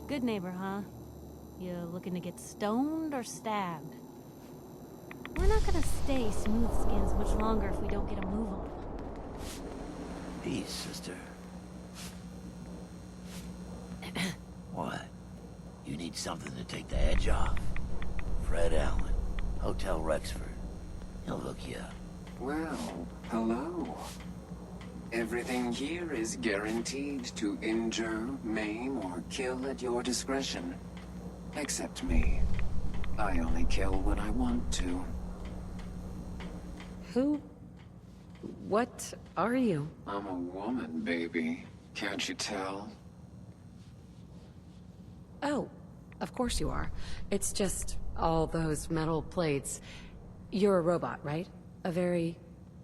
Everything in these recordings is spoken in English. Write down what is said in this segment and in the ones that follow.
Good neighbor, huh? You looking to get stoned or stabbed? We're not gonna stay smooth skins much longer if we don't get a move on. Peace, sister. What? You need something to take the edge off? Fred Allen, Hotel Rexford. He'll hook you up. Well, hello. Everything here is guaranteed to injure, maim, or kill at your discretion. Except me. I only kill when I want to. Who? What are you? I'm a woman, baby. Can't you tell? Oh, of course you are. It's just all those metal plates. You're a robot, right? A very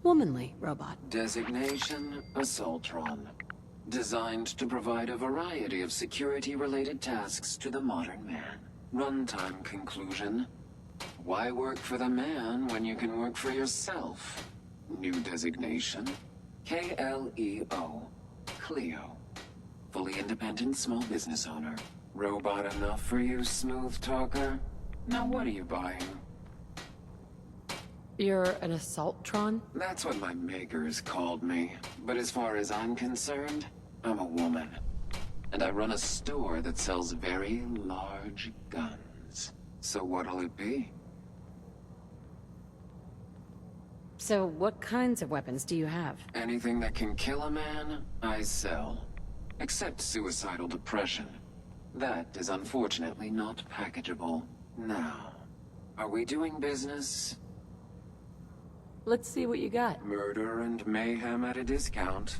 womanly robot. Designation, Assaultron. Designed to provide a variety of security-related tasks to the modern man. Runtime conclusion. Why work for the man when you can work for yourself? New designation. KLEO. Cleo. Fully independent small business owner. Robot enough for you, smooth talker? Now what are you buying? You're an Assaultron? That's what my makers called me. But as far as I'm concerned, I'm a woman. And I run a store that sells very large guns. So what'll it be? So what kinds of weapons do you have? Anything that can kill a man, I sell. Except suicidal depression. That is unfortunately not packageable. Now, are we doing business? Let's see what you got. Murder and mayhem at a discount.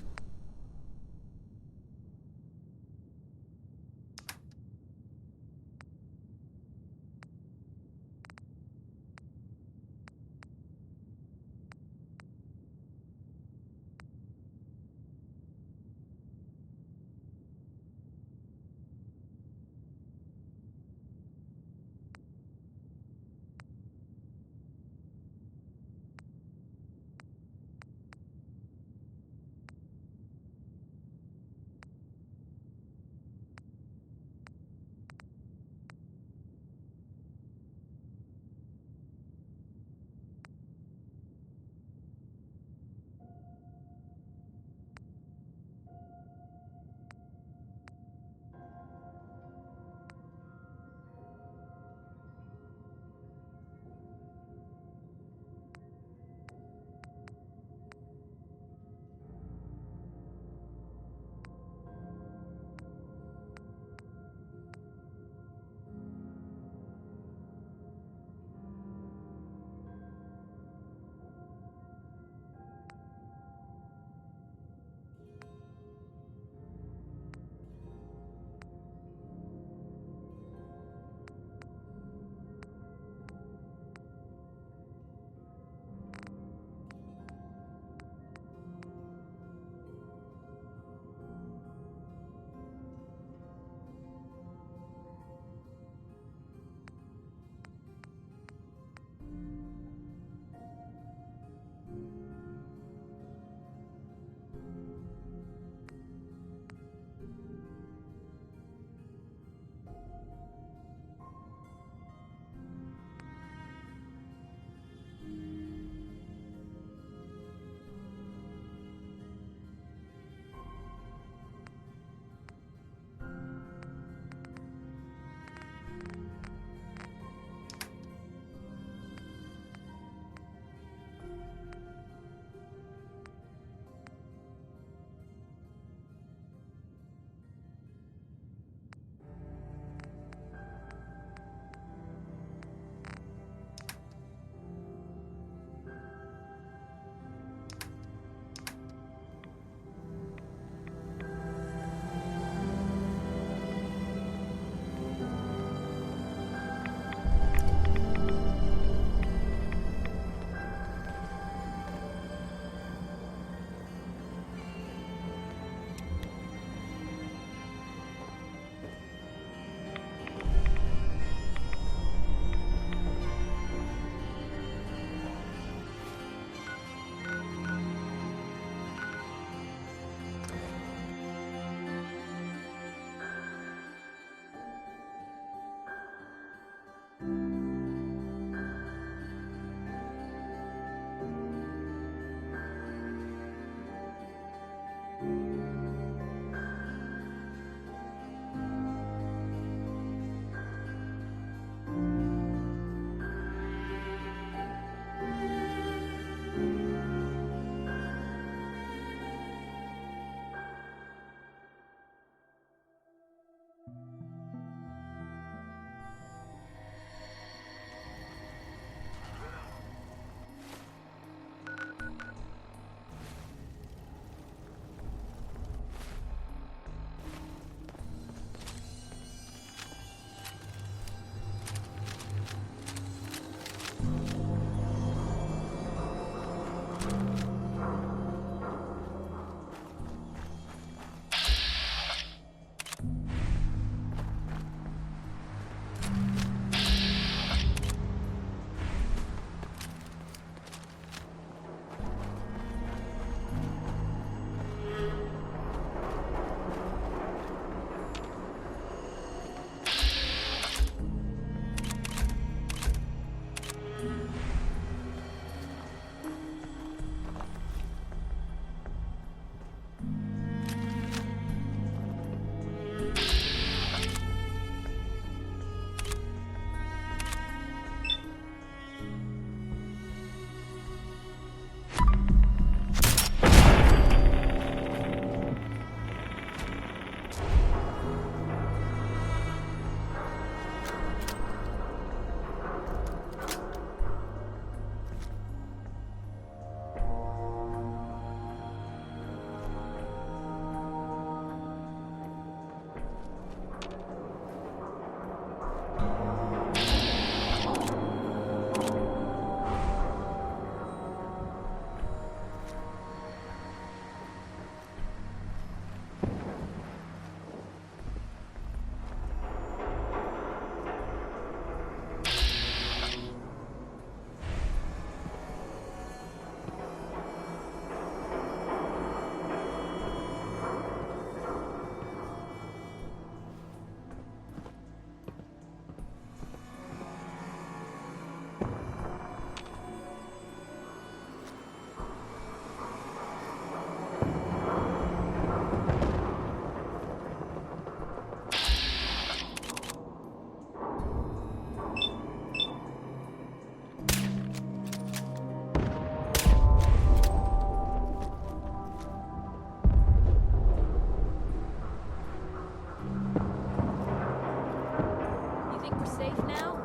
think we're safe now?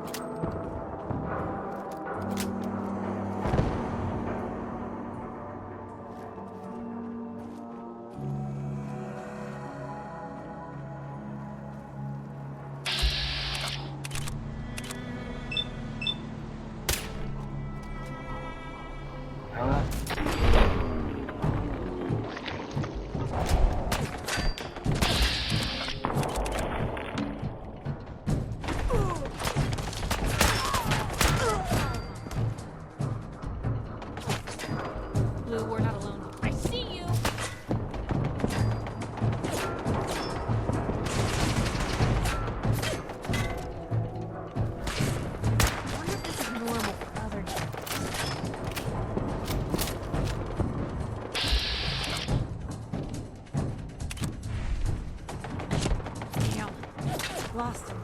Blue, we're not alone. I see you! I wonder if this is normal for other dogs. Damn. Lost him.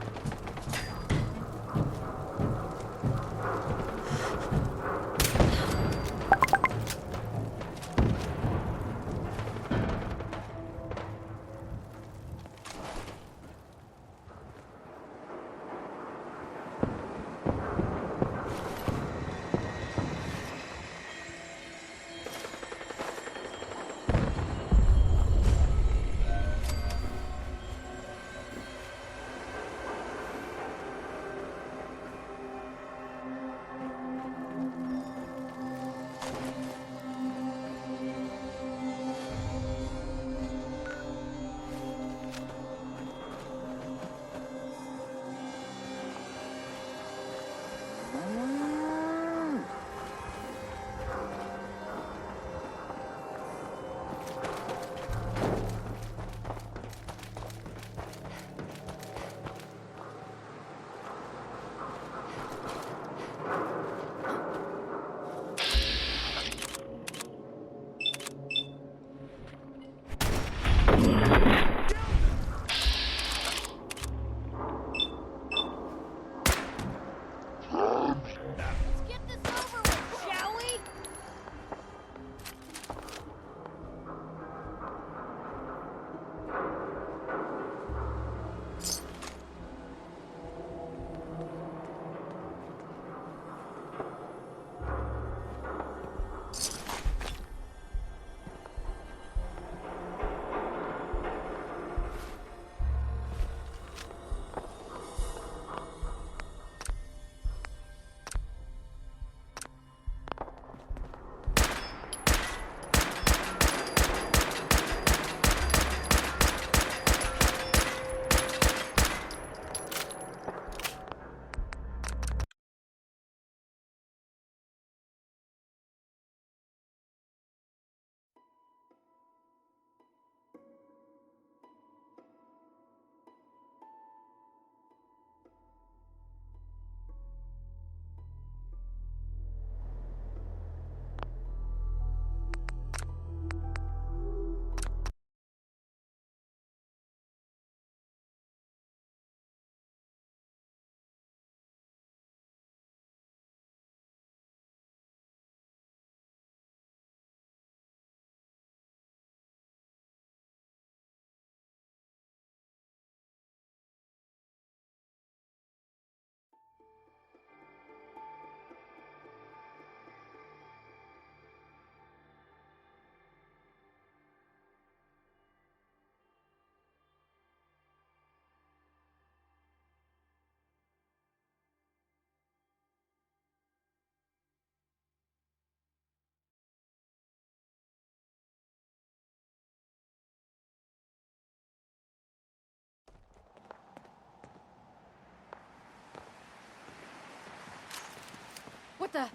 What the?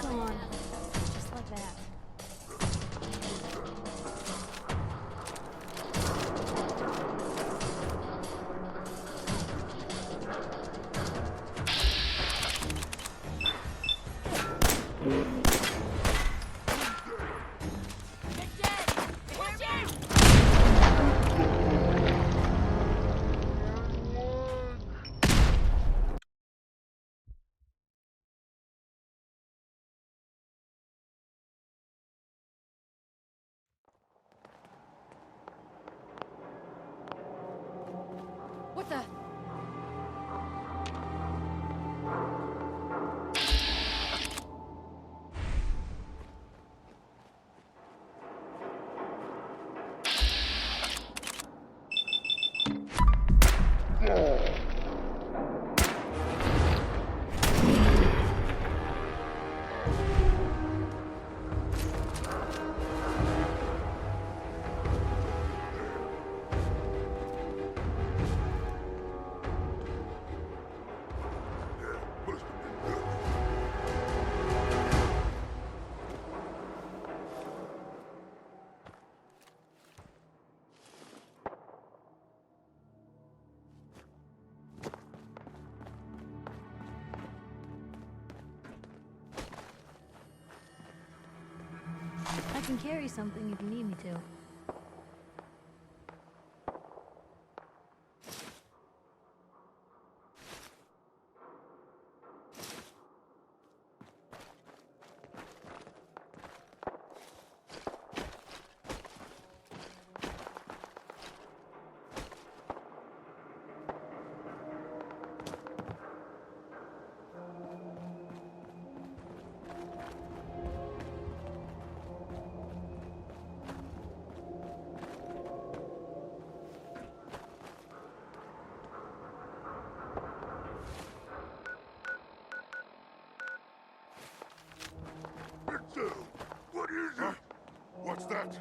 Gone. Just like that. They're dead! Watch out! I can carry something if you need me to. What is it? What's that?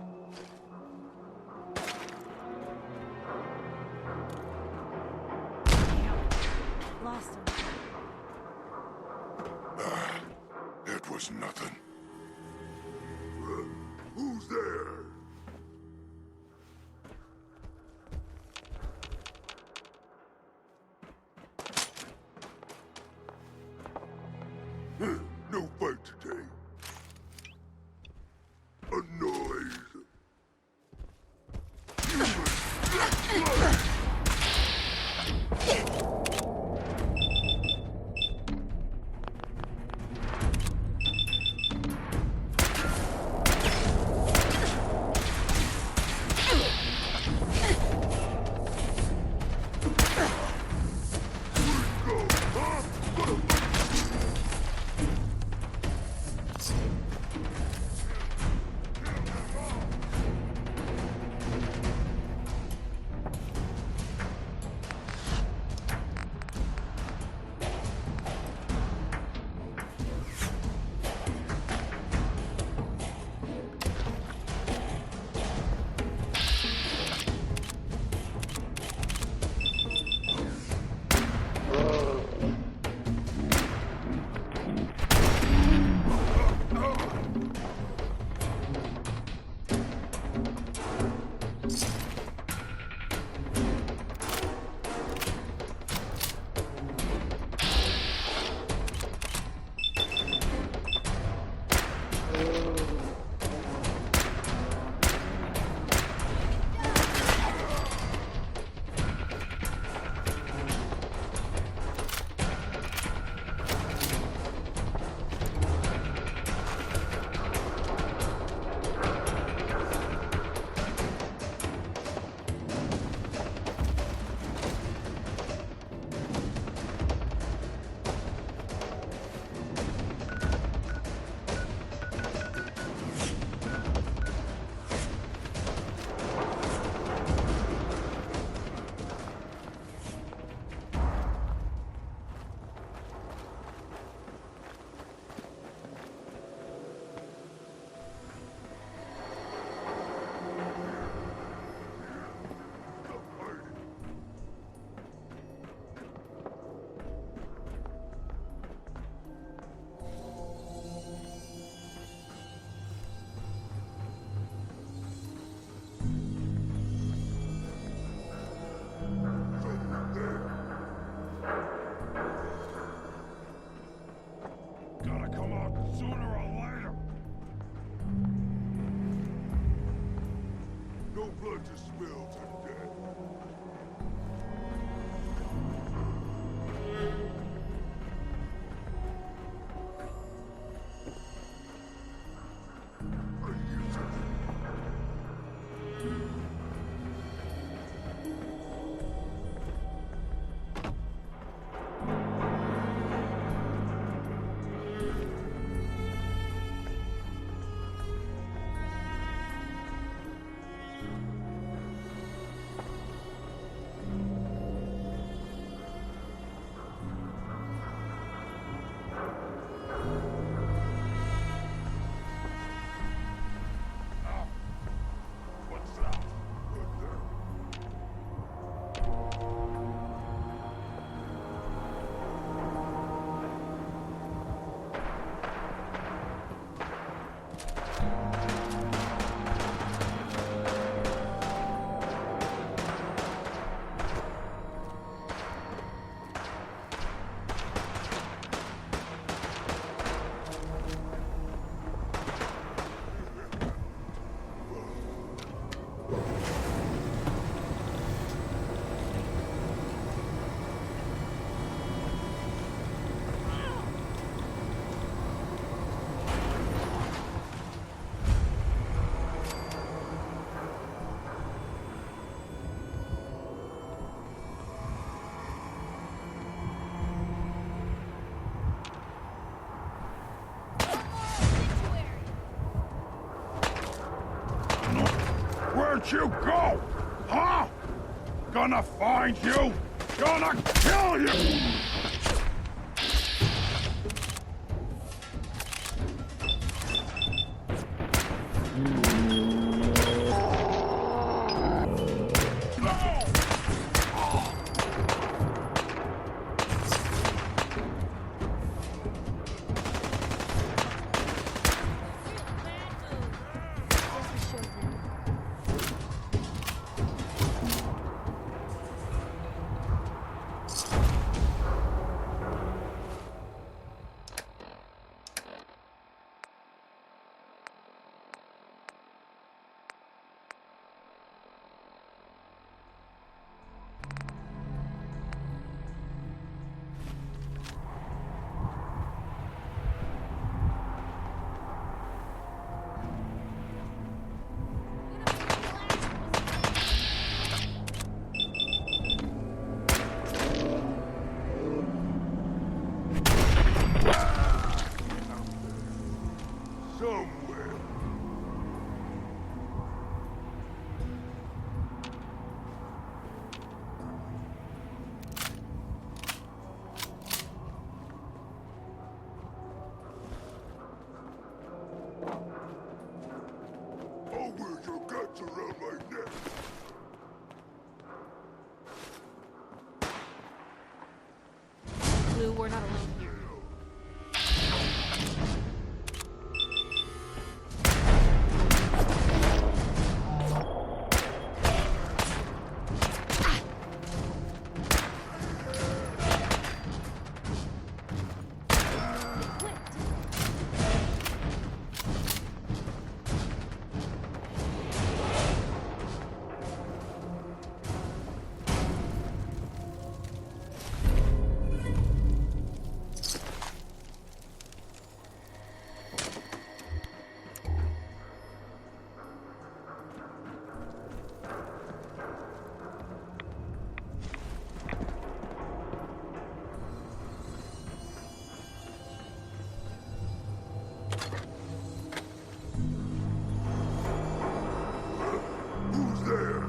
Lost him. It was nothing. Who's there? No fight today. A noise. Where'd you go? Huh? Gonna find you! Gonna kill you! Somewhere. I'll wear your guts around my neck. Blue, we're not alone here. Who's there?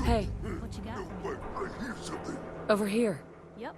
Hey, What you got? No, wait, I hear something. over here. Yep.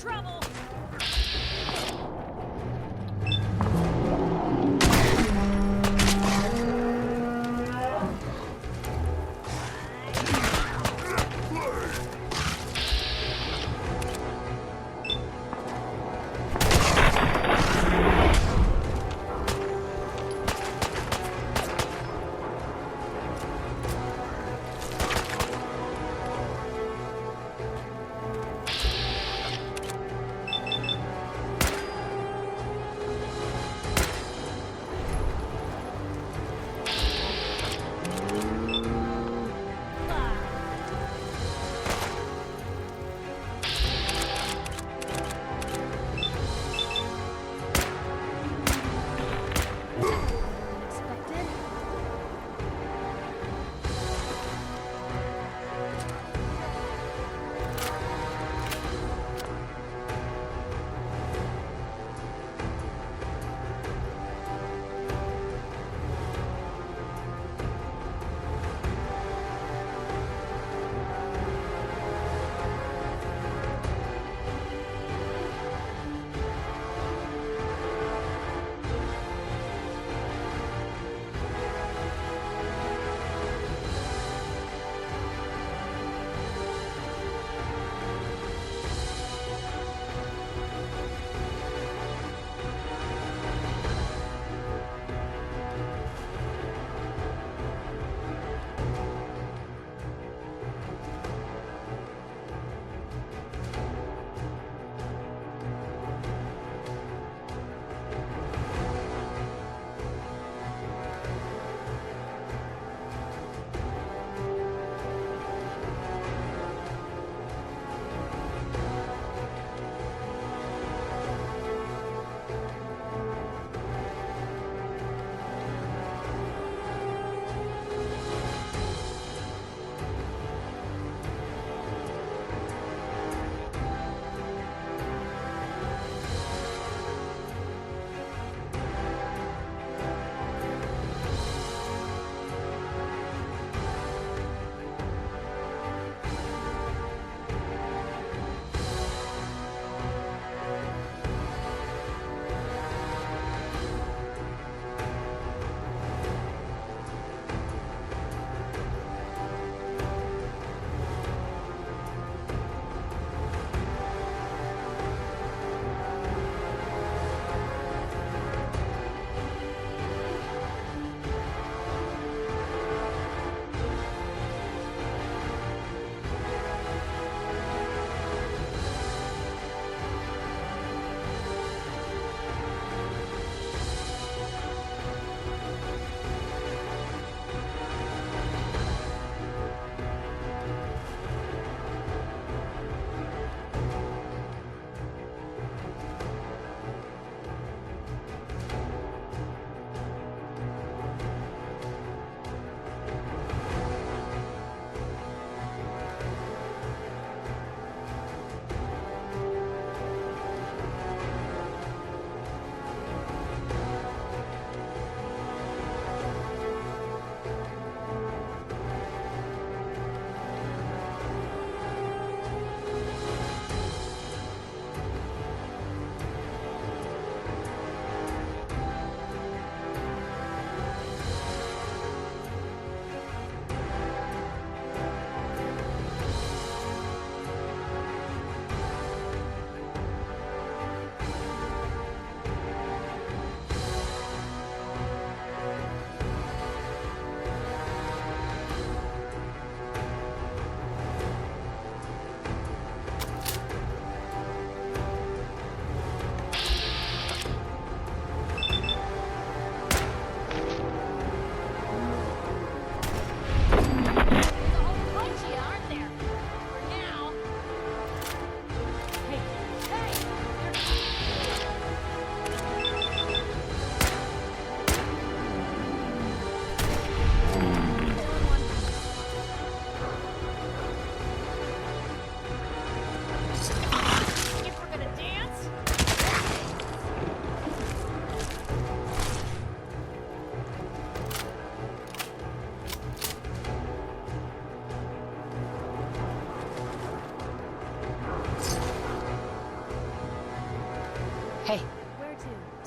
trouble!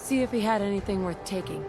See if he had anything worth taking.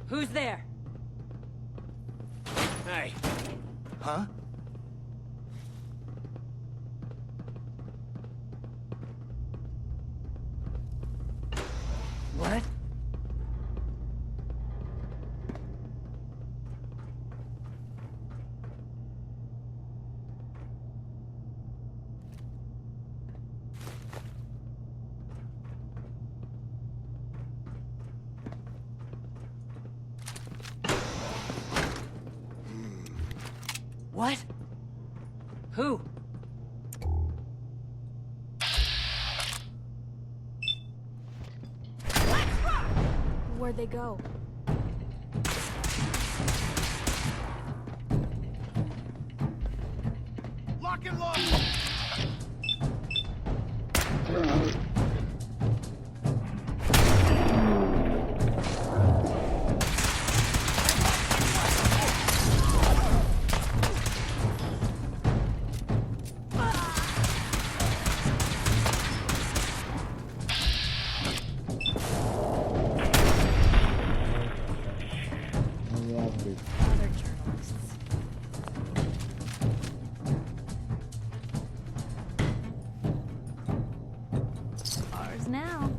Who's there? Hey. Huh? What? What? Who? Where'd they go? Lock and load! Other journalists. Ours now.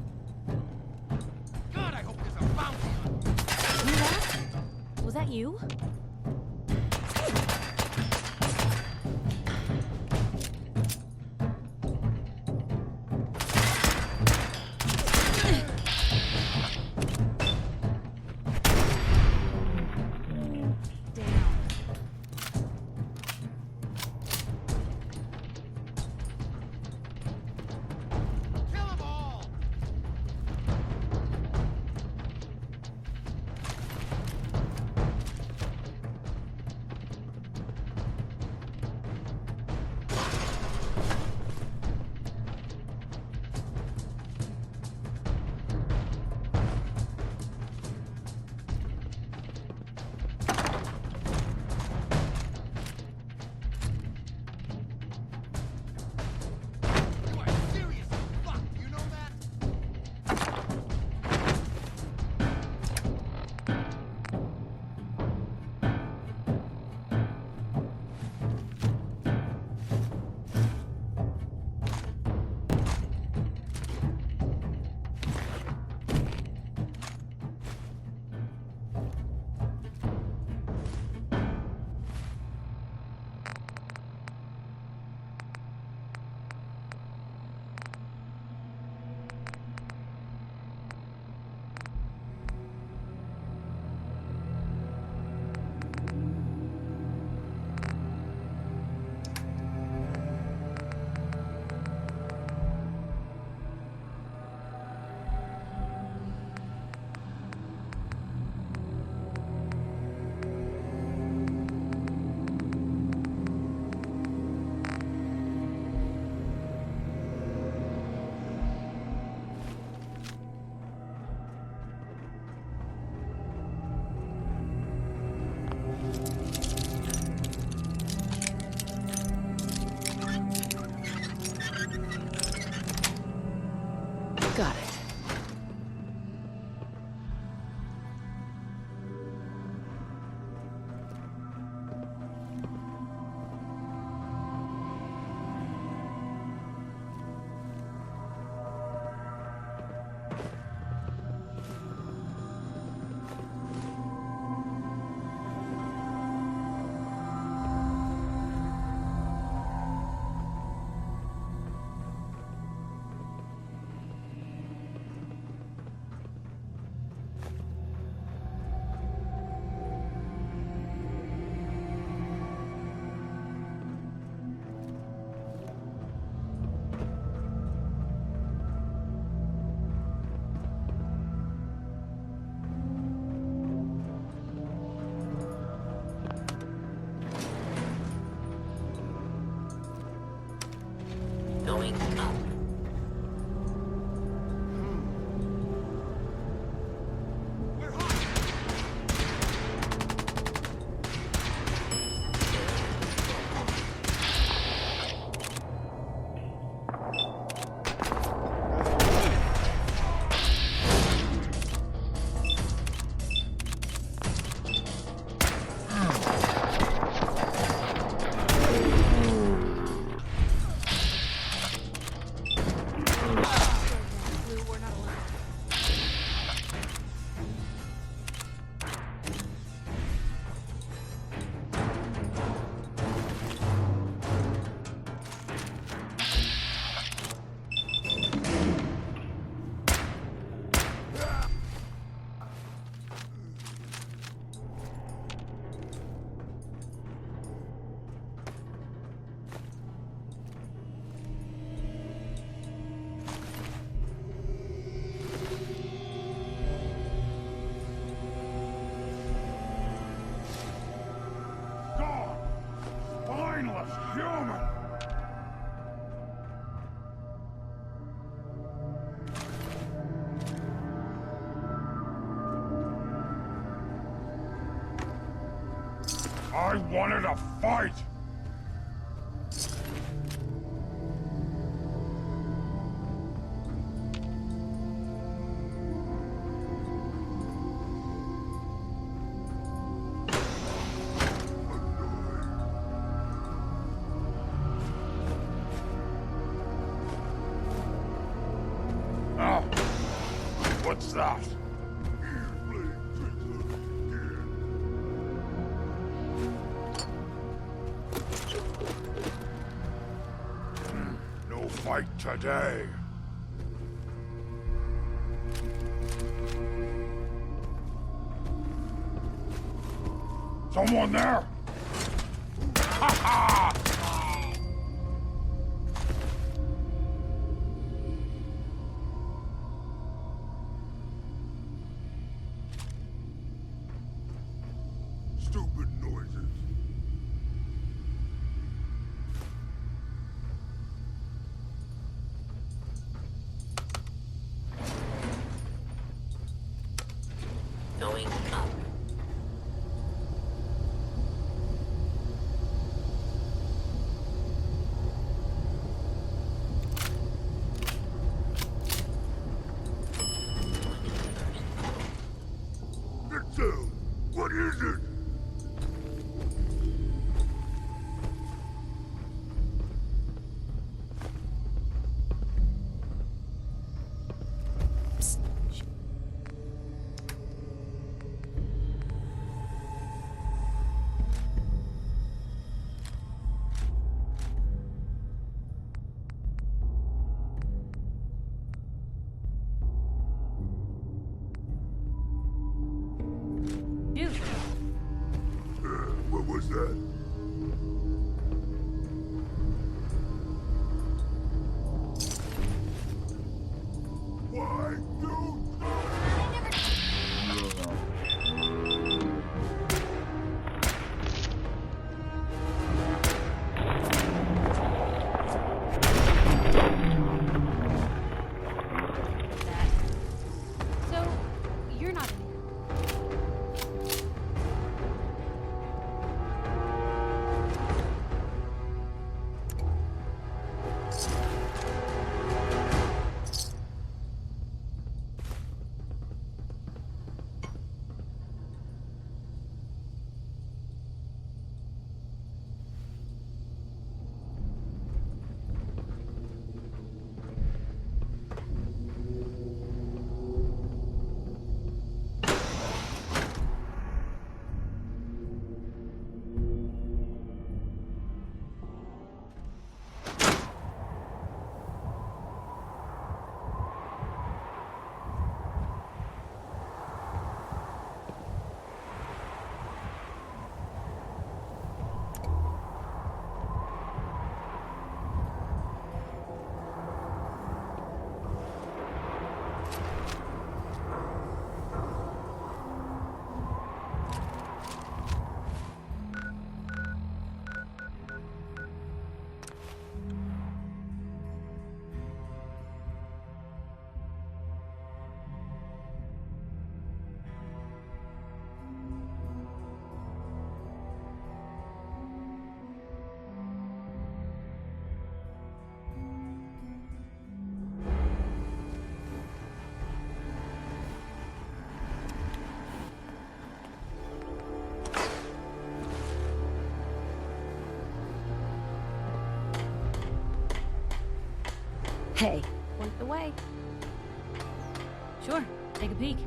God, I hope there's a bounty on Who that? Was that you? Damn. I wanted a fight! Ah, what's that? No fight today. Someone there? Ha ha! Stupid noises. Going up. Victor, what is it? Dude, What was that? Why, dude? that. So, you're not in here. Hey, Point the way. Sure, take a peek.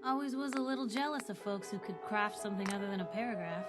Always was a little jealous of folks who could craft something other than a paragraph.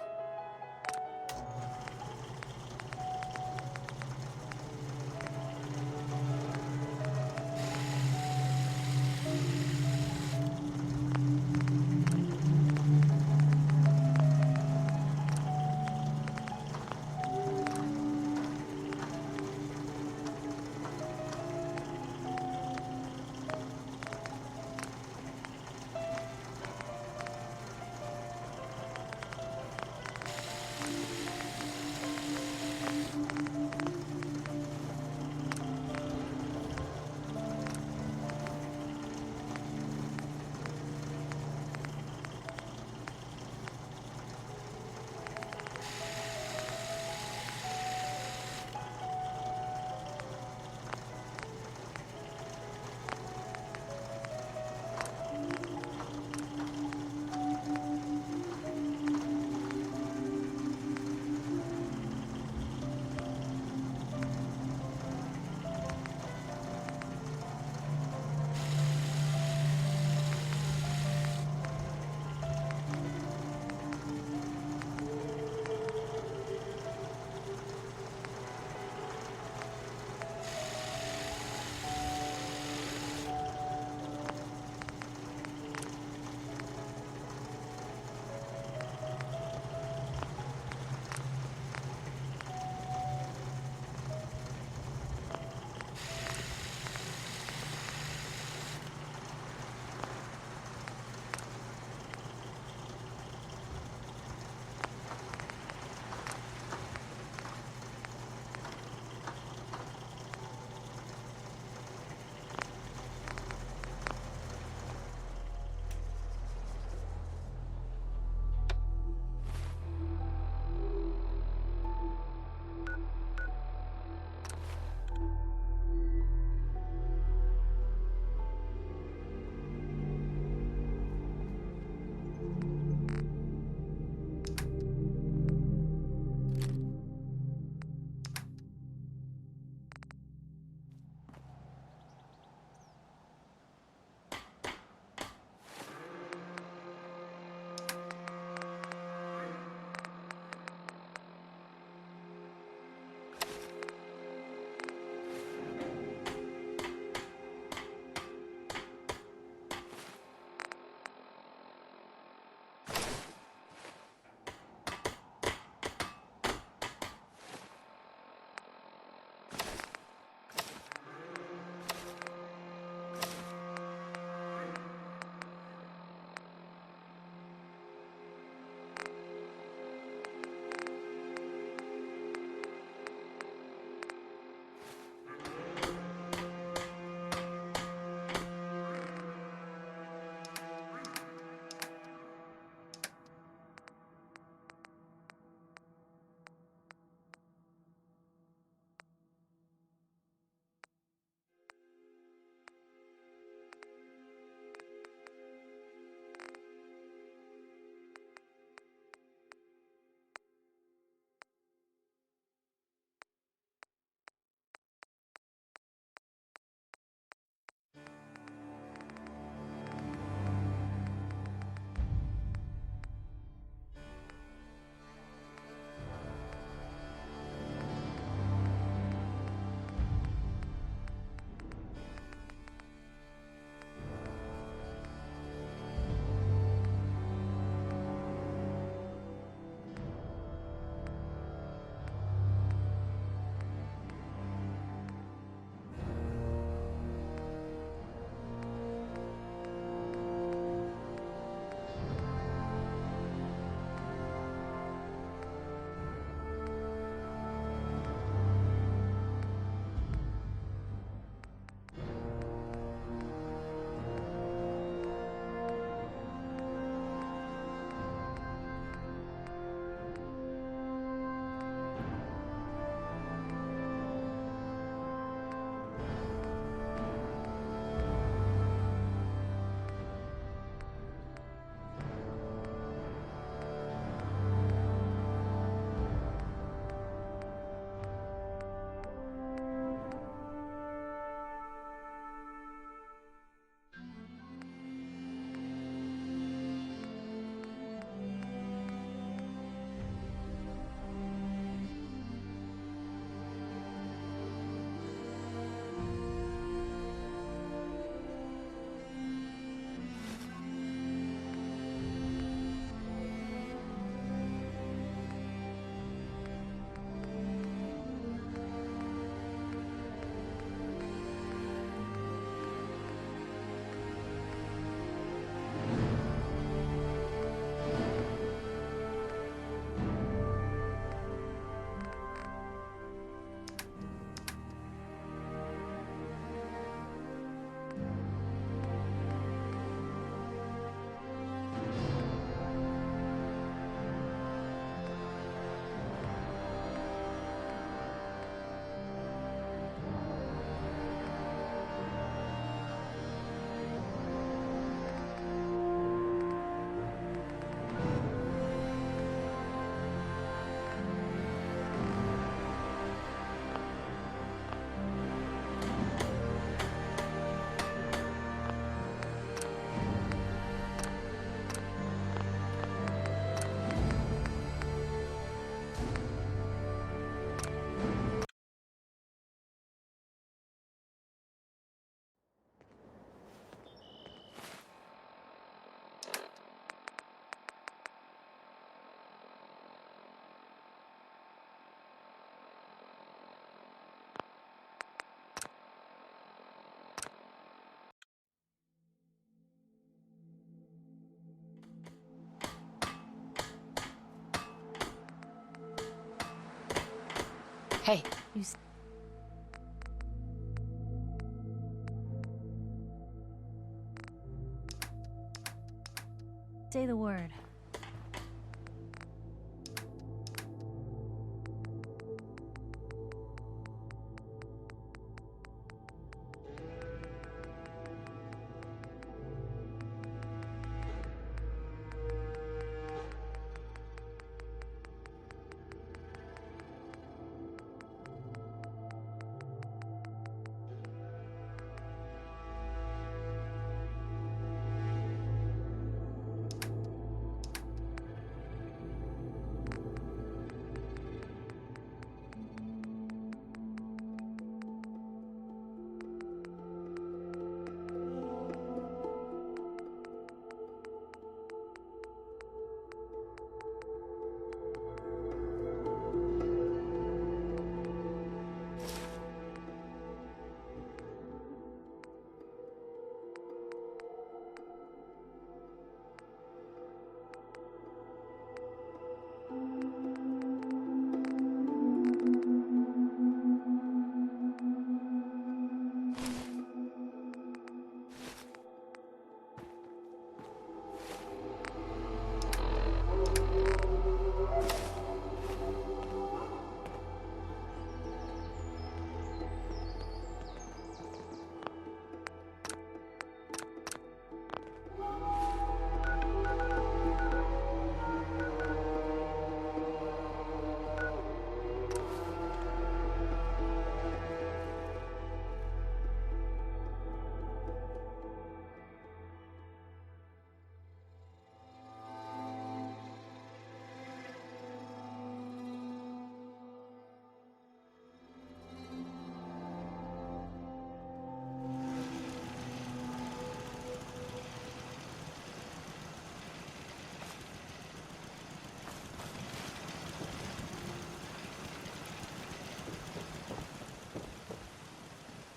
Hey, You say the word.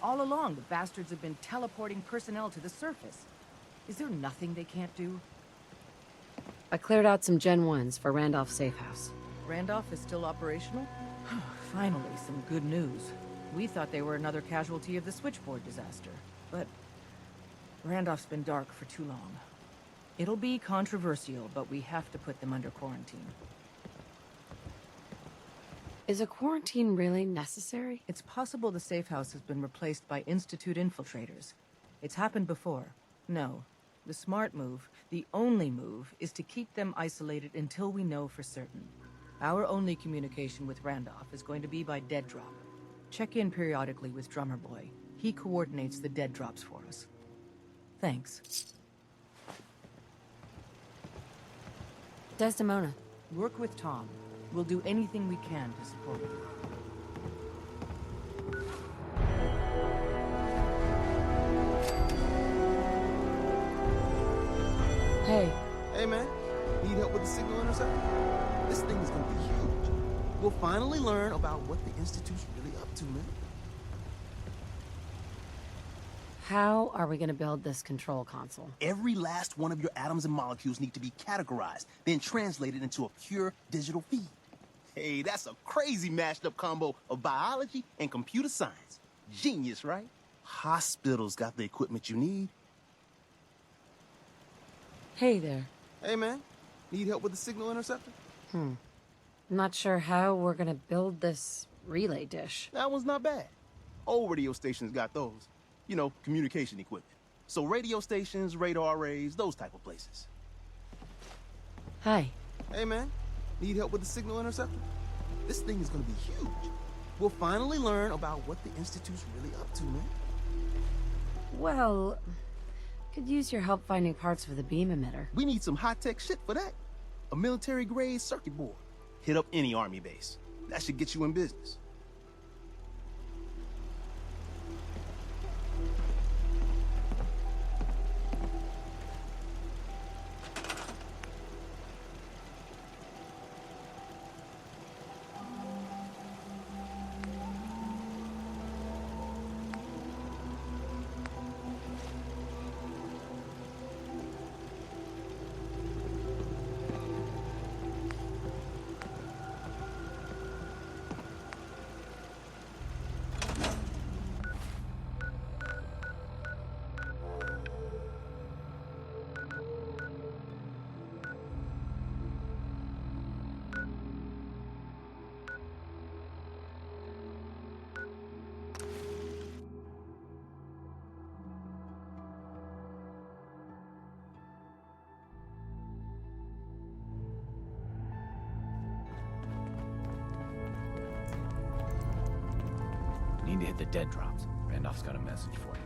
All along, the bastards have been teleporting personnel to the surface. Is there nothing they can't do? I cleared out some Gen 1s for Randolph's safe house. Randolph is still operational? Finally, some good news. We thought they were another casualty of the switchboard disaster, but Randolph's been dark for too long. It'll be controversial, but we have to put them under quarantine. Is a quarantine really necessary? It's possible the safe house has been replaced by Institute infiltrators. It's happened before. No. The smart move, the only move, is to keep them isolated until we know for certain. Our only communication with Randolph is going to be by dead drop. Check in periodically with Drummer Boy. He coordinates the dead drops for us. Thanks. Desdemona. Work with Tom. We'll do anything we can to support you. Hey. Hey, man. Need help with the signal interceptor? This thing is gonna be huge. We'll finally learn about what the Institute's really up to, man. How are we gonna build this control console? Every last one of your atoms and molecules need to be categorized, then translated into a pure digital feed. Hey, that's a crazy mashed up combo of biology and computer science. Genius, right? Hospitals got the equipment you need. Hey there. Hey, man. Need help with the signal interceptor? I'm not sure how we're gonna build this relay dish. That one's not bad. Old radio stations got those. You know, communication equipment. So radio stations, radar arrays, those type of places. Hi. Hey, man. Need help with the signal interceptor? This thing is gonna be huge. We'll finally learn about what the Institute's really up to, man. Well, could use your help finding parts for the beam emitter. We need some high-tech shit for that. A military-grade circuit board. Hit up any army base. That should get you in business. hit the dead drops. Randolph's got a message for you.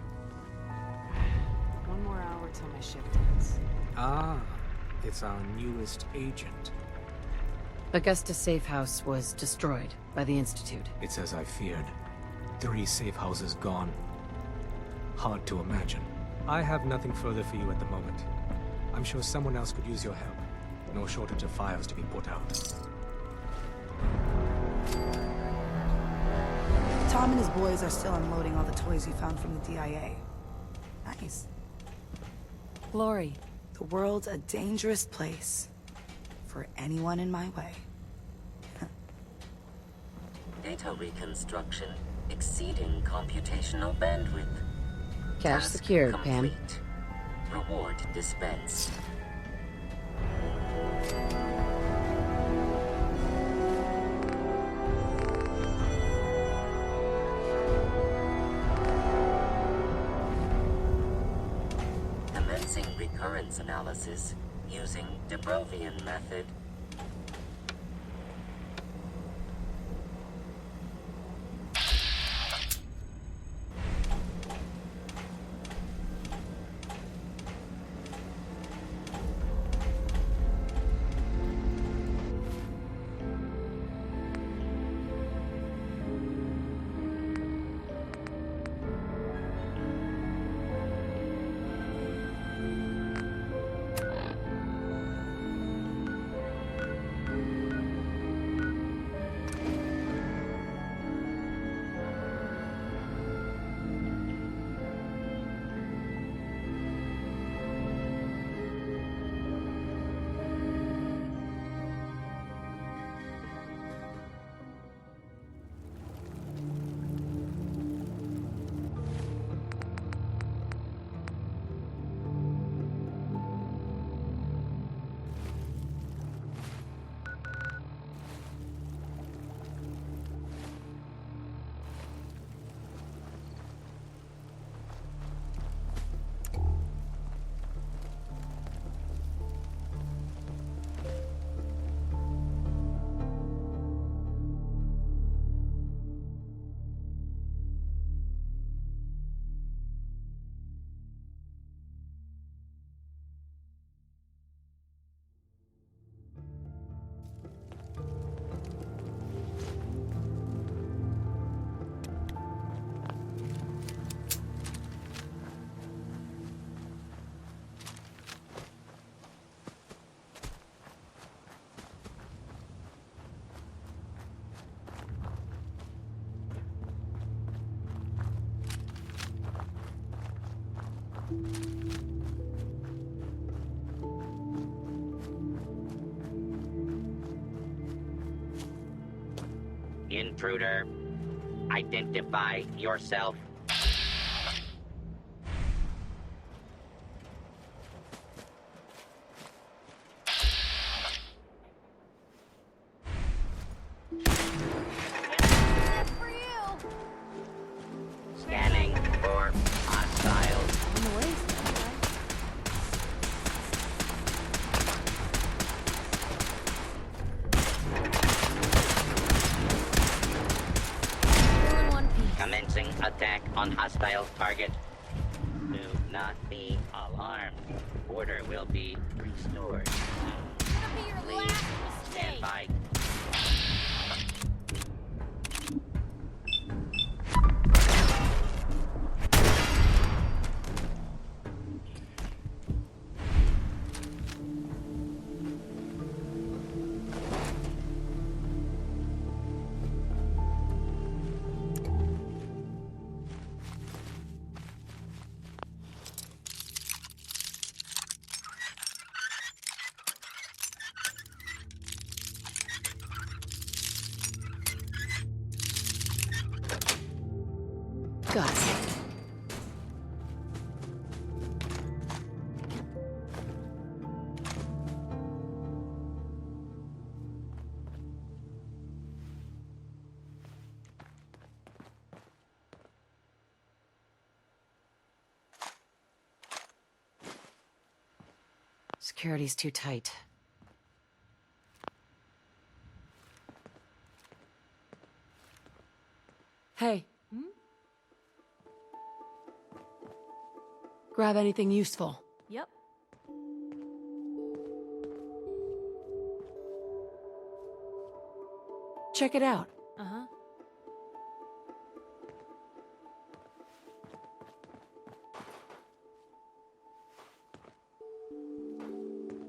1 more hour till my shift ends. Ah, it's our newest agent. Augusta's safe house was destroyed by the Institute. It's as I feared. 3 safe houses gone. Hard to imagine. I have nothing further for you at the moment. I'm sure someone else could use your help. No shortage of fires to be put out. Tom and his boys are still unloading all the toys we found from the DIA. Nice. Glory. The world's a dangerous place. For anyone in my way. Data reconstruction exceeding computational bandwidth. Cache Task secured, Pam. complete. Reward dispensed. Commencing recurrence analysis using de Brovian method. Intruder, identify yourself. For you. Scanning for hostiles. Commencing attack on hostile target. Do not be alarmed. Order will be restored. That'll be your Please last stand mistake. by. Gus. Security's too tight. Hey. Grab anything useful. Yep. Check it out. Uh-huh.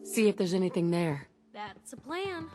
See if there's anything there. That's a plan.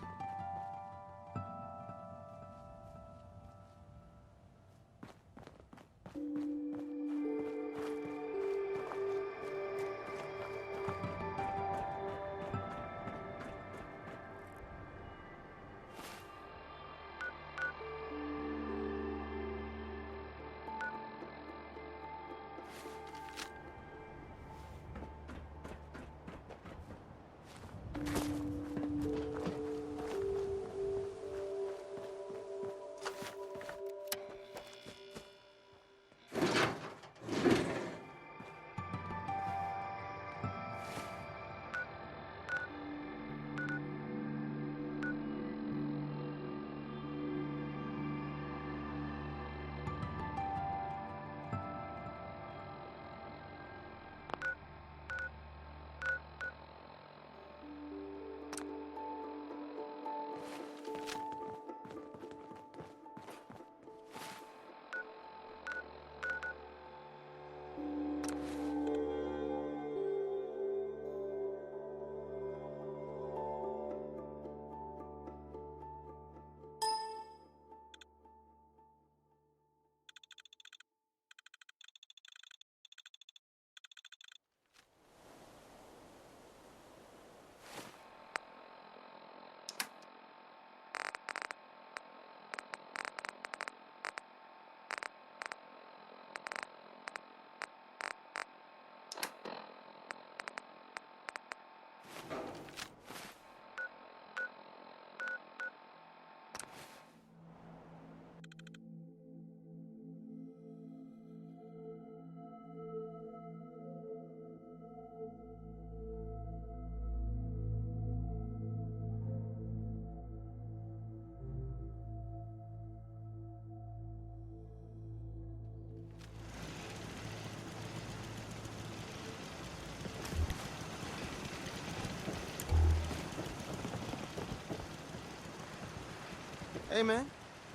Hey, man.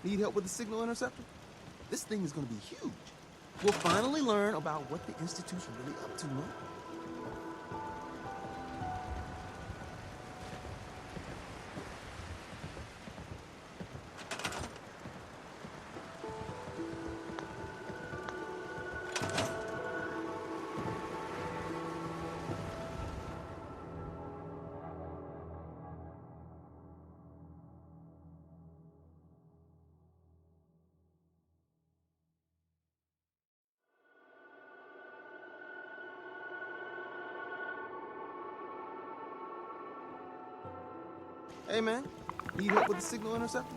Need help with the signal interceptor? This thing is gonna be huge. We'll finally learn about what the Institute's really up to, man. Hey, man. Need help with the signal interceptor?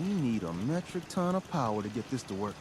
We need a metric ton of power to get this to work.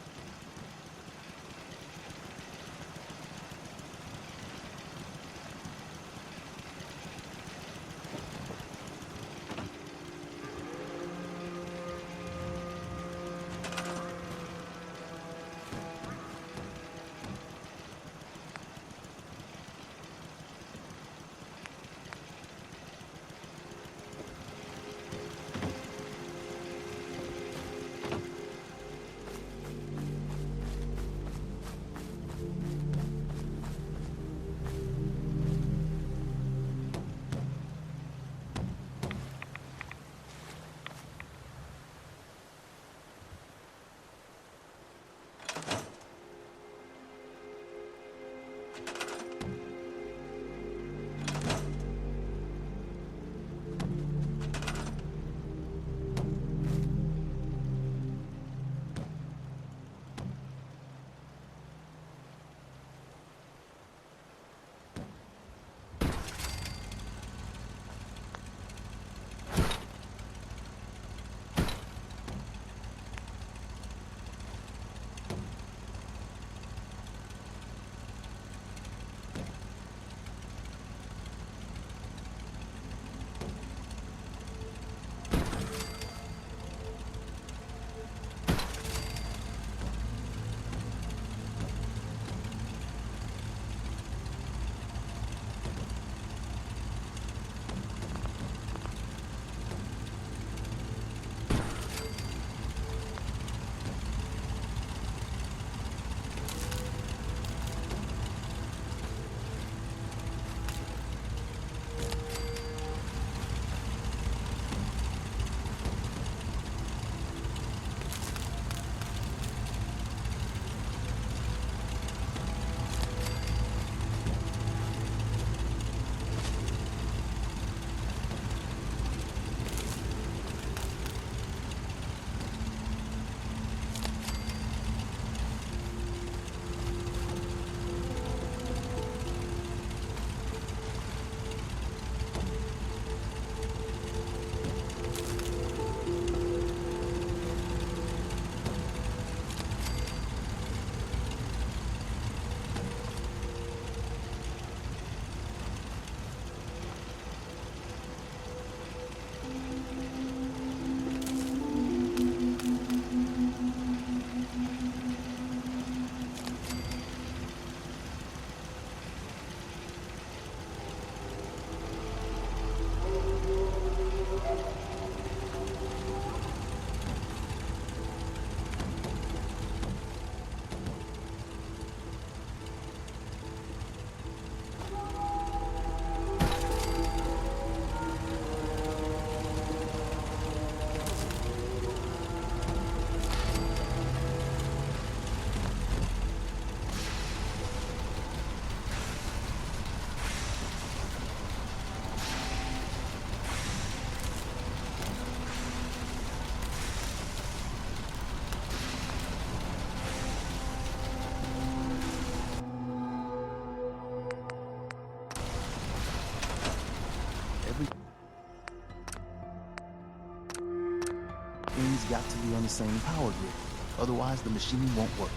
Everything's got to be on the same power grid. Otherwise, the machine won't work.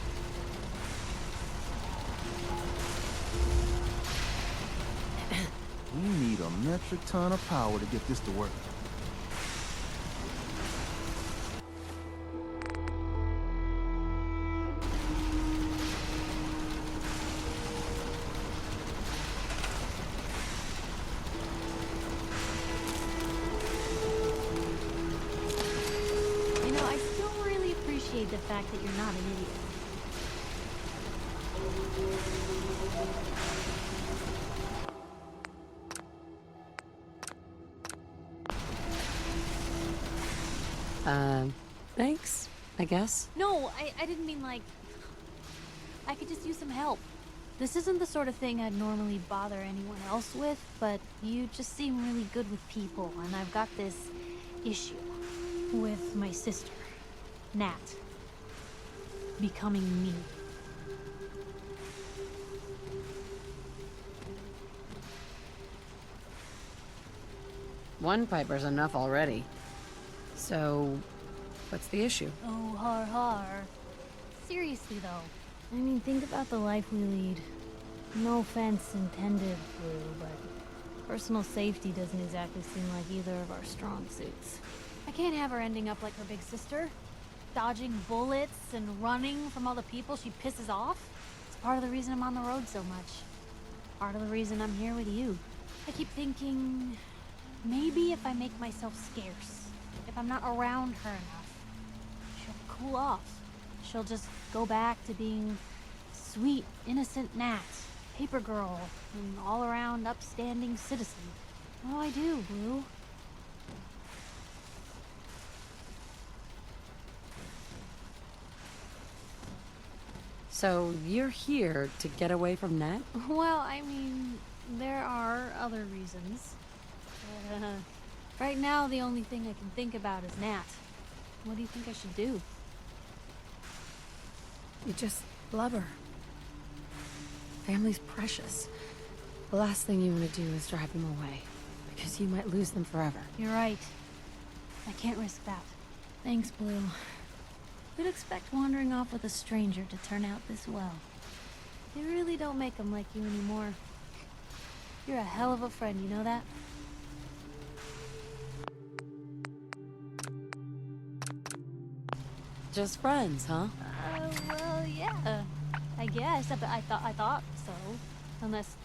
We need a metric ton of power to get this to work. You know, I still really appreciate the fact that you're not an idiot. Thanks, I guess. No, I didn't mean like... I could just use some help. This isn't the sort of thing I'd normally bother anyone else with, but you just seem really good with people, and I've got this issue with my sister, Nat, becoming me. One Piper's enough already. So, What's the issue? Oh, har har. Seriously, though. I mean, think about the life we lead. No offense intended, Blue, but personal safety doesn't exactly seem like either of our strong suits. I can't have her ending up like her big sister, dodging bullets and running from all the people she pisses off. It's part of the reason I'm on the road so much. Part of the reason I'm here with you. I keep thinking, maybe if I make myself scarce, if I'm not around her enough, she'll cool off. She'll just go back to being sweet, innocent Nat, paper girl, an all-around upstanding citizen. What do I do, Blue? So you're here to get away from Nat? Well, I mean, there are other reasons. Right now, the only thing I can think about is Nat. What do you think I should do? You just love her. Family's precious. The last thing you want to do is drive them away, because you might lose them forever. You're right. I can't risk that. Thanks, Blue. Who'd expect wandering off with a stranger to turn out this well? They really don't make them like you anymore. You're a hell of a friend, you know that? Just friends, huh? Well, yeah. I guess. I thought so. Unless,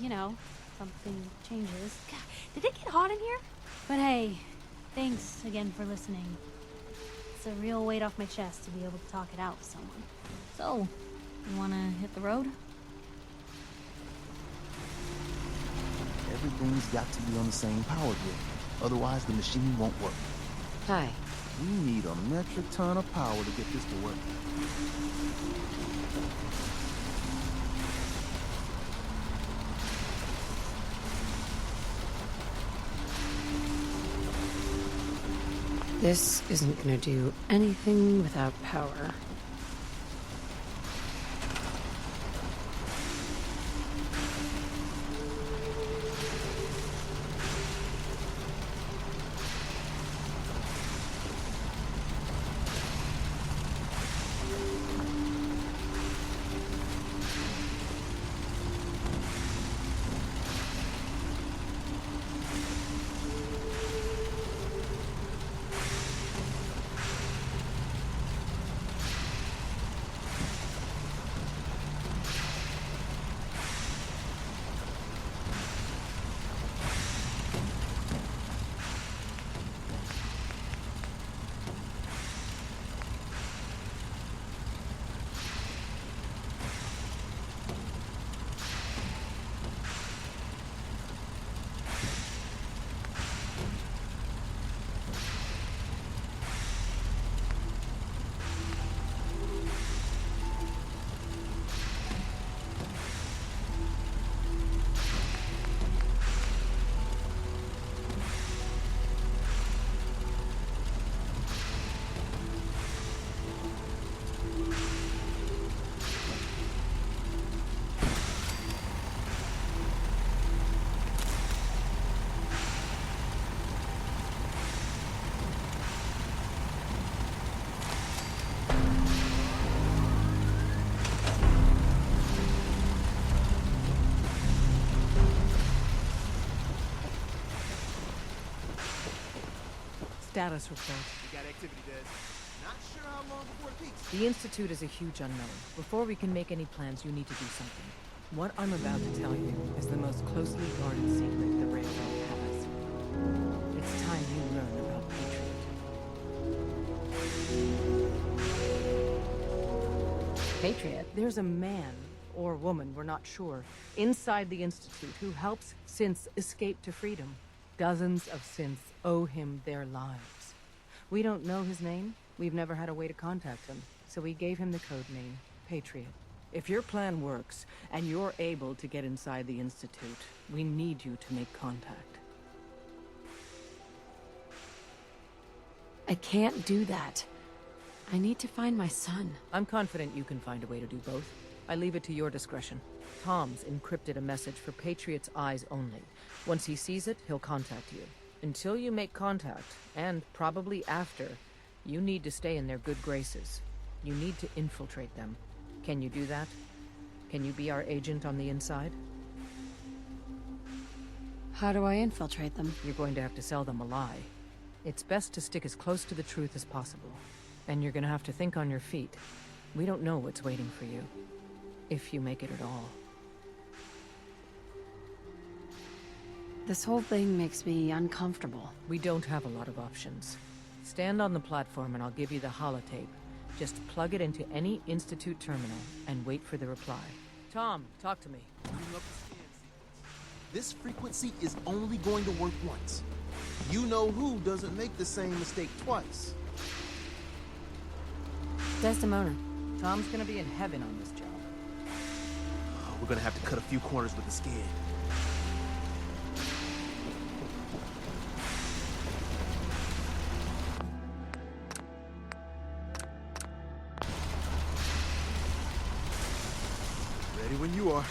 you know, something changes. God, did it get hot in here? But hey, thanks again for listening. It's a real weight off my chest to be able to talk it out with someone. So, you wanna hit the road? Everything's got to be on the same power grid. Otherwise, the machine won't work. Hi. We need a metric ton of power to get this to work. This isn't gonna do anything without power. Status report. We got activity, Des. Not sure how long before it peaks. The Institute is a huge unknown. Before we can make any plans, you need to do something. What I'm about to tell you is the most closely guarded secret the Railroad has. It's time you learn about Patriot. Patriot? There's a man, or woman, we're not sure, inside the Institute who helps synths escape to freedom. Dozens of synths owe him their lives. We don't know his name. We've never had a way to contact him. So we gave him the code name, Patriot. If your plan works, and you're able to get inside the Institute, we need you to make contact. I can't do that. I need to find my son. I'm confident you can find a way to do both. I leave it to your discretion. Tom's encrypted a message for Patriot's eyes only. Once he sees it, he'll contact you. Until you make contact, and probably after, You need to stay in their good graces. You need to infiltrate them. Can you do that? Can you be our agent on the inside? How do I infiltrate them? You're going to have to sell them a lie. It's best to stick as close to the truth as possible. And you're gonna have to think on your feet. We don't know what's waiting for you. If you make it at all. This whole thing makes me uncomfortable. We don't have a lot of options. Stand on the platform and I'll give you the holotape. Just plug it into any Institute terminal and wait for the reply. Tom, talk to me. This frequency is only going to work once. You know who doesn't make the same mistake twice. Desdemona. Tom's gonna be in heaven on this job. We're gonna have to cut a few corners with the scan. Ready when you are.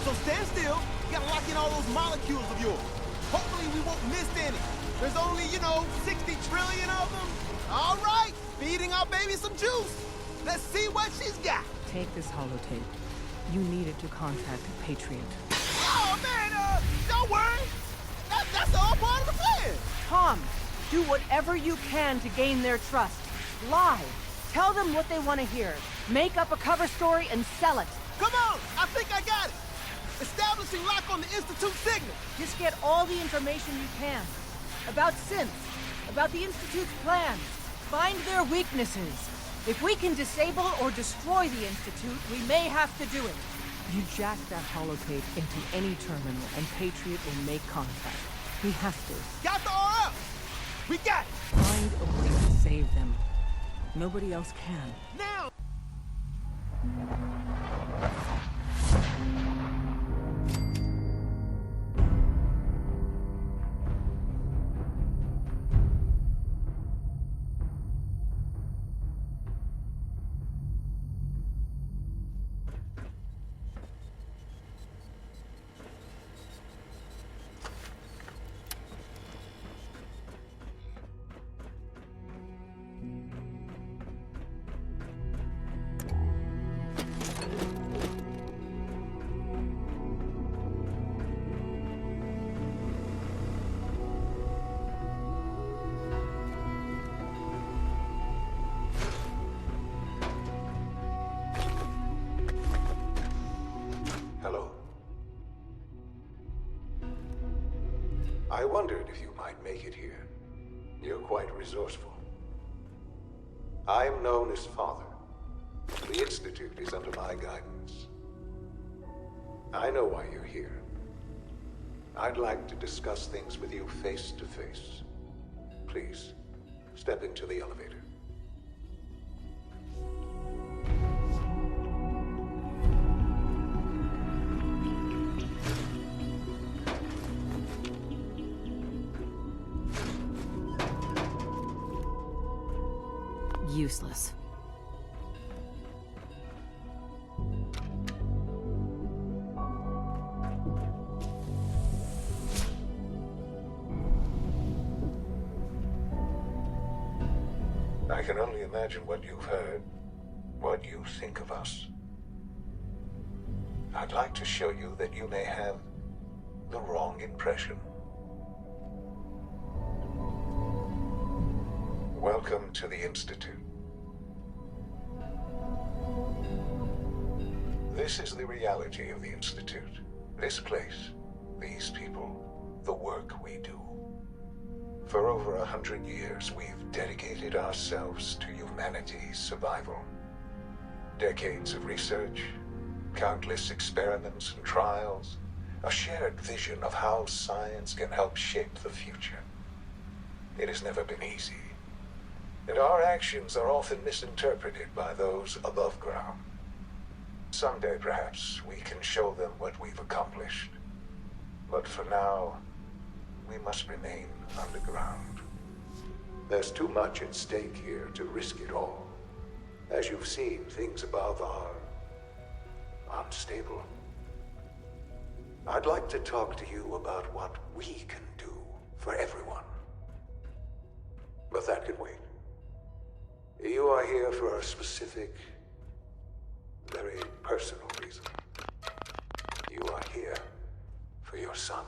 So stand still. You gotta lock in all those molecules of yours. Hopefully we won't miss any. There's only, 60 trillion of them. All right, feeding our baby some juice. Let's see what she's got. Take this holotape. You need it to contact Patriot. Oh, man, don't worry. That's all part of the plan. Tom, do whatever you can to gain their trust. Lie. Tell them what they want to hear. Make up a cover story and sell it. Come on, I think I got it. Establishing lock on the Institute signal. Just get all the information you can. About synths, about the Institute's plans. Find their weaknesses. If we can disable or destroy the Institute, we may have to do it. You jack that holotape into any terminal and Patriot will make contact. He has to. Got the RF! We got it! Find a way to save them. Nobody else can. Now! I wondered if you might make it here. You're quite resourceful. I'm known as Father. The Institute is under my guidance. I know why you're here. I'd like to discuss things with you face to face. Please, step into the elevator. Useless. I can only imagine what you've heard, what you think of us. I'd like to show you that you may have the wrong impression. Welcome to the Institute. This is the reality of the Institute. This place, these people, the work we do. For over 100 years, we've dedicated ourselves to humanity's survival. Decades of research, countless experiments and trials, a shared vision of how science can help shape the future. It has never been easy, and our actions are often misinterpreted by those above ground. Someday, perhaps, we can show them what we've accomplished. But for now, we must remain underground. There's too much at stake here to risk it all. As you've seen, things above are unstable. I'd like to talk to you about what we can do for everyone. But that can wait. You are here for a specific, very personal reason. You are here for your son.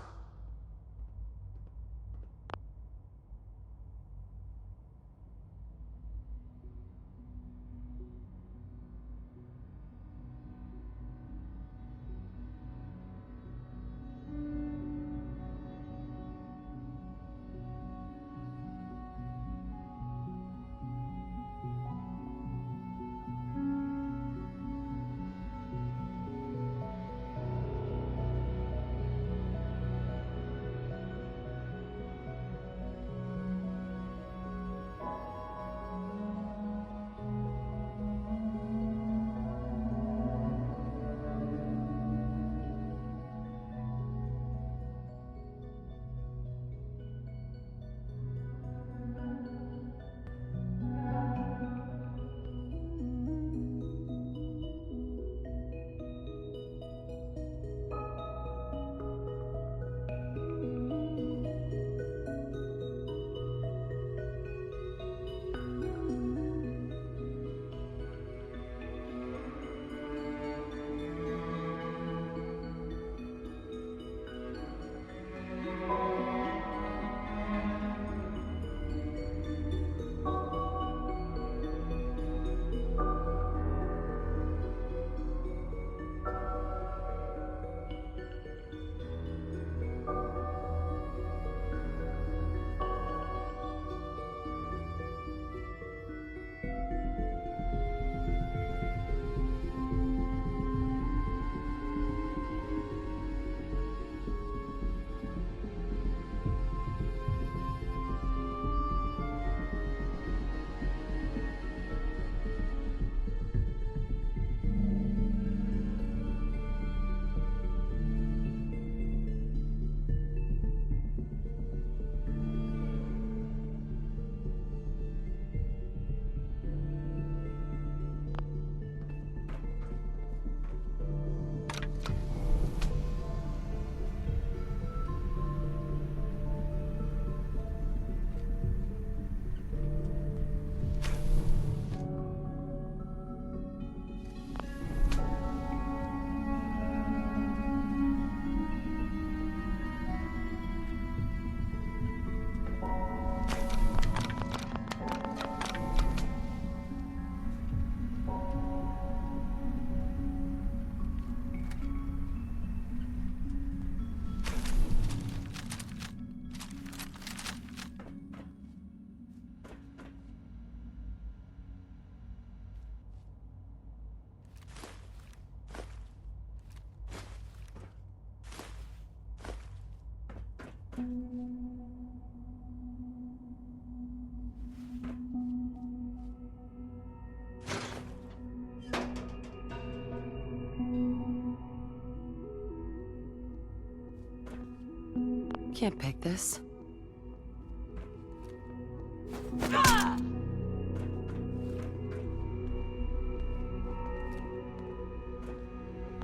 Can't pick this.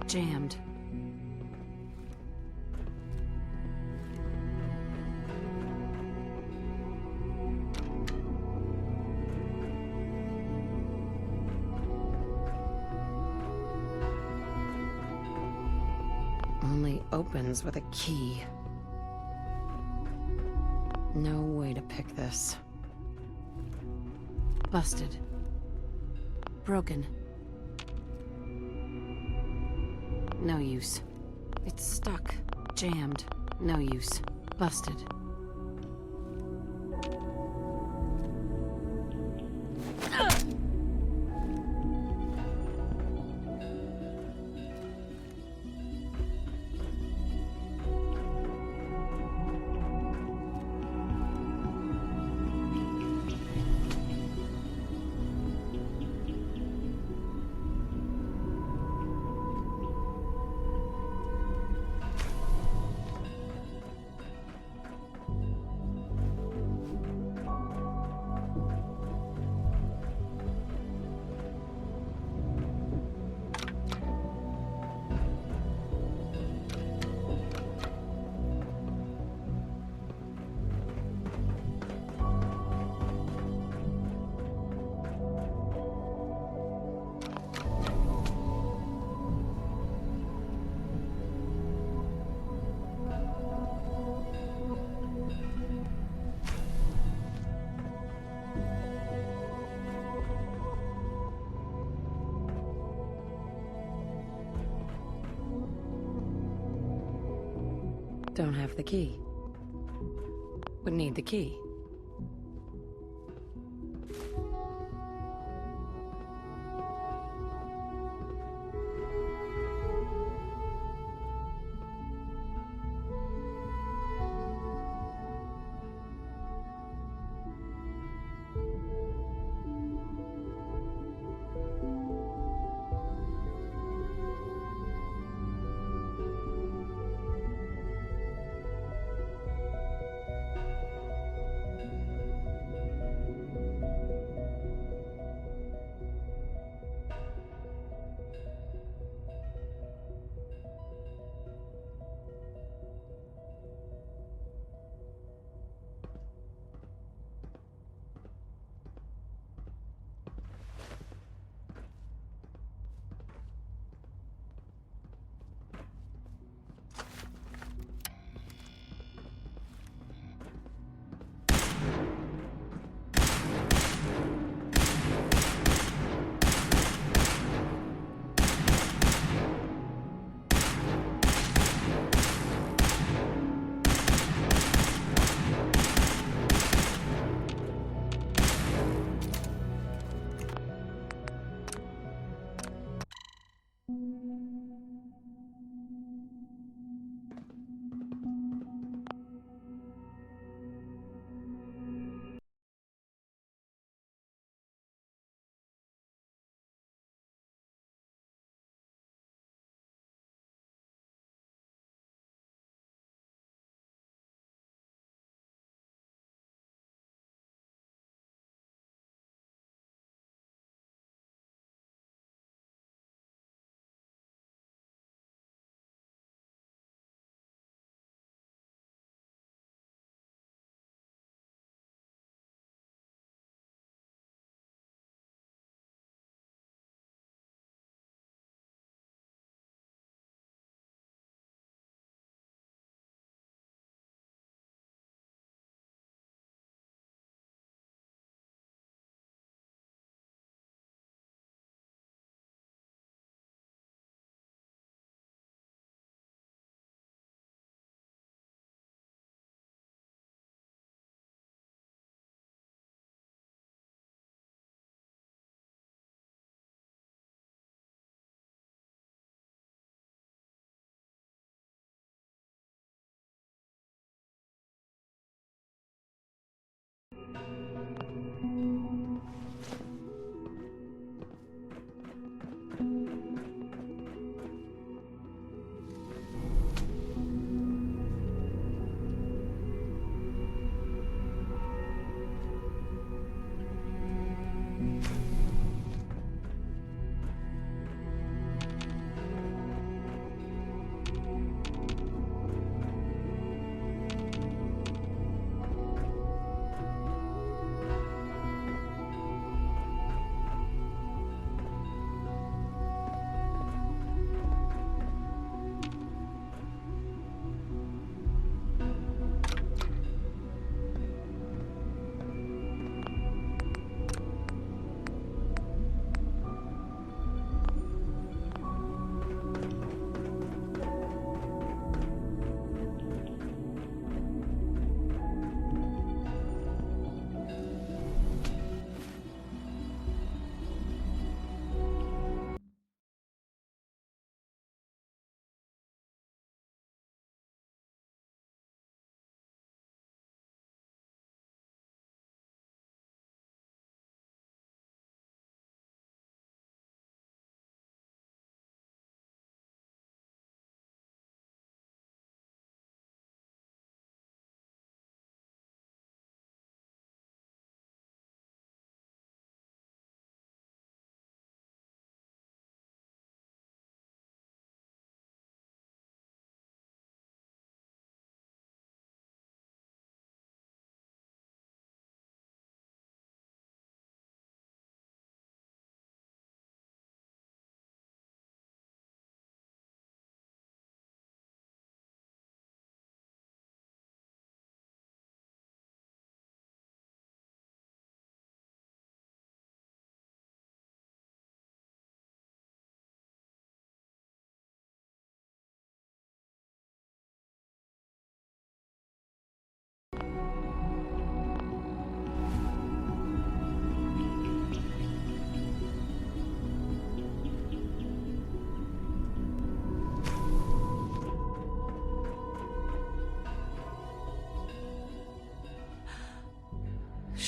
Jammed. Only opens with a key. No way to pick this. Busted. Broken. No use. It's stuck. Jammed. No use. Busted. Don't have the key. Would need the key.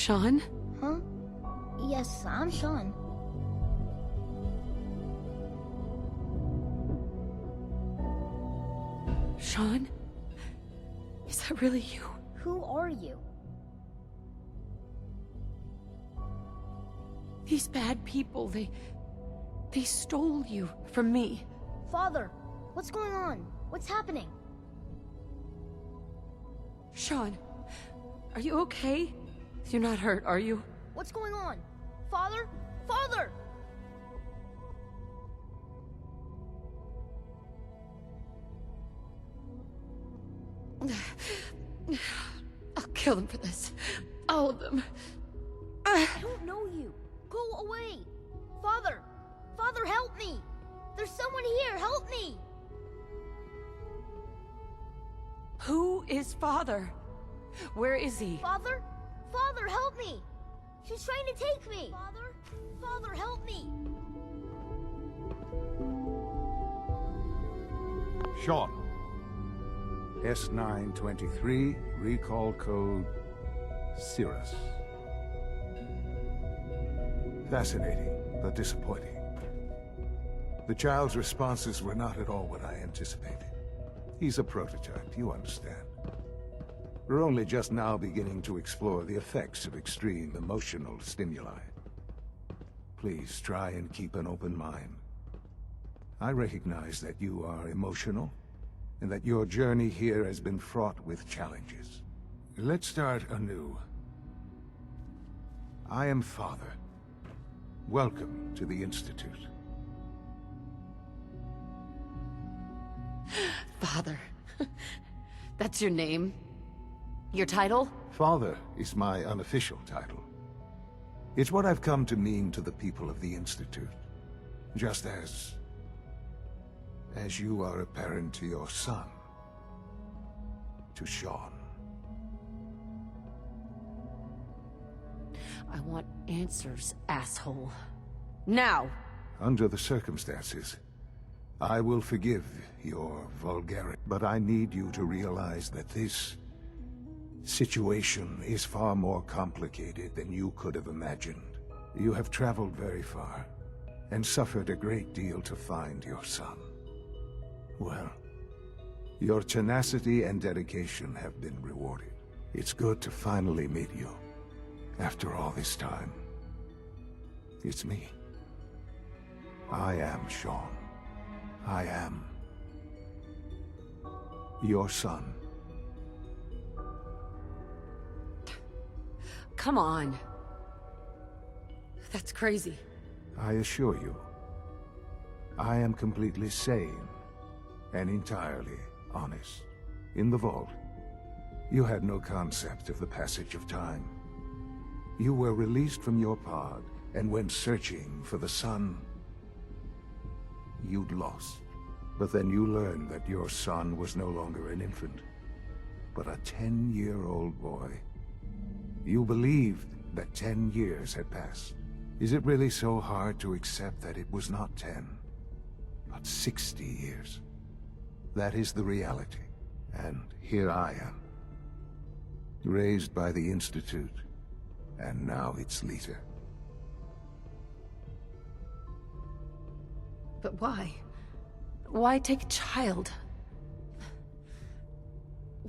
Sean? Huh? Yes, I'm Sean. Sean? Is that really you? Who are you? These bad people, they stole you from me. Father, what's going on? What's happening? Sean, are you okay? You're not hurt, are you? What's going on? Father? Father! I'll kill them for this. All of them. I don't know you. Go away. Father! Father, help me! There's someone here, help me! Who is Father? Where is he? Father? Father, help me! She's trying to take me! Father? Father, help me! Sean. S923, recall code Cirrus. Fascinating, but disappointing. The child's responses were not at all what I anticipated. He's a prototype, you understand. We're only just now beginning to explore the effects of extreme emotional stimuli. Please try and keep an open mind. I recognize that you are emotional, and that your journey here has been fraught with challenges. Let's start anew. I am Father. Welcome to the Institute. Father. That's your name? Your title? Father is my unofficial title. It's what I've come to mean to the people of the Institute. Just as you are a parent to your son. To Sean. I want answers, asshole. Now! Under the circumstances, I will forgive your vulgarity, but I need you to realize that this situation is far more complicated than you could have imagined. You have traveled very far, and suffered a great deal to find your son. Well, your tenacity and dedication have been rewarded. It's good to finally meet you, after all this time. It's me. I am Sean. I am your son. Come on. That's crazy. I assure you, I am completely sane and entirely honest. In the vault, you had no concept of the passage of time. You were released from your pod and went searching for the son you'd lost. But then you learned that your son was no longer an infant, but a 10-year-old boy. You believed that 10 years had passed. Is it really so hard to accept that it was not 10, but 60 years? That is the reality. And here I am, raised by the Institute, and now its leader. But why? Why take a child?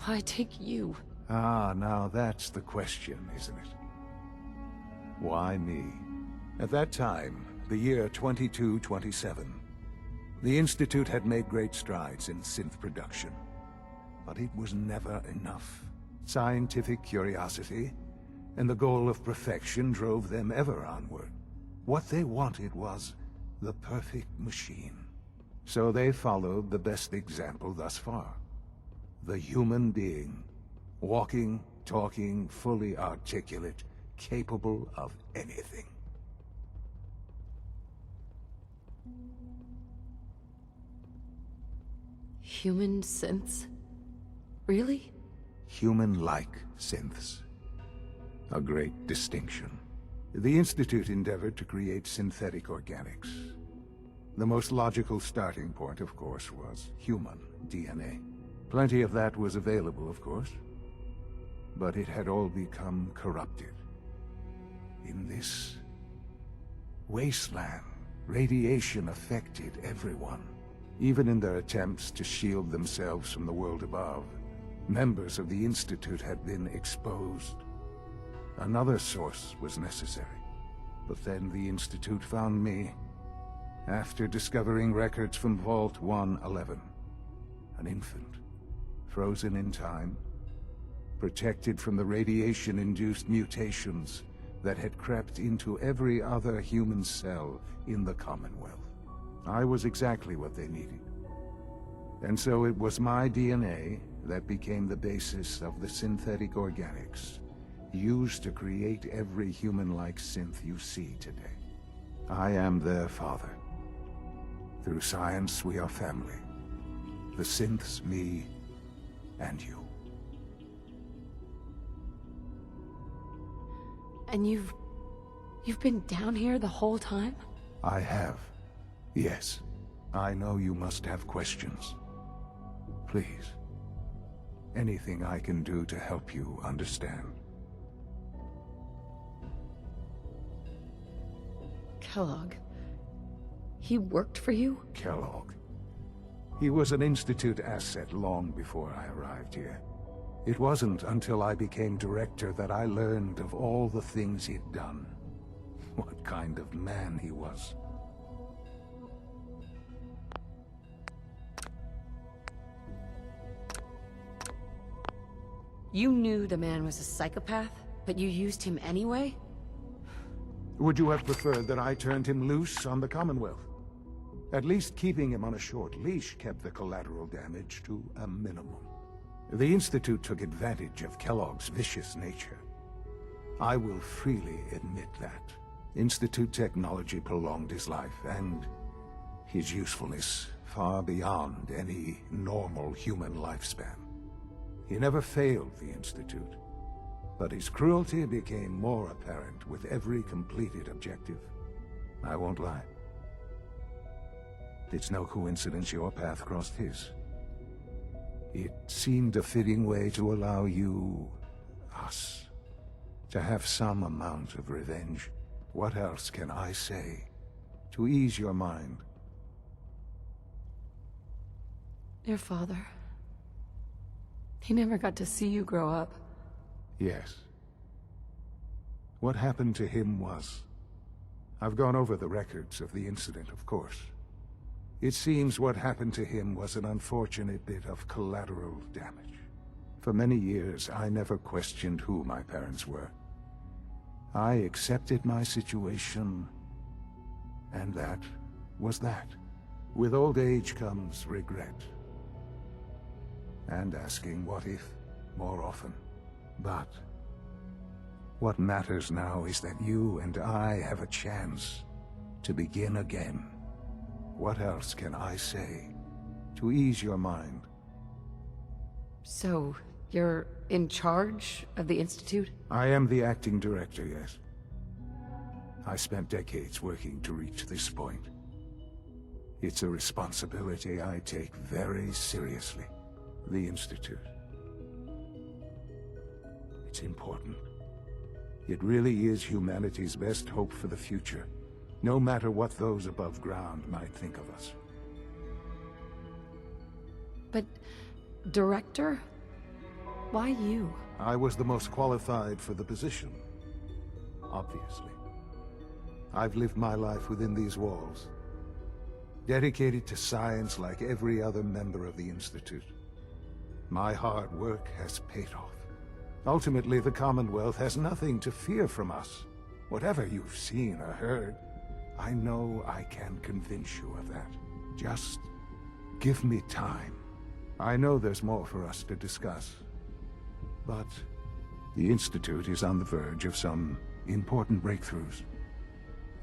Why take you? Ah, now that's the question, isn't it? Why me? At that time, the year 2227, the Institute had made great strides in synth production. But it was never enough. Scientific curiosity and the goal of perfection drove them ever onward. What they wanted was the perfect machine. So they followed the best example thus far. The human being. Walking, talking, fully articulate, capable of anything. Human synths? Really? Human-like synths. A great distinction. The Institute endeavored to create synthetic organics. The most logical starting point, of course, was human DNA. Plenty of that was available, of course. But it had all become corrupted. in this wasteland, radiation affected everyone. Even in their attempts to shield themselves from the world above, members of the Institute had been exposed. Another source was necessary. But then the Institute found me, after discovering records from Vault 111. An infant, frozen in time, protected from the radiation-induced mutations that had crept into every other human cell in the Commonwealth. I was exactly what they needed. And so it was my DNA that became the basis of the synthetic organics used to create every human-like synth you see today. I am their father. Through science, we are family. The synths, me, and you. And you've been down here the whole time? I have. Yes. I know you must have questions. Please. Anything I can do to help you understand. Kellogg. He worked for you? Kellogg. He was an Institute asset long before I arrived here. It wasn't until I became director that I learned of all the things he'd done. What kind of man he was. You knew the man was a psychopath, but you used him anyway? Would you have preferred that I turned him loose on the Commonwealth? At least keeping him on a short leash kept the collateral damage to a minimum. The Institute took advantage of Kellogg's vicious nature. I will freely admit that. Institute technology prolonged his life, and his usefulness far beyond any normal human lifespan. He never failed the Institute, but his cruelty became more apparent with every completed objective. I won't lie. It's no coincidence your path crossed his. It seemed a fitting way to allow you, us, to have some amount of revenge. What else can I say to ease your mind? Your father. He never got to see you grow up. Yes. What happened to him was... I've gone over the records of the incident, of course. It seems what happened to him was an unfortunate bit of collateral damage. For many years, I never questioned who my parents were. I accepted my situation, and that was that. With old age comes regret. And asking what if more often. But what matters now is that you and I have a chance to begin again. What else can I say to ease your mind? So, you're in charge of the Institute? I am the acting director, yes. I spent decades working to reach this point. It's a responsibility I take very seriously. The Institute. It's important. It really is humanity's best hope for the future, no matter what those above ground might think of us. But... Director? Why you? I was the most qualified for the position. Obviously. I've lived my life within these walls. Dedicated to science like every other member of the Institute. My hard work has paid off. Ultimately, the Commonwealth has nothing to fear from us. Whatever you've seen or heard, I know I can convince you of that. Just give me time. I know there's more for us to discuss. But the Institute is on the verge of some important breakthroughs.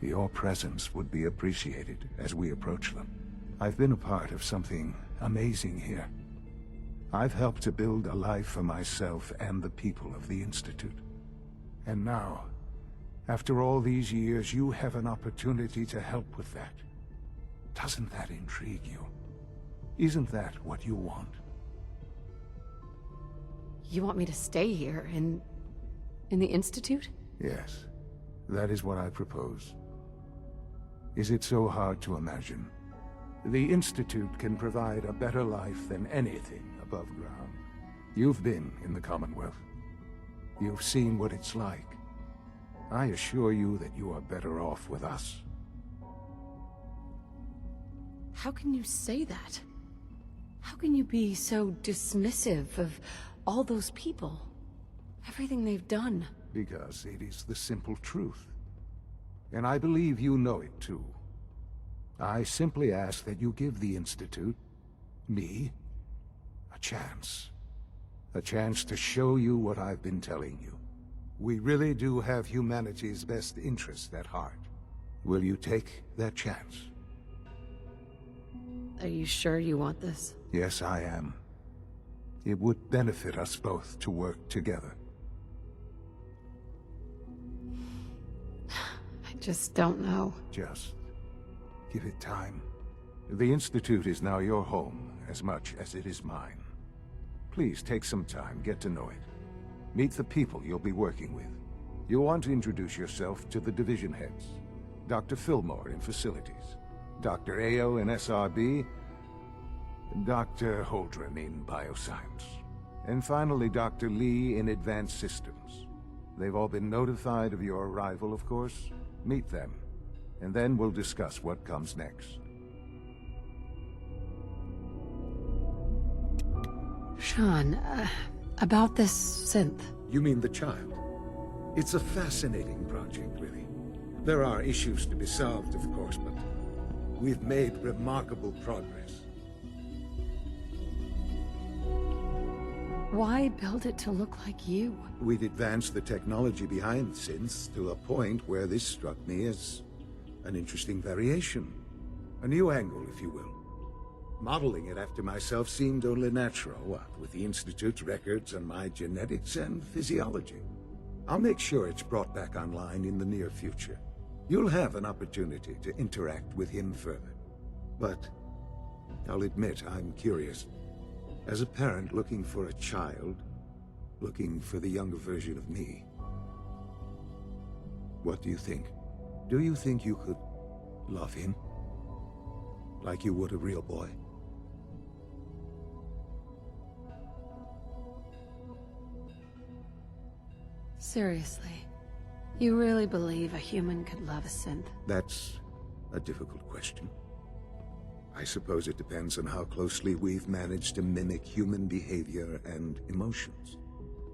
Your presence would be appreciated as we approach them. I've been a part of something amazing here. I've helped to build a life for myself and the people of the Institute. And now, after all these years, you have an opportunity to help with that. Doesn't that intrigue you? Isn't that what you want? You want me to stay here, in the Institute? Yes. That is what I propose. Is it so hard to imagine? The Institute can provide a better life than anything above ground. You've been in the Commonwealth. You've seen what it's like. I assure you that you are better off with us. How can you say that? How can you be so dismissive of all those people? Everything they've done? Because it is the simple truth. And I believe you know it too. I simply ask that you give the Institute, me, a chance. A chance to show you what I've been telling you. We really do have humanity's best interest at heart. Will you take that chance? Are you sure you want this? Yes, I am. It would benefit us both to work together. I just don't know. Just give it time. The Institute is now your home as much as it is mine. Please take some time, get to know it. Meet the people you'll be working with. You'll want to introduce yourself to the division heads. Dr. Fillmore in Facilities, Dr. Ayo in SRB, Dr. Holdren in Bioscience, and finally Dr. Lee in Advanced Systems. They've all been notified of your arrival, of course. Meet them, and then we'll discuss what comes next. Sean, about this synth. You mean the child? It's a fascinating project, really. There are issues to be solved, of course, but we've made remarkable progress. Why build it to look like you? We'd advanced the technology behind synths to a point where this struck me as an interesting variation. A new angle, if you will. Modeling it after myself seemed only natural, what with the Institute's records on my genetics and physiology. I'll make sure it's brought back online in the near future. You'll have an opportunity to interact with him further. But I'll admit I'm curious. As a parent looking for a child, looking for the younger version of me. What do you think? Do you think you could love him? Like you would a real boy? Seriously, you really believe a human could love a synth? That's a difficult question. I suppose it depends on how closely we've managed to mimic human behavior and emotions.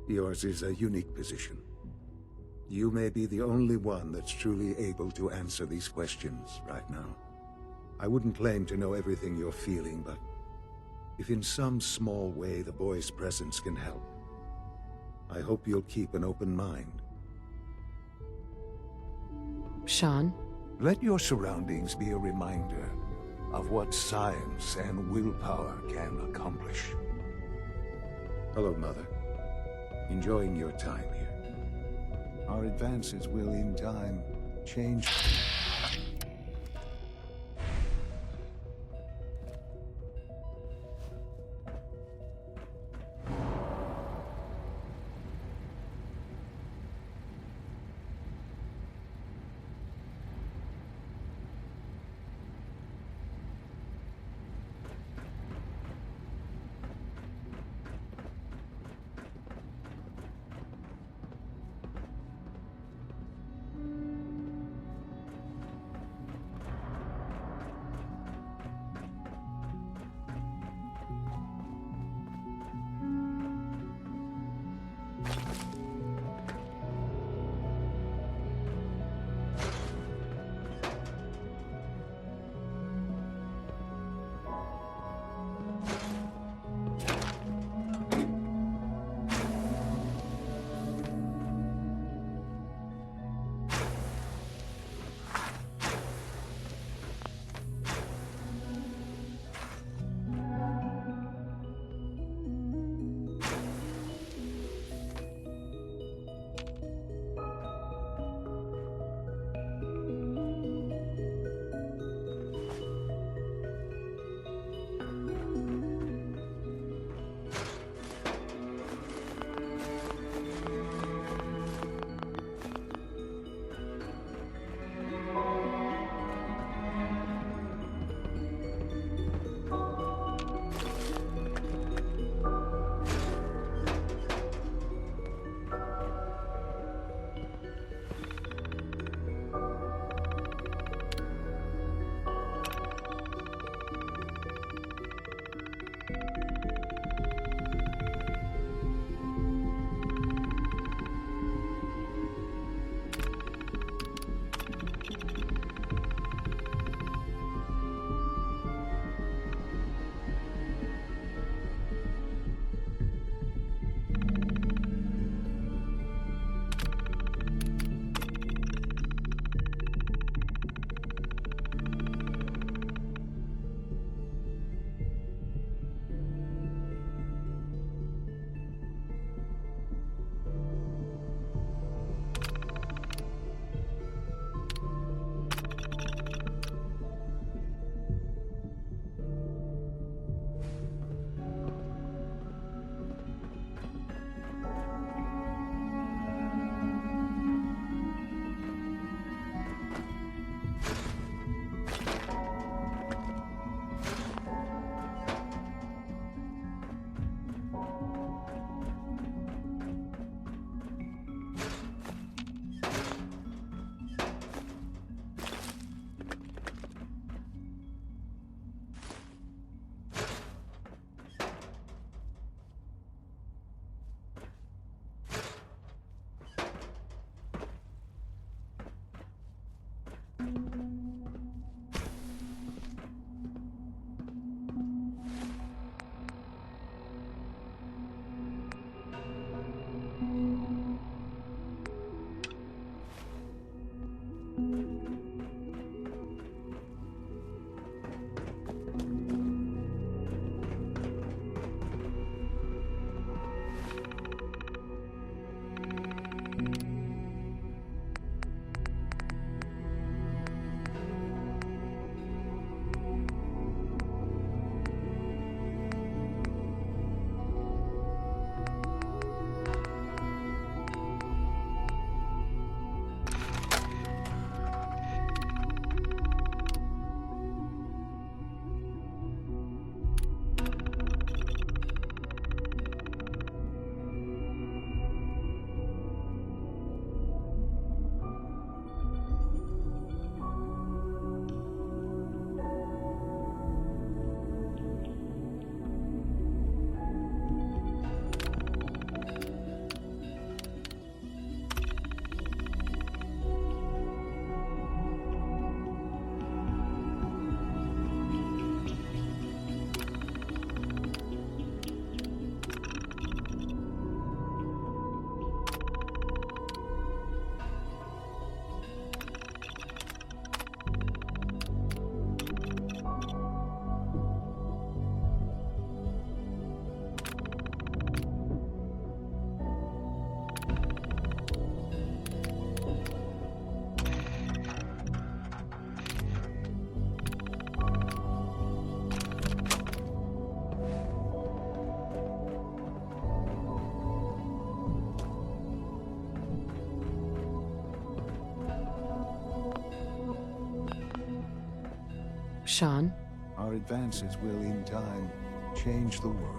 Yours is a unique position. You may be the only one that's truly able to answer these questions right now. I wouldn't claim to know everything you're feeling, but if in some small way the boy's presence can help, I hope you'll keep an open mind. Sean? Let your surroundings be a reminder of what science and willpower can accomplish. Hello, Mother. Enjoying your time here. Our advances will, in time, change. Sean? Our advances will, in time, change the world.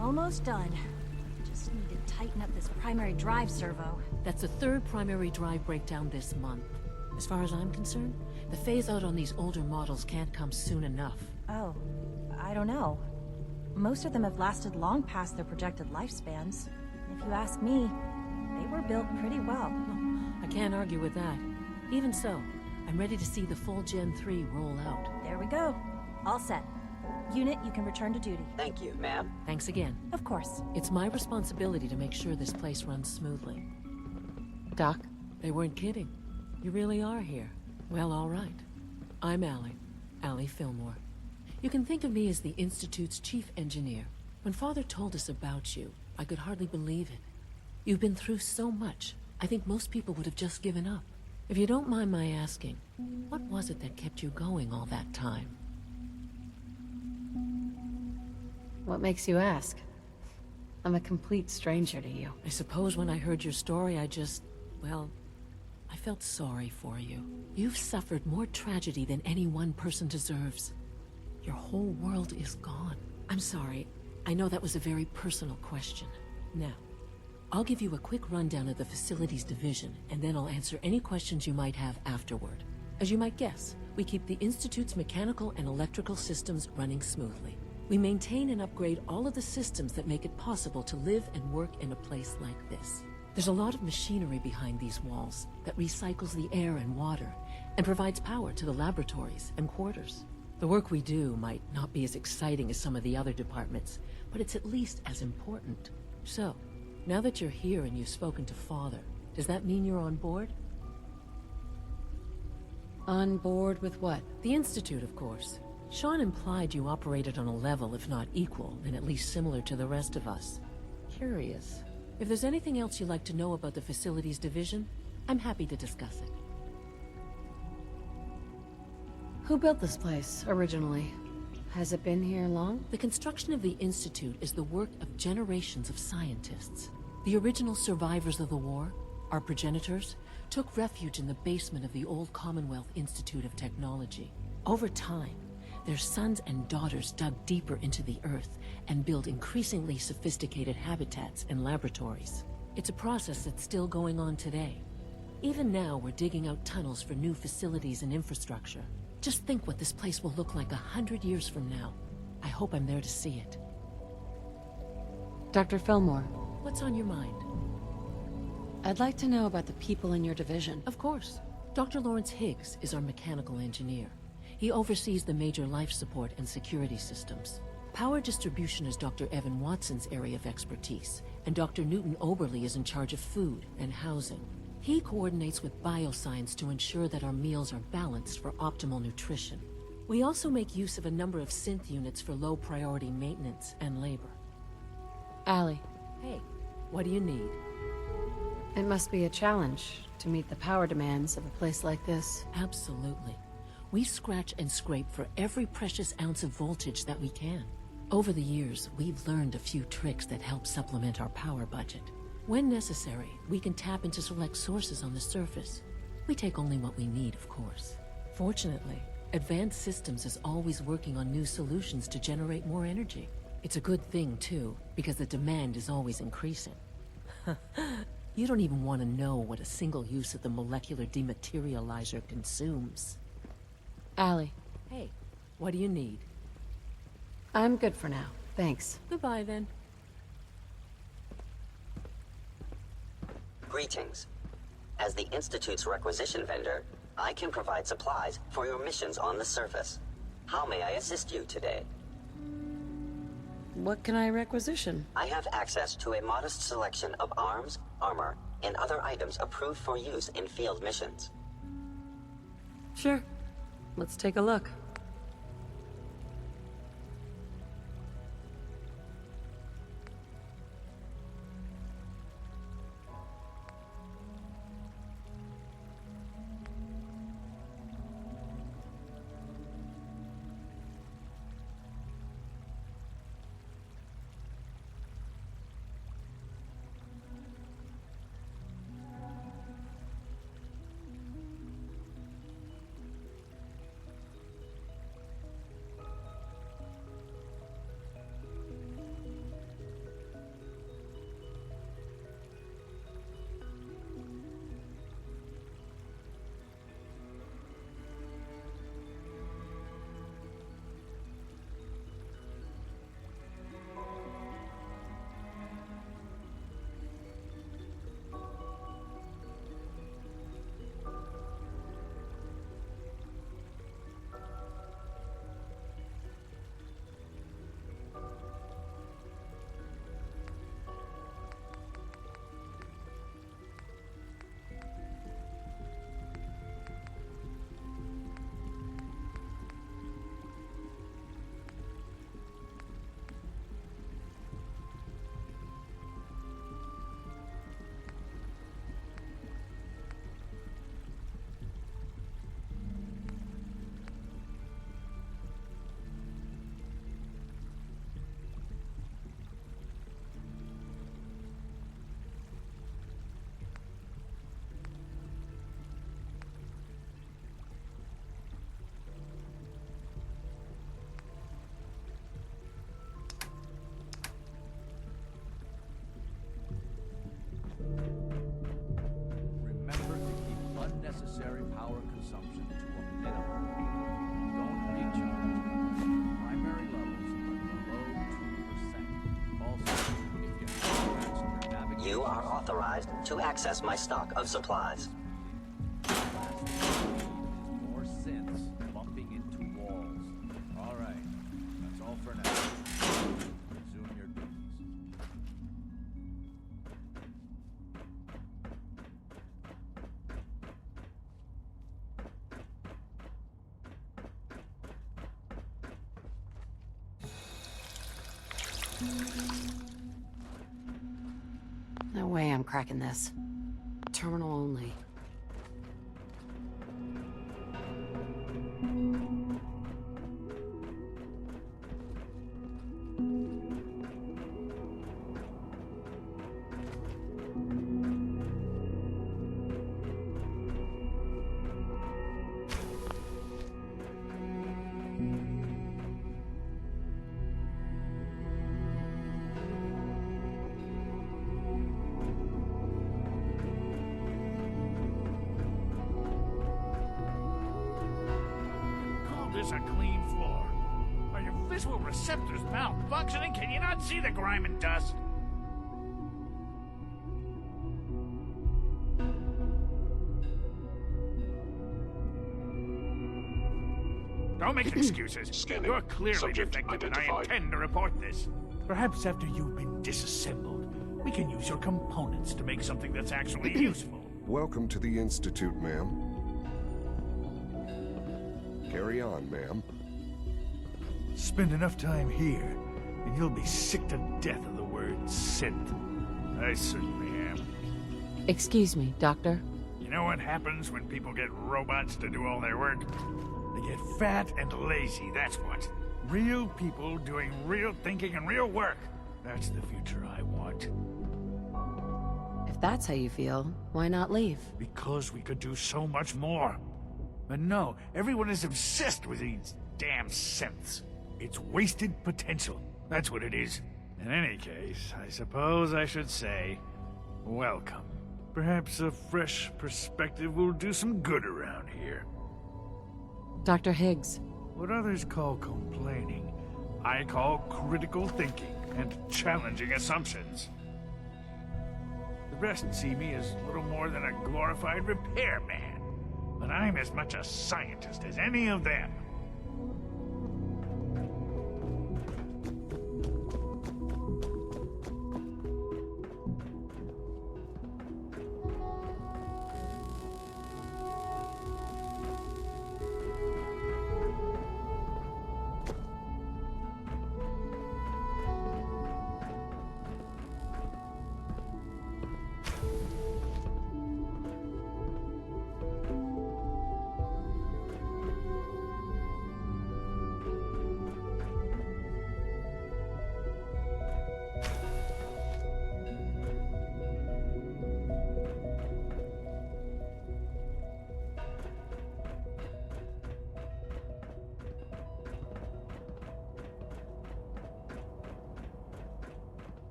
Almost done. Just need to tighten up this primary drive servo. That's the third primary drive breakdown this month. As far as I'm concerned, the phase-out on these older models can't come soon enough. Oh, I don't know. Most of them have lasted long past their projected lifespans. If you ask me, they were built pretty well. I can't argue with that. Even so, I'm ready to see the full Gen 3 roll out. There we go. All set. Unit, you can return to duty. Thank you, ma'am. Thanks again. Of course. It's my responsibility to make sure this place runs smoothly. Doc? They weren't kidding. You really are here. Well, all right. I'm Allie Fillmore. You can think of me as the Institute's chief engineer. When Father told us about you, I could hardly believe it. You've been through so much, I think most people would have just given up. If you don't mind my asking, what was it that kept you going all that time? What makes you ask? I'm a complete stranger to you. I suppose when I heard your story, well, I felt sorry for you. You've suffered more tragedy than any one person deserves. Your whole world is gone. I'm sorry. I know that was a very personal question. Now, I'll give you a quick rundown of the facilities division, and then I'll answer any questions you might have afterward. As you might guess, we keep the Institute's mechanical and electrical systems running smoothly. We maintain and upgrade all of the systems that make it possible to live and work in a place like this. There's a lot of machinery behind these walls that recycles the air and water and provides power to the laboratories and quarters. The work we do might not be as exciting as some of the other departments, but it's at least as important. So, now that you're here and you've spoken to Father, Does that mean you're on board? On board with what? The Institute, of course. Sean implied you operated on a level, if not equal, and at least similar to the rest of us. Curious. If there's anything else you'd like to know about the Facilities Division, I'm happy to discuss it. Who built this place, originally? Has it been here long? The construction of the Institute is the work of generations of scientists. The original survivors of the war, our progenitors, took refuge in the basement of the old Commonwealth Institute of Technology. Over time, their sons and daughters dug deeper into the earth and built increasingly sophisticated habitats and laboratories. It's a process that's still going on today. Even now, we're digging out tunnels for new facilities and infrastructure. Just think what this place will look like 100 years from now. I hope I'm there to see it. Dr. Fillmore. What's on your mind? I'd like to know about the people in your division. Of course. Dr. Lawrence Higgs is our mechanical engineer. He oversees the major life support and security systems. Power distribution is Dr. Evan Watson's area of expertise, and Dr. Newton Oberly is in charge of food and housing. He coordinates with bioscience to ensure that our meals are balanced for optimal nutrition. We also make use of a number of synth units for low-priority maintenance and labor. Allie. Hey, what do you need? It must be a challenge to meet the power demands of a place like this. Absolutely. We scratch and scrape for every precious ounce of voltage that we can. Over the years, we've learned a few tricks that help supplement our power budget. When necessary, we can tap into select sources on the surface. We take only what we need, of course. Fortunately, Advanced Systems is always working on new solutions to generate more energy. It's a good thing, too, because the demand is always increasing. You don't even want to know what a single use of the molecular dematerializer consumes. Allie. Hey, what do you need? I'm good for now. Thanks. Goodbye, then. Greetings. As the Institute's requisition vendor, I can provide supplies for your missions on the surface. How may I assist you today? What can I requisition? I have access to a modest selection of arms, armor, and other items approved for use in field missions. Sure. Let's take a look. Unnecessary power consumption to a minimum. Don't recharge. Primary levels are below 2%. Also, if you have tracks in your navigation... You are authorized to access my stock of supplies. More synths bumping into walls. All right, that's all for now. Resume your duties. No way I'm cracking this. Terminal only. This a clean floor. Are your visual receptors malfunctioning? Can you not see the grime and dust? Don't make excuses. You're clearly defective, and I intend to report this. Perhaps after you've been disassembled, we can use your components to make something that's actually useful. Welcome to the Institute, ma'am. Carry on, ma'am. Spend enough time here, and you'll be sick to death of the word synth. I certainly am. Excuse me, Doctor? You know what happens when people get robots to do all their work? They get fat and lazy, that's what. Real people doing real thinking and real work. That's the future I want. If that's how you feel, why not leave? Because we could do so much more. But no, everyone is obsessed with these damn synths. It's wasted potential. That's what it is. In any case, I suppose I should say, welcome. Perhaps a fresh perspective will do some good around here. Dr. Higgs. What others call complaining, I call critical thinking and challenging assumptions. The rest see me as little more than a glorified repairman. But I'm as much a scientist as any of them.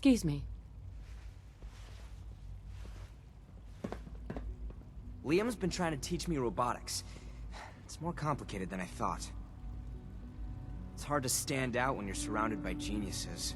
Excuse me. Liam's been trying to teach me robotics. It's more complicated than I thought. It's hard to stand out when you're surrounded by geniuses.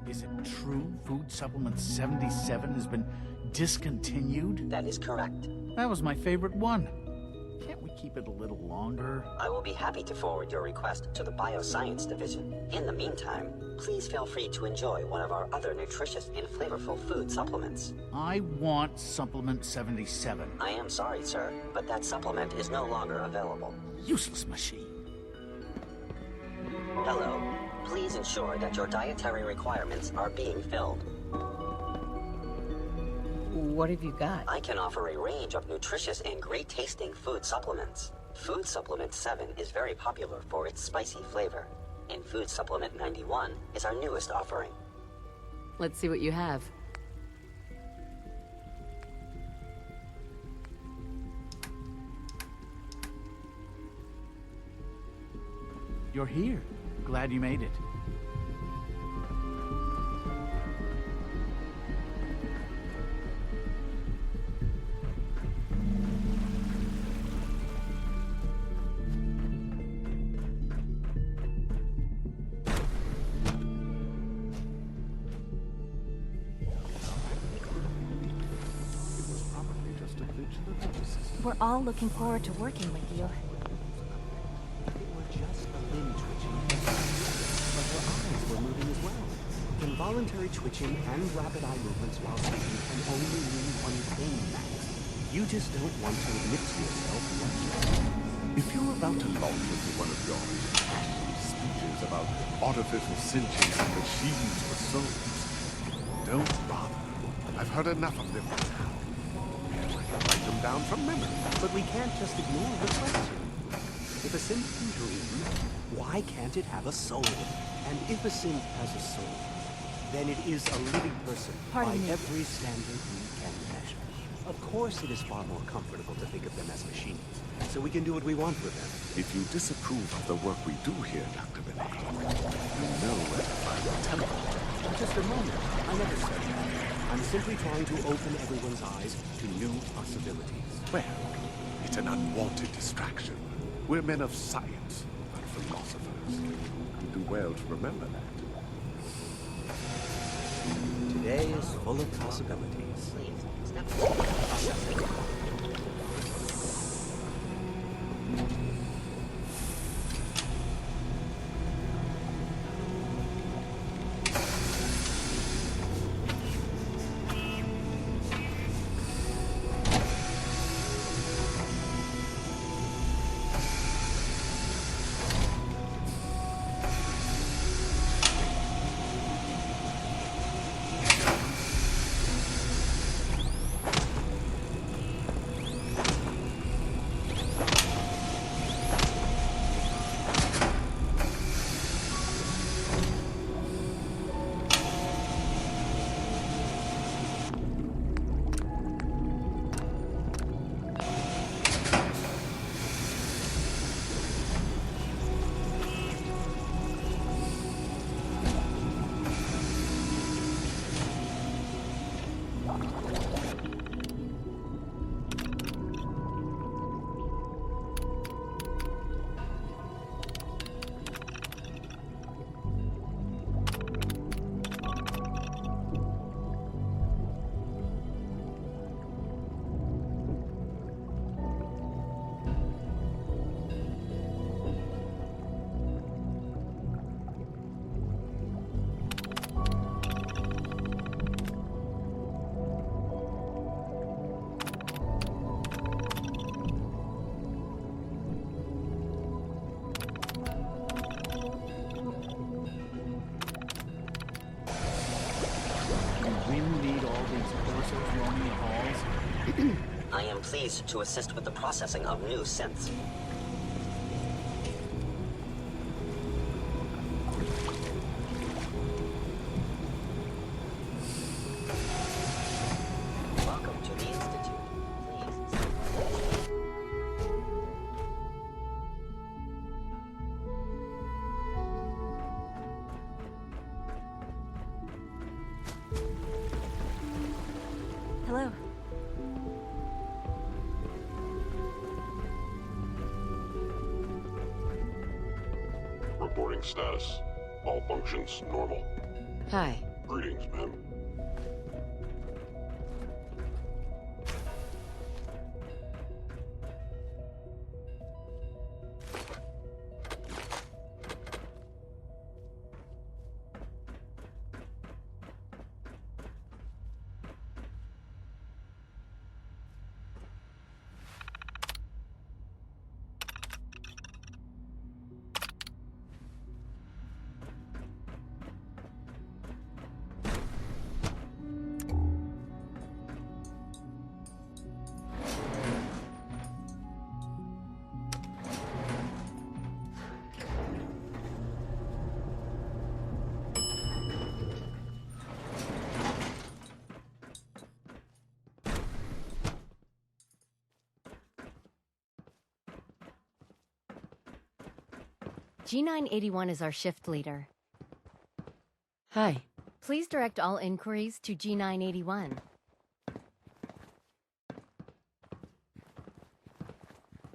Is it true Food Supplement 77 has been discontinued? That is correct. That was my favorite one. Can't we keep it a little longer? I will be happy to forward your request to the Bioscience Division. In the meantime, please feel free to enjoy one of our other nutritious and flavorful food supplements. I want Supplement 77. I am sorry, sir, but that supplement is no longer available. Useless machine. Hello. Please ensure that your dietary requirements are being filled. What have you got? I can offer a range of nutritious and great-tasting food supplements. Food Supplement 7 is very popular for its spicy flavor, and Food Supplement 91 is our newest offering. Let's see what you have. You're here. Glad you made it. We're all looking forward to working with you. It were just a limb twitching, but her eyes were moving as well. Involuntary twitching and rapid eye movements while speaking can only mean one thing, Max. You just don't want to admit to yourself what you If you're about to launch into one of your passionate speeches about artificial sentience and machines for souls, don't bother. I've heard enough of them now. I can write them down from memory. But we can't just ignore the question. If a synth can dream, why can't it have a soul? And if a synth has a soul, then it is a living person by every standard we can measure. Of course it is far more comfortable to think of them as machines, so we can do what we want with them. If you disapprove of the work we do here, Dr. Benet, you know where to find the temple. Just a moment. I never said that. I'm simply trying to open everyone's eyes to new possibilities. Well, it's an unwanted distraction. We're men of science, not philosophers. You do well to remember that. Today is full of possibilities. I am pleased to assist with the processing of new synths. Welcome to the Institute. Hello. Reporting status. All functions normal. Hi. Greetings, ma'am. G981 is our shift leader. Hi. Please direct all inquiries to G981.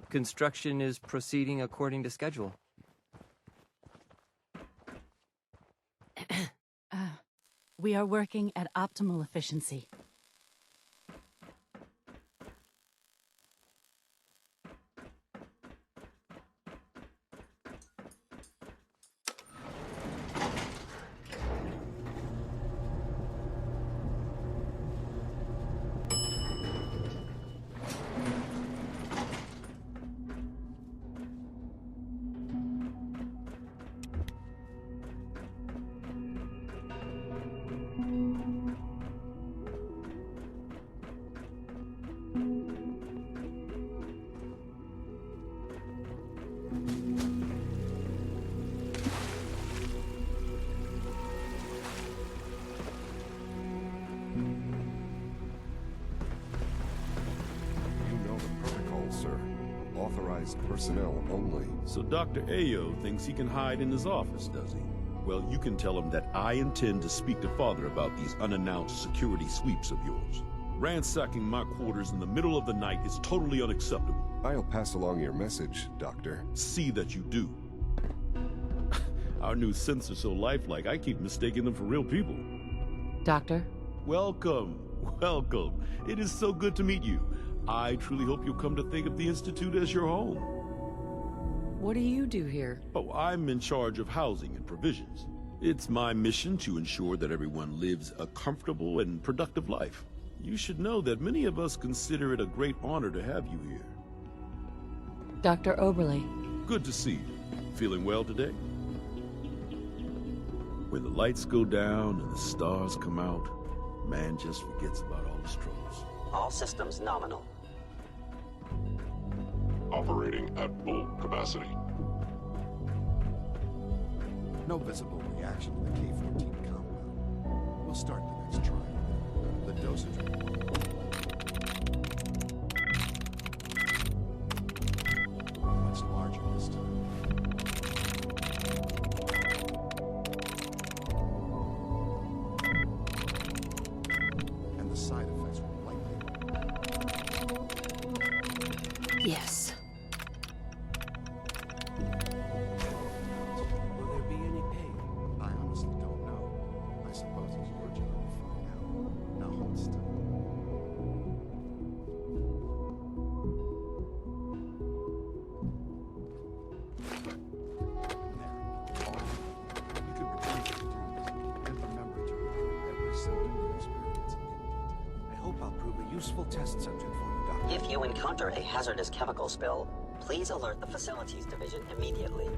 Construction is proceeding according to schedule. We are working at optimal efficiency. authorized personnel only. So Dr. Ayo thinks he can hide in his office, does he? Well, you can tell him that I intend to speak to Father about these unannounced security sweeps of yours. Ransacking my quarters in the middle of the night is totally unacceptable. I'll pass along your message, Doctor. See that you do. Our new synths are so lifelike, I keep mistaking them for real people. Doctor? Welcome, welcome. It is so good to meet you. I truly hope you'll come to think of the Institute as your home. What do you do here? Oh, I'm in charge of housing and provisions. It's my mission to ensure that everyone lives a comfortable and productive life. You should know that many of us consider it a great honor to have you here. Dr. Oberle. Good to see you. Feeling well today? When the lights go down and the stars come out, man just forgets about all his troubles. All systems nominal. Operating at full capacity. No visible reaction to the K-14 compound. We'll start the next trial. The dosage much larger this time. And the side effects will likely... Yes. Will there be any pain? I honestly don't know. I suppose it's your job to find out. Now hold still. You can return to the duties and remember to record every symptom you experience in detail. I hope I'll prove a useful test subject for you, Doctor. If you encounter a hazardous chemical spill, please alert the Facilities Division immediately.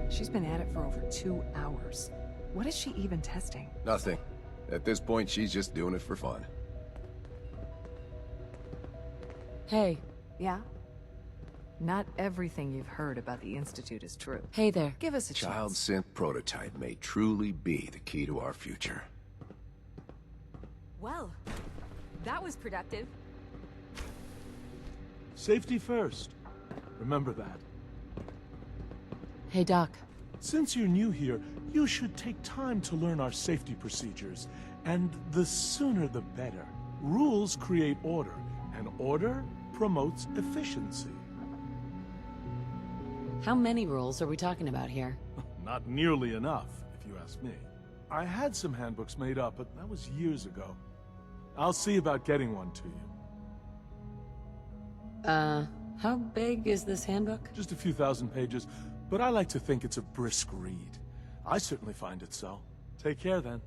She's been at it for over 2 hours. What is she even testing? Nothing. At this point, she's just doing it for fun. Hey. Yeah? Not everything you've heard about the Institute is true. Hey there. Give us a Child chance. synth prototype may truly be the key to our future. Well, that was productive. Safety first. Remember that. Hey, Doc. Since you're new here, you should take time to learn our safety procedures. And the sooner the better. Rules create order, and order promotes efficiency. How many rules are we talking about here? Not nearly enough, if you ask me. I had some handbooks made up, but that was years ago. I'll see about getting one to you. How big is this handbook? Just a few thousand pages, but I like to think it's a brisk read. I certainly find it so. Take care, then.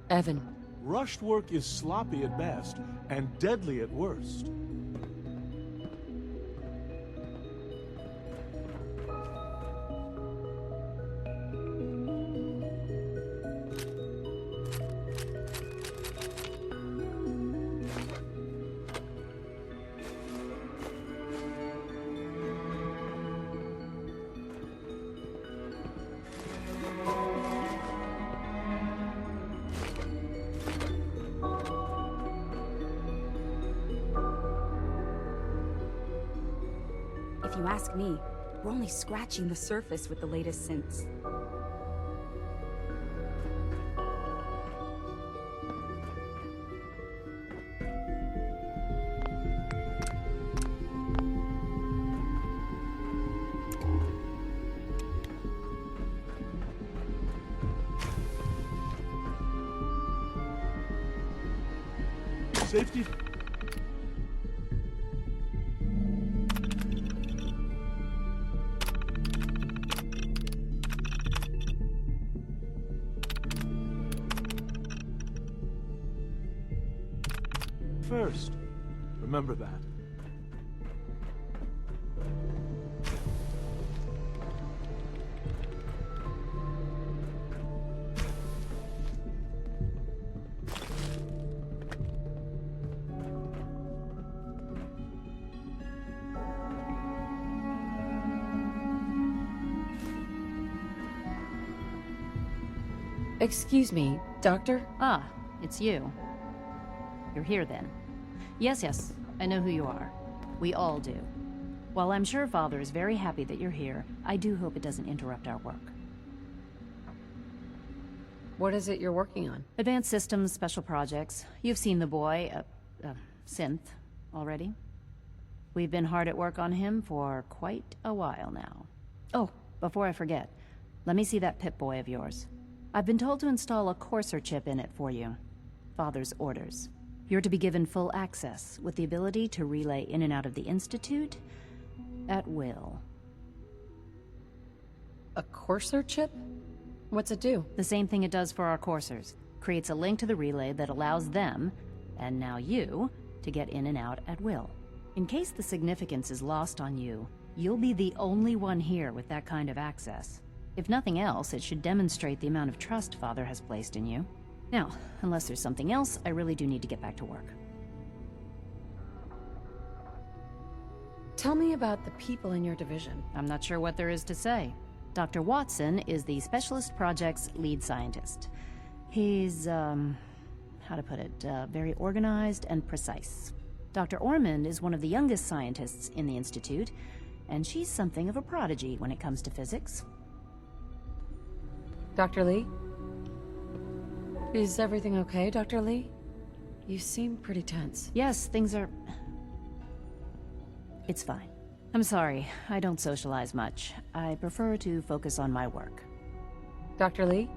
Evan. Rushed work is sloppy at best, and deadly at worst. If you ask me, we're only scratching the surface with the latest synths. Safety. First, remember that. Excuse me, Doctor? Ah, it's you. You're here then. Yes, I know who you are. We all do. While I'm sure Father is very happy that you're here, I do hope it doesn't interrupt our work. What is it you're working on? Advanced systems, special projects. You've seen the boy, Synth, already. We've been hard at work on him for quite a while now. Oh, before I forget, let me see that Pip-Boy of yours. I've been told to install a Courser chip in it for you. Father's orders. You're to be given full access, with the ability to relay in and out of the Institute at will. A Courser chip? What's it do? The same thing it does for our coursers. Creates a link to the relay that allows them, and now you, to get in and out at will. In case the significance is lost on you, you'll be the only one here with that kind of access. If nothing else, it should demonstrate the amount of trust Father has placed in you. Now, unless there's something else, I really do need to get back to work. Tell me about the people in your division. I'm not sure what there is to say. Dr. Watson is the Specialist Project's lead scientist. He's, how to put it, very organized and precise. Dr. Ormond is one of the youngest scientists in the Institute, and she's something of a prodigy when it comes to physics. Dr. Lee? Is everything okay, Dr. Lee? You seem pretty tense. Yes, things are... It's fine. I'm sorry, I don't socialize much. I prefer to focus on my work. Dr. Lee?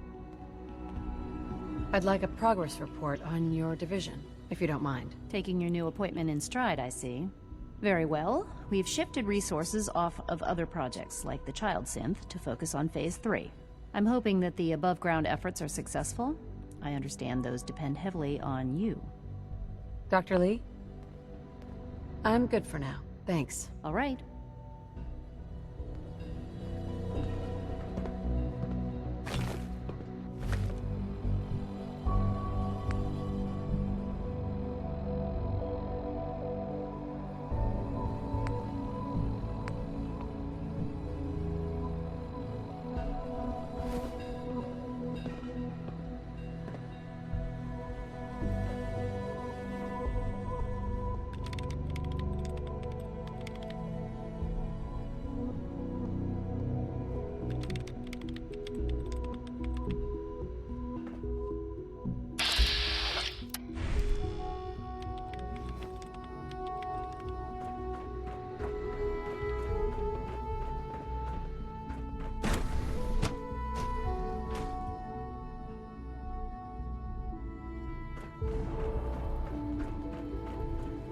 I'd like a progress report on your division, if you don't mind. Taking your new appointment in stride, I see. Very well. We've shifted resources off of other projects, like the Child Synth, to focus on Phase 3. I'm hoping that the above-ground efforts are successful. I understand those depend heavily on you. Dr. Lee? I'm good for now. Thanks. All right.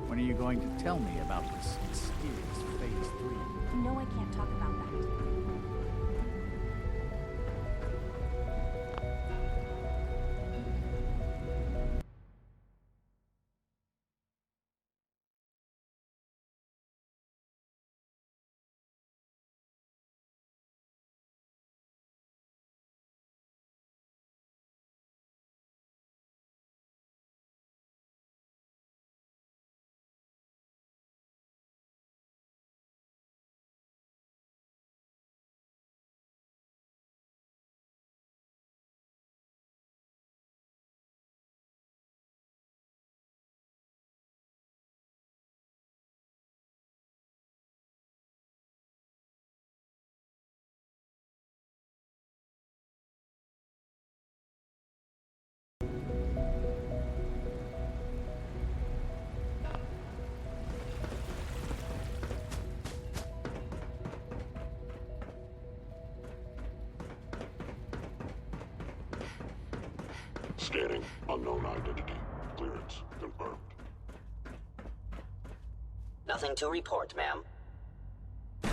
When are you going to tell me about this mysterious Phase 3? No, I can't talk about that. Scanning. Unknown identity. Clearance confirmed. Nothing to report, ma'am. I'm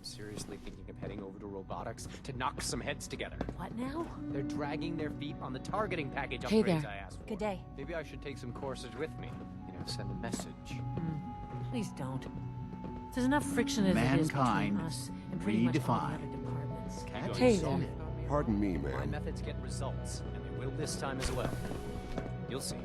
seriously thinking of heading over to robotics to knock some heads together. What now? They're dragging their feet on the targeting package Hey upgrades there. I asked for. Good day. Maybe I should take some courses with me. Send a message. Please don't. There's enough friction as it is between Mankind us and pretty much all the redefined. other departments. Can't Hey solve there. it. Pardon me, My ma'am. methods get results, and they will this time as well. You'll see.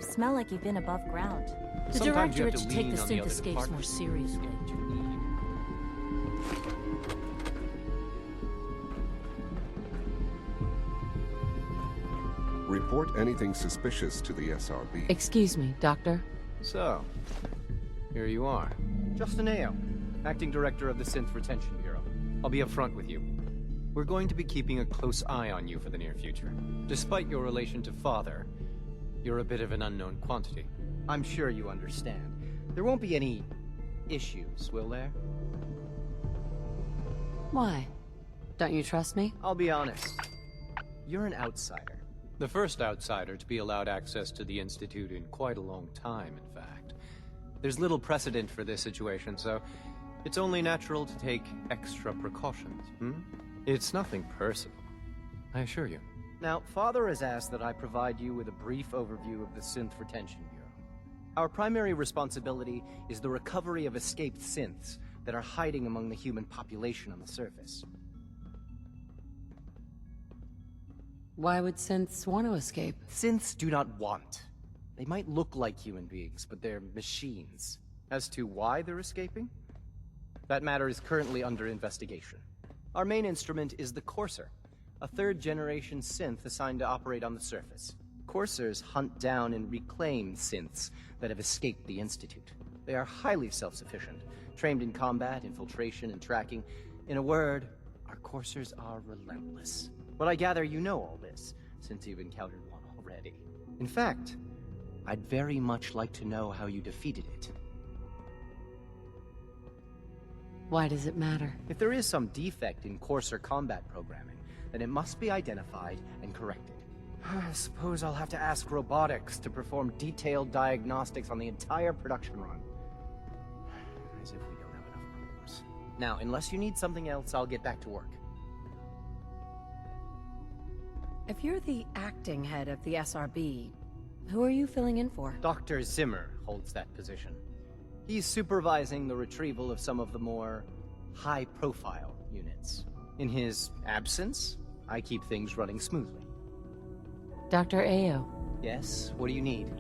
You smell like you've been above ground. The Sometimes you directorate have to should take lean the on the synth other escapes more departments. seriously. Report anything suspicious to the SRB. Excuse me, Doctor. So, here you are. Justin Ayo, Acting Director of the Synth Retention Bureau. I'll be upfront with you. We're going to be keeping a close eye on you for the near future. Despite your relation to Father, you're a bit of an unknown quantity. I'm sure you understand. There won't be any issues, will there? Why? Don't you trust me? I'll be honest. You're an outsider. The first outsider to be allowed access to the Institute in quite a long time, in fact. There's little precedent for this situation, so it's only natural to take extra precautions, It's nothing personal, I assure you. Now, Father has asked that I provide you with a brief overview of the Synth Retention Bureau. Our primary responsibility is the recovery of escaped synths that are hiding among the human population on the surface. Why would synths want to escape? Synths do not want. They might look like human beings, but they're machines. As to why they're escaping? That matter is currently under investigation. Our main instrument is the Courser, a third-generation synth assigned to operate on the surface. Coursers hunt down and reclaim synths that have escaped the Institute. They are highly self-sufficient, trained in combat, infiltration, and tracking. In a word, our Coursers are relentless. But I gather you know all this, since you've encountered one already. In fact, I'd very much like to know how you defeated it. Why does it matter? If there is some defect in Courser combat programming, then it must be identified and corrected. I suppose I'll have to ask robotics to perform detailed diagnostics on the entire production run. As if we don't have enough problems. Now, unless you need something else, I'll get back to work. If you're the acting head of the SRB, who are you filling in for? Dr. Zimmer holds that position. He's supervising the retrieval of some of the more high-profile units. In his absence, I keep things running smoothly. Dr. Ayo. Yes, what do you need?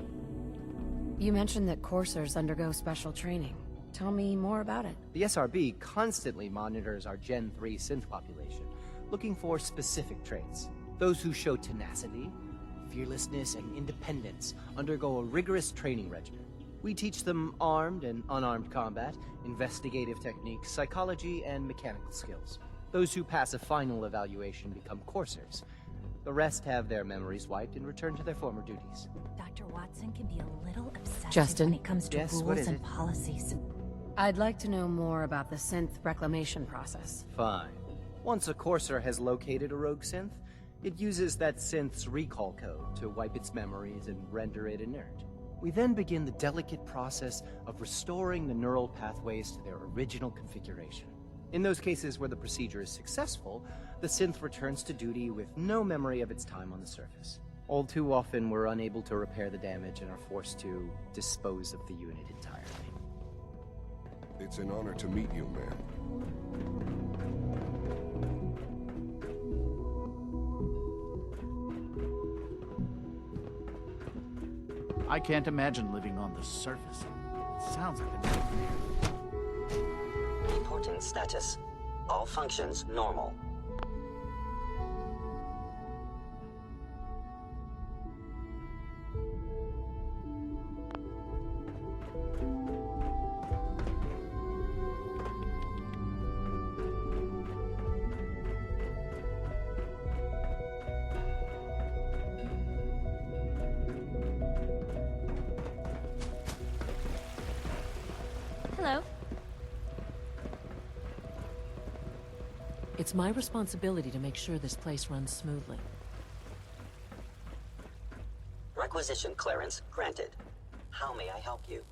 You mentioned that coursers undergo special training. Tell me more about it. The SRB constantly monitors our Gen 3 synth population, looking for specific traits. Those who show tenacity, fearlessness, and independence undergo a rigorous training regimen. We teach them armed and unarmed combat, investigative techniques, psychology, and mechanical skills. Those who pass a final evaluation become coursers. The rest have their memories wiped and return to their former duties. Dr. Watson can be a little obsessive Justin? when it comes to Yes, what rules is and it? policies. I'd like to know more about the synth reclamation process. Fine. Once a courser has located a rogue synth, it uses that synth's recall code to wipe its memories and render it inert. We then begin the delicate process of restoring the neural pathways to their original configuration. In those cases where the procedure is successful, the synth returns to duty with no memory of its time on the surface. All too often, we're unable to repair the damage and are forced to dispose of the unit entirely. It's an honor to meet you, ma'am. I can't imagine living on the surface. It sounds like a nightmare. Reporting status. All functions normal. Hello. It's my responsibility to make sure this place runs smoothly. Requisition clearance granted. How may I help you?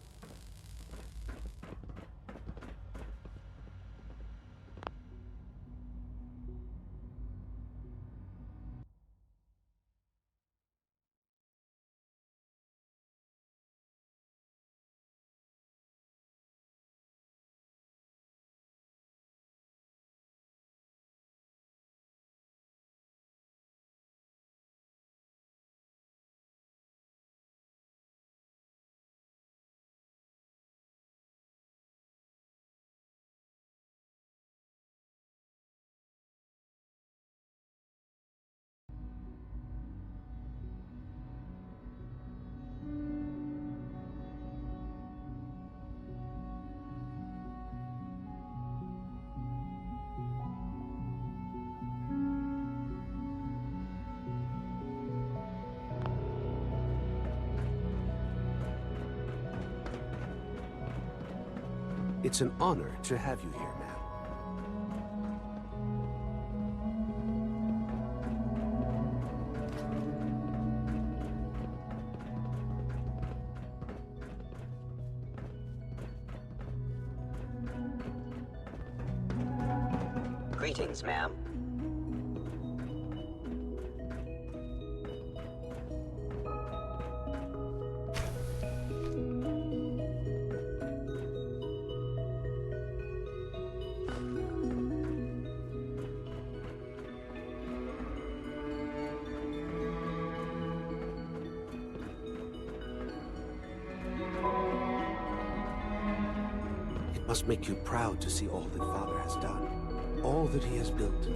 It's an honor to have you here, ma'am. Greetings, ma'am. It must make you proud to see all that Father has done. All that he has built.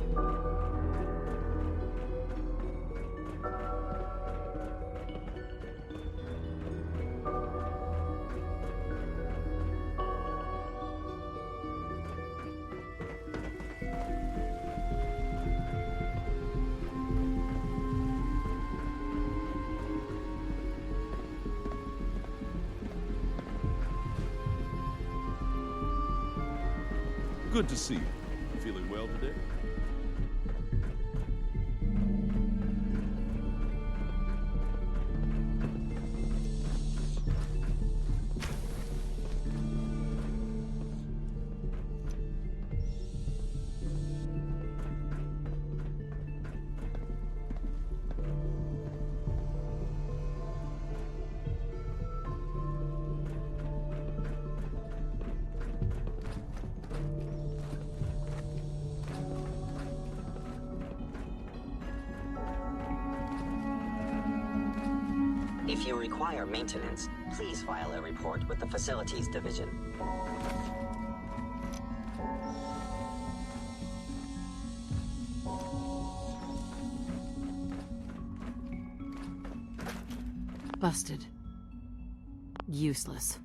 Good to see you. Feeling well today? If you require maintenance, please file a report with the Facilities Division. Busted. Useless.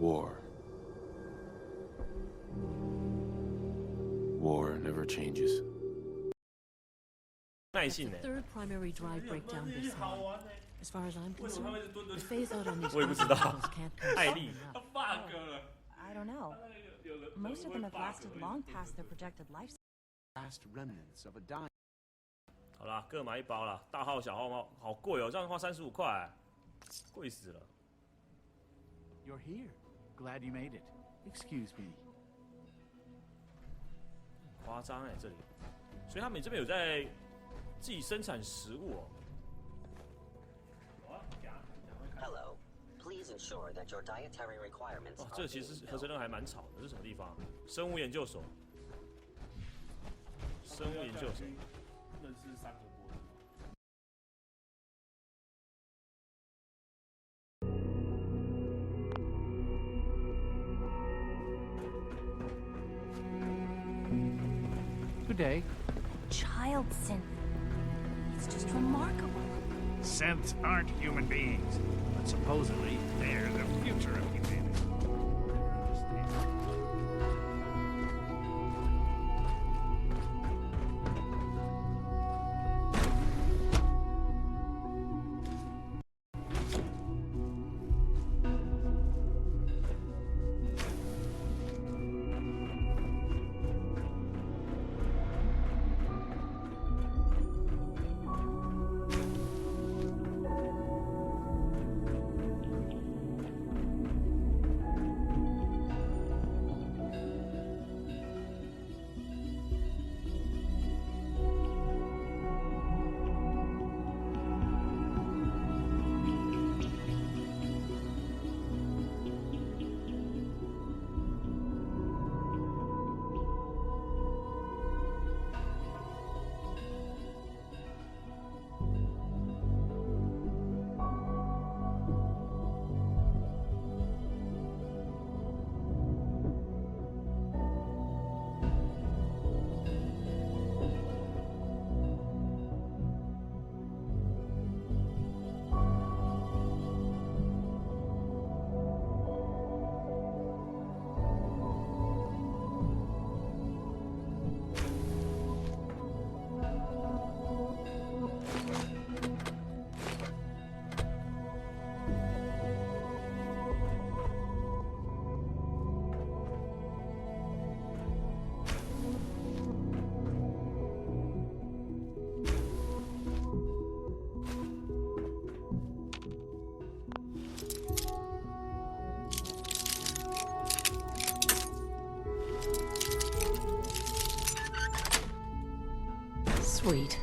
War. War never changes. 耐性呢？ Third primary drive breakdown this month. As far as I'm concerned, the phase out on these 我也不知道 vehicles can't come 艾 soon 丽 enough. I don't know. Most of them have lasted long past their projected lifespan. Last remnants of a dying. 好啦，各买一包啦，大号小号好贵哦，这样花35块，贵死了。 You're here. Glad you made it. Excuse me. 夸张哎，这里，所以他们这边有在自己生产食物哦。 Hello. Please ensure that your dietary requirements 哦， are 这其实合成人还蛮吵的，这是什么地方？生物研究所。生物研究所。认识3个国人。 Good day. Child synth. It's just remarkable. Synths aren't human beings, but supposedly they're the future of humanity. Sweet.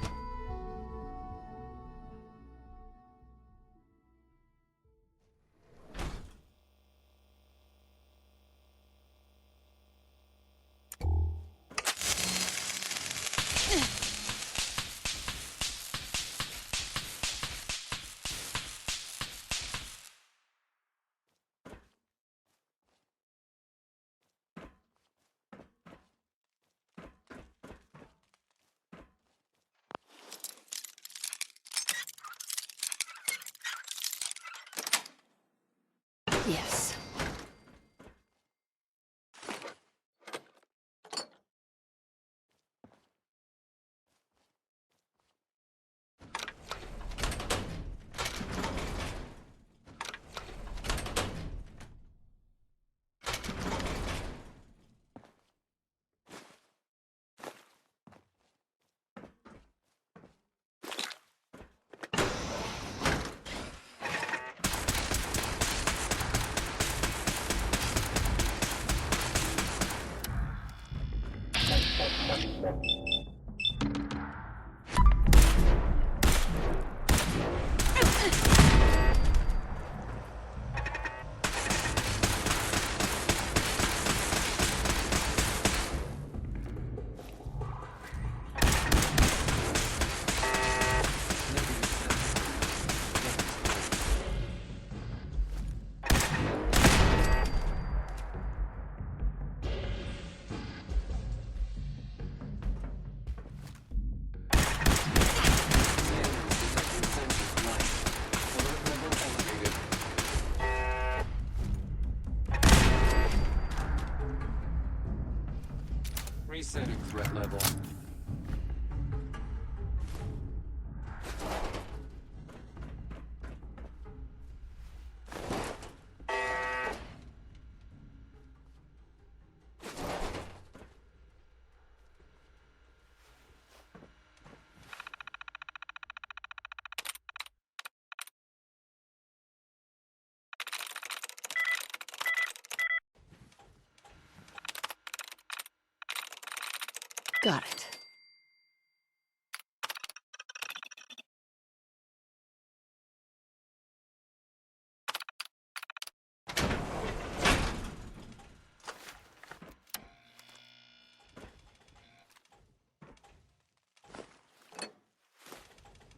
Yes. Resetting threat level. Got it.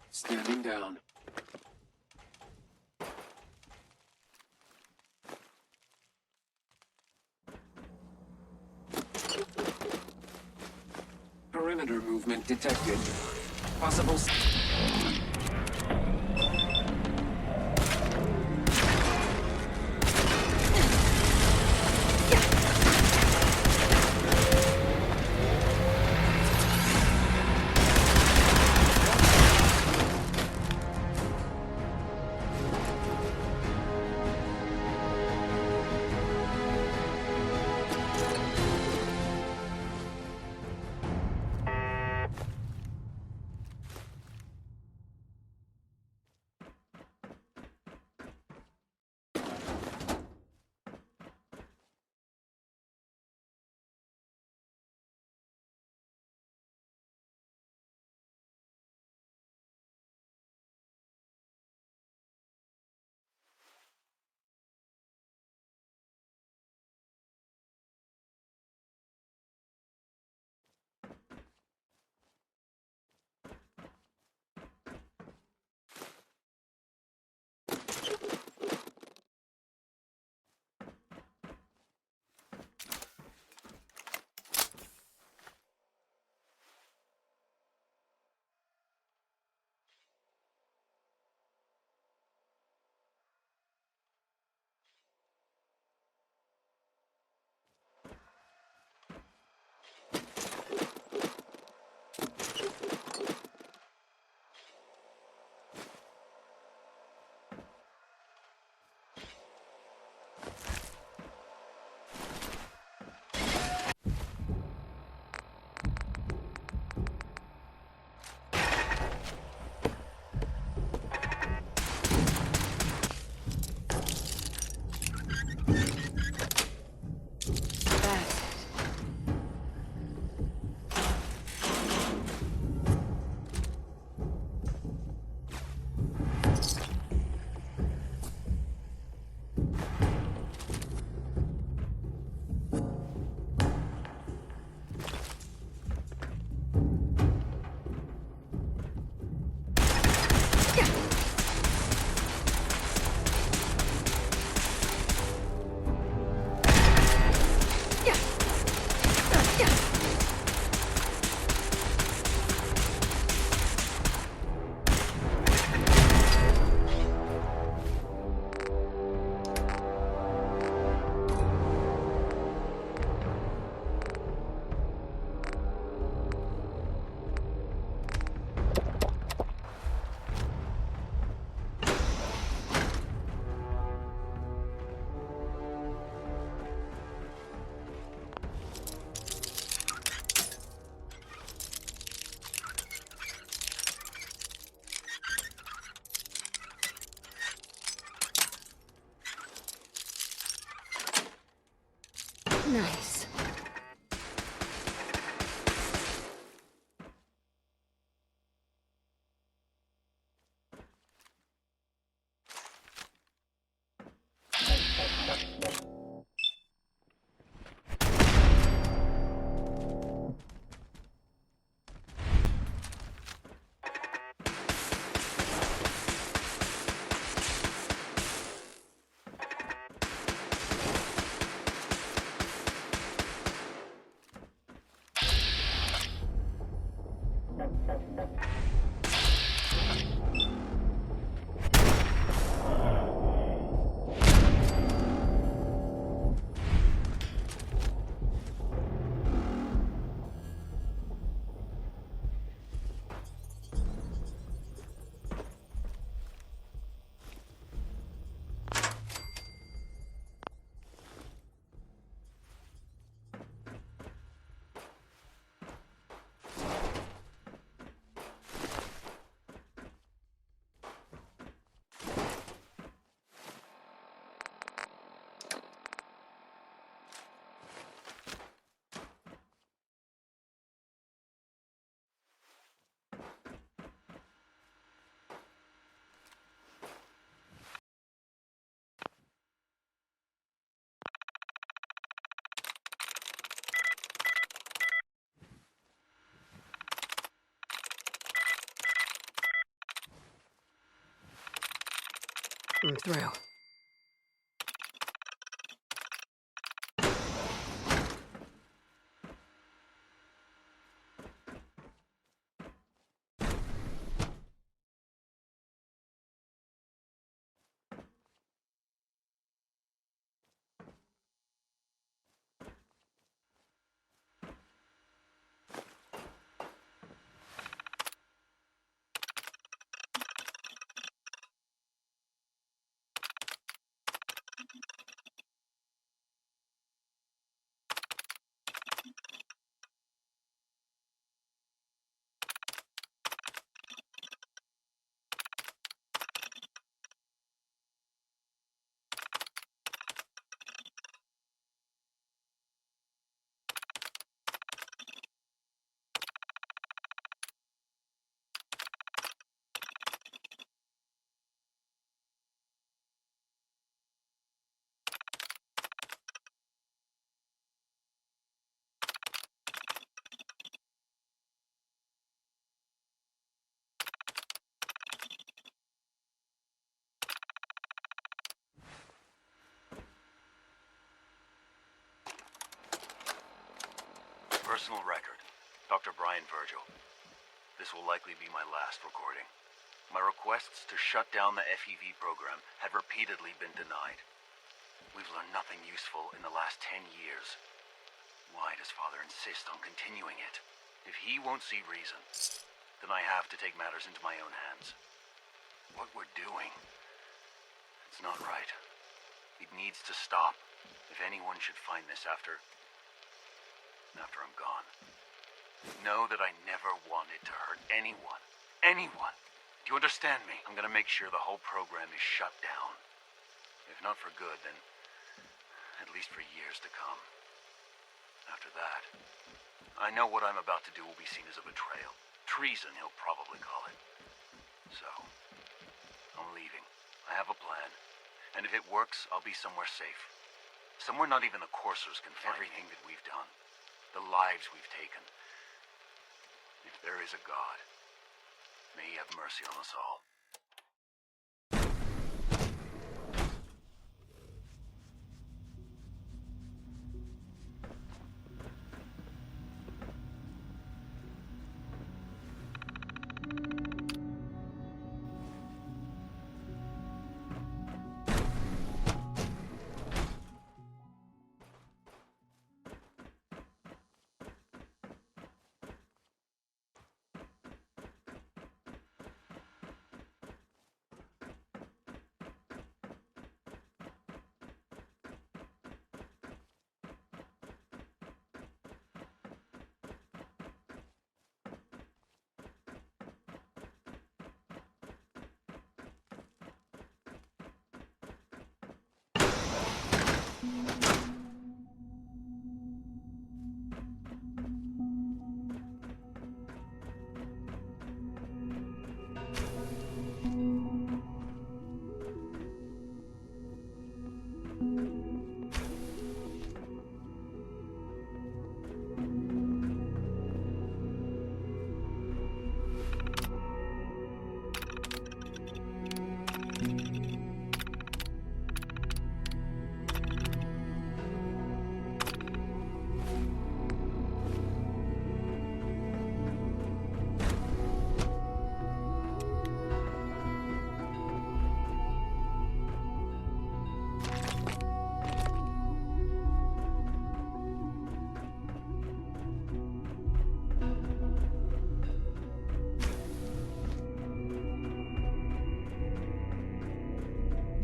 Standing down. Perimeter movement detected. Possible. Nice. I'm through. Personal record. Dr. Brian Virgil. This will likely be my last recording. My requests to shut down the FEV program had repeatedly been denied. We've learned nothing useful in the last 10 years. Why does Father insist on continuing it? If he won't see reason, then I have to take matters into my own hands. What we're doing, it's not right. It needs to stop. If anyone should find this after I'm gone. Know that I never wanted to hurt anyone. Anyone. Do you understand me? I'm gonna make sure the whole program is shut down. If not for good, then at least for years to come. After that, I know what I'm about to do will be seen as a betrayal. Treason, he'll probably call it. So, I'm leaving. I have a plan. And if it works, I'll be somewhere safe. Somewhere not even the coursers can find everything that we've done. The lives we've taken. If there is a God, may he have mercy on us all.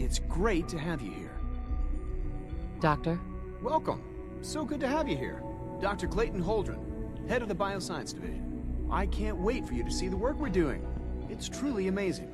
It's great to have you here. Doctor? Welcome. So good to have you here. Dr. Clayton Holdren, head of the Bioscience Division. I can't wait for you to see the work we're doing. It's truly amazing.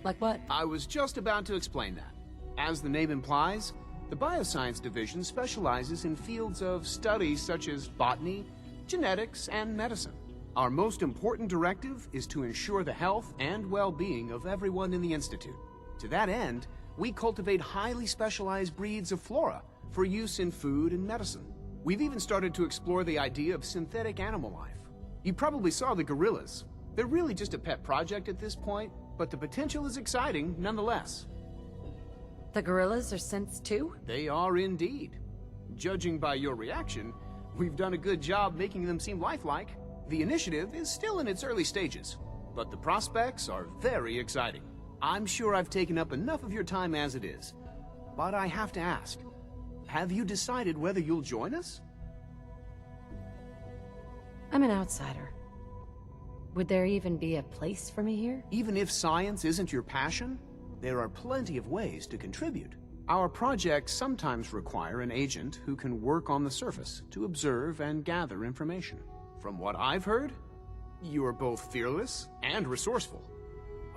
Like what? I was just about to explain that. As the name implies, the Bioscience Division specializes in fields of study such as botany, genetics, and medicine. Our most important directive is to ensure the health and well-being of everyone in the Institute. To that end, we cultivate highly specialized breeds of flora for use in food and medicine. We've even started to explore the idea of synthetic animal life. You probably saw the gorillas. They're really just a pet project at this point, but the potential is exciting nonetheless. The gorillas are synths too? They are indeed. Judging by your reaction, we've done a good job making them seem lifelike. The initiative is still in its early stages, but the prospects are very exciting. I'm sure I've taken up enough of your time as it is, but I have to ask, have you decided whether you'll join us? I'm an outsider. Would there even be a place for me here? Even if science isn't your passion, there are plenty of ways to contribute. Our projects sometimes require an agent who can work on the surface to observe and gather information. From what I've heard, you are both fearless and resourceful.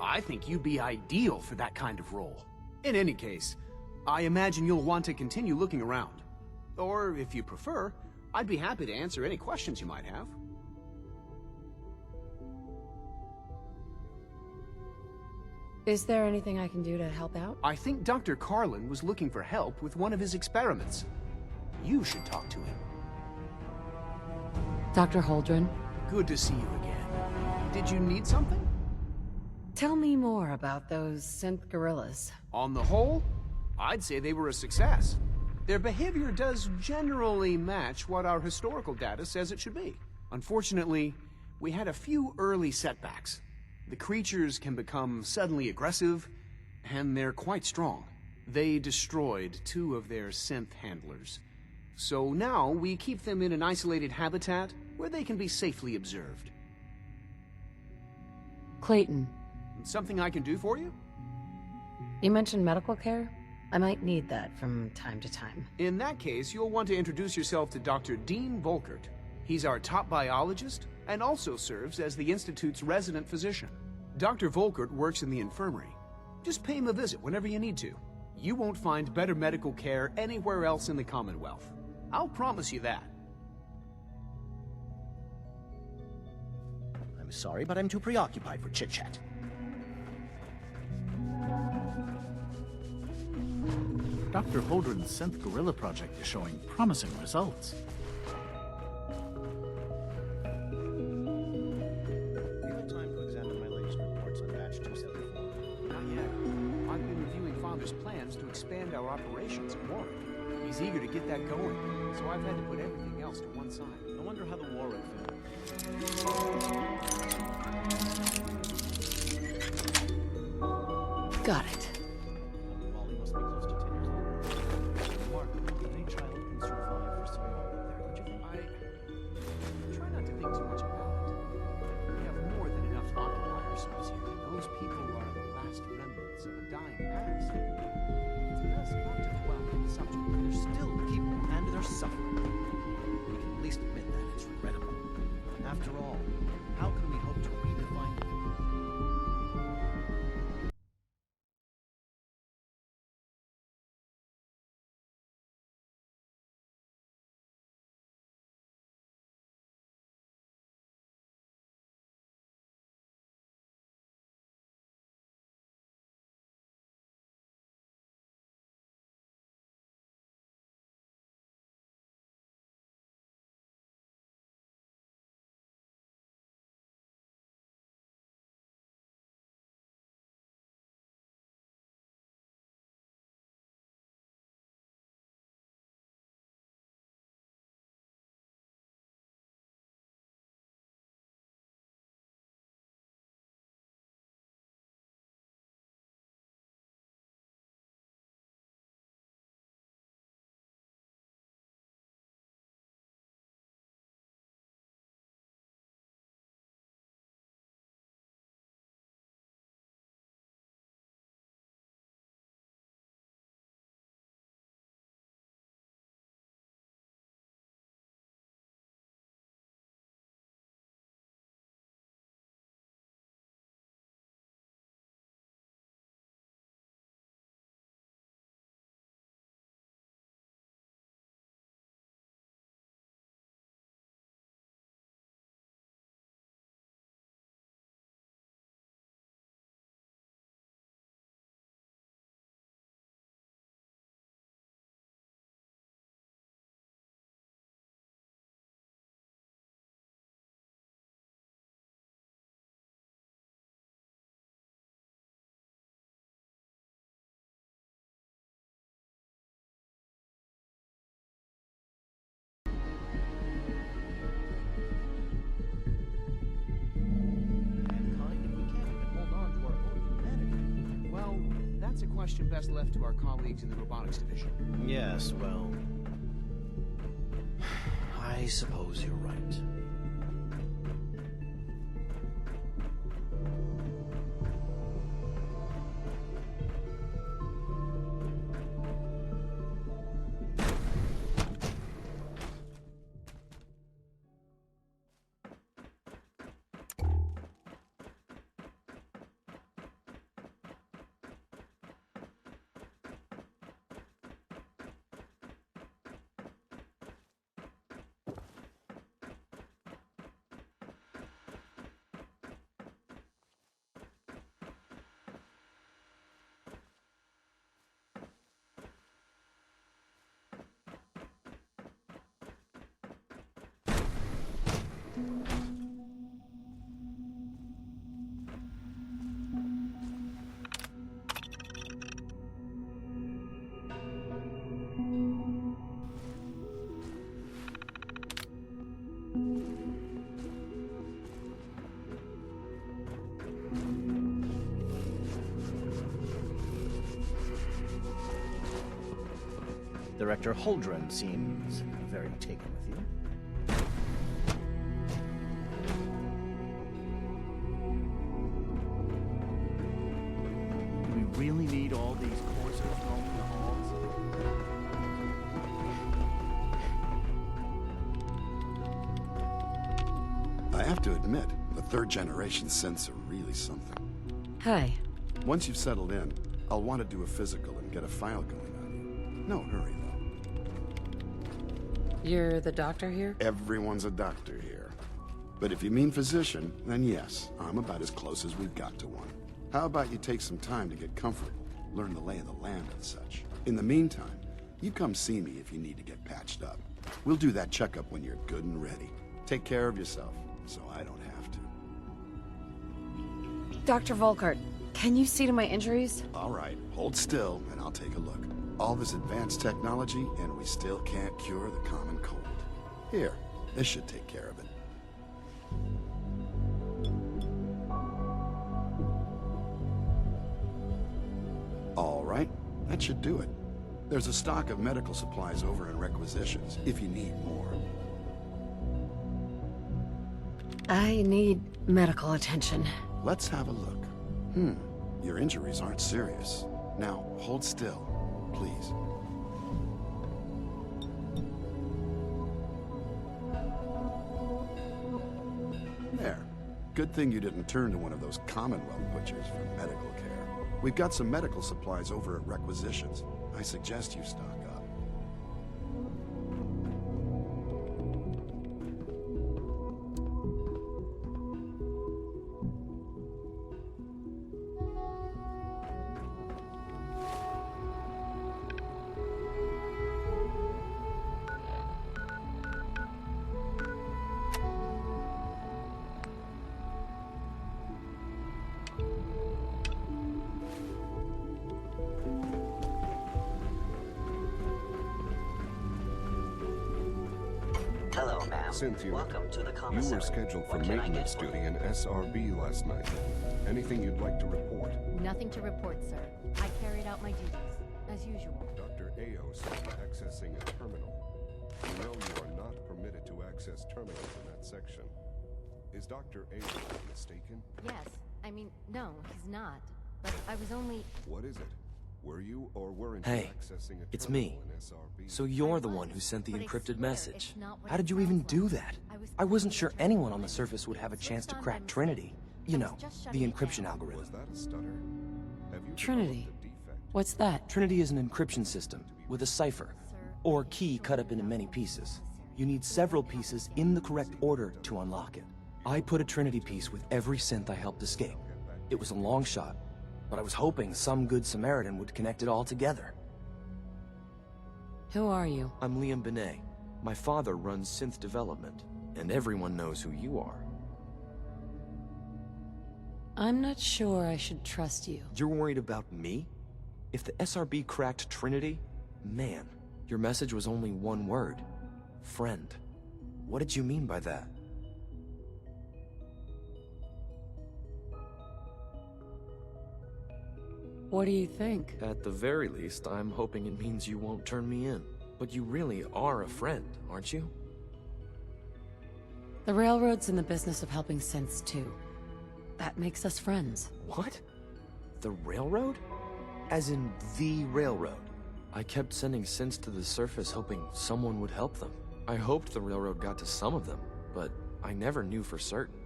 I think you'd be ideal for that kind of role. In any case, I imagine you'll want to continue looking around. Or, if you prefer, I'd be happy to answer any questions you might have. Is there anything I can do to help out? I think Dr. Carlin was looking for help with one of his experiments. You should talk to him. Dr. Holdren? Good to see you again. Did you need something? Tell me more about those synth gorillas. On the whole, I'd say they were a success. Their behavior does generally match what our historical data says it should be. Unfortunately, we had a few early setbacks. The creatures can become suddenly aggressive, and they're quite strong. They destroyed 2 of their synth handlers. So now we keep them in an isolated habitat where they can be safely observed. Clayton. Something I can do for you? You mentioned medical care? I might need that from time to time. In that case, you'll want to introduce yourself to Dr. Dean Volkert. He's our top biologist and also serves as the Institute's resident physician. Dr. Volkert works in the infirmary. Just pay him a visit whenever you need to. You won't find better medical care anywhere else in the Commonwealth. I'll promise you that. I'm sorry, but I'm too preoccupied for chit-chat. Dr. Holdren's synth gorilla project is showing promising results. You have time to examine my latest reports on batch 274? Not yet. I've been reviewing Father's plans to expand our operations at Warwick. He's eager to get that going, so I've had to put everything else to one side. I wonder how the Warwick film. Got it. Molly must be close to 10 years old. Mark, any child can survive for so long up there, don't you think? I try not to think too much about it. We have more than enough occupy ourselves here. Those people are the last remnants of a dying past. It's best not to dwell on the subject. They're still people, and they're suffering. We can at least admit that it's regrettable. After all, how can we hope to redefine That's a question best left to our colleagues in the robotics division. Yes, well... I suppose you're right. Director Holdren seems very taken with you. Do we really need all these courses roaming the halls? I have to admit, the third-generation synths are really something. Hi. Once you've settled in, I'll want to do a physical and get a file going on you. No hurry, though. You're the doctor here? Everyone's a doctor here. But if you mean physician, then yes, I'm about as close as we've got to one. How about you take some time to get comfortable, learn the lay of the land and such. In the meantime, you come see me if you need to get patched up. We'll do that checkup when you're good and ready. Take care of yourself, so I don't have to. Dr. Volkart, can you see to my injuries? All right, hold still, and I'll take a look. All this advanced technology, and we still can't cure the common cold. Here, this should take care of it. All right, that should do it. There's a stock of medical supplies over in requisitions, if you need more. I need medical attention. Let's have a look. Your injuries aren't serious. Now, hold still, please. There. Good thing you didn't turn to one of those Commonwealth butchers for medical care. We've got some medical supplies over at requisitions. I suggest you stock up. Hello, ma'am. Cynthia, Welcome to the you commissary. were scheduled for What can I maintenance get for duty in SRB last night. Anything you'd like to report? Nothing to report, sir. I carried out my duties, as usual. Dr. Ao said accessing a terminal. You know you are not permitted to access terminals in that section. Is Dr. Ao mistaken? Yes. I mean, no, he's not. But I was only... What is it? Were you or weren't you Hey, accessing a it's me. terminal in SRB? So you're the one who sent the But I encrypted swear message. it's not what How it did you even sounds do like. that? I I wasn't sure anyone on the surface would have a chance to Switched on crack by Trinity. mistake. You I was know, just the shutting it encryption down. algorithm. Was that a stutter? Have you Trinity. developed a defect? What's that? Trinity is an encryption system with a cipher, or key cut up into many pieces. You need several pieces in the correct order to unlock it. I put a Trinity piece with every synth I helped escape. It was a long shot, but I was hoping some good Samaritan would connect it all together. Who are you? I'm Liam Benet. My father runs synth development, and everyone knows who you are. I'm not sure I should trust you. You're worried about me? If the SRB cracked Trinity, man, your message was only one word. Friend. What did you mean by that? What do you think? At the very least, I'm hoping it means you won't turn me in. But you really are a friend, aren't you? The Railroad's in the business of helping synths too. That makes us friends. What? The Railroad? As in the Railroad? I kept sending synths to the surface hoping someone would help them. I hoped the Railroad got to some of them, but I never knew for certain.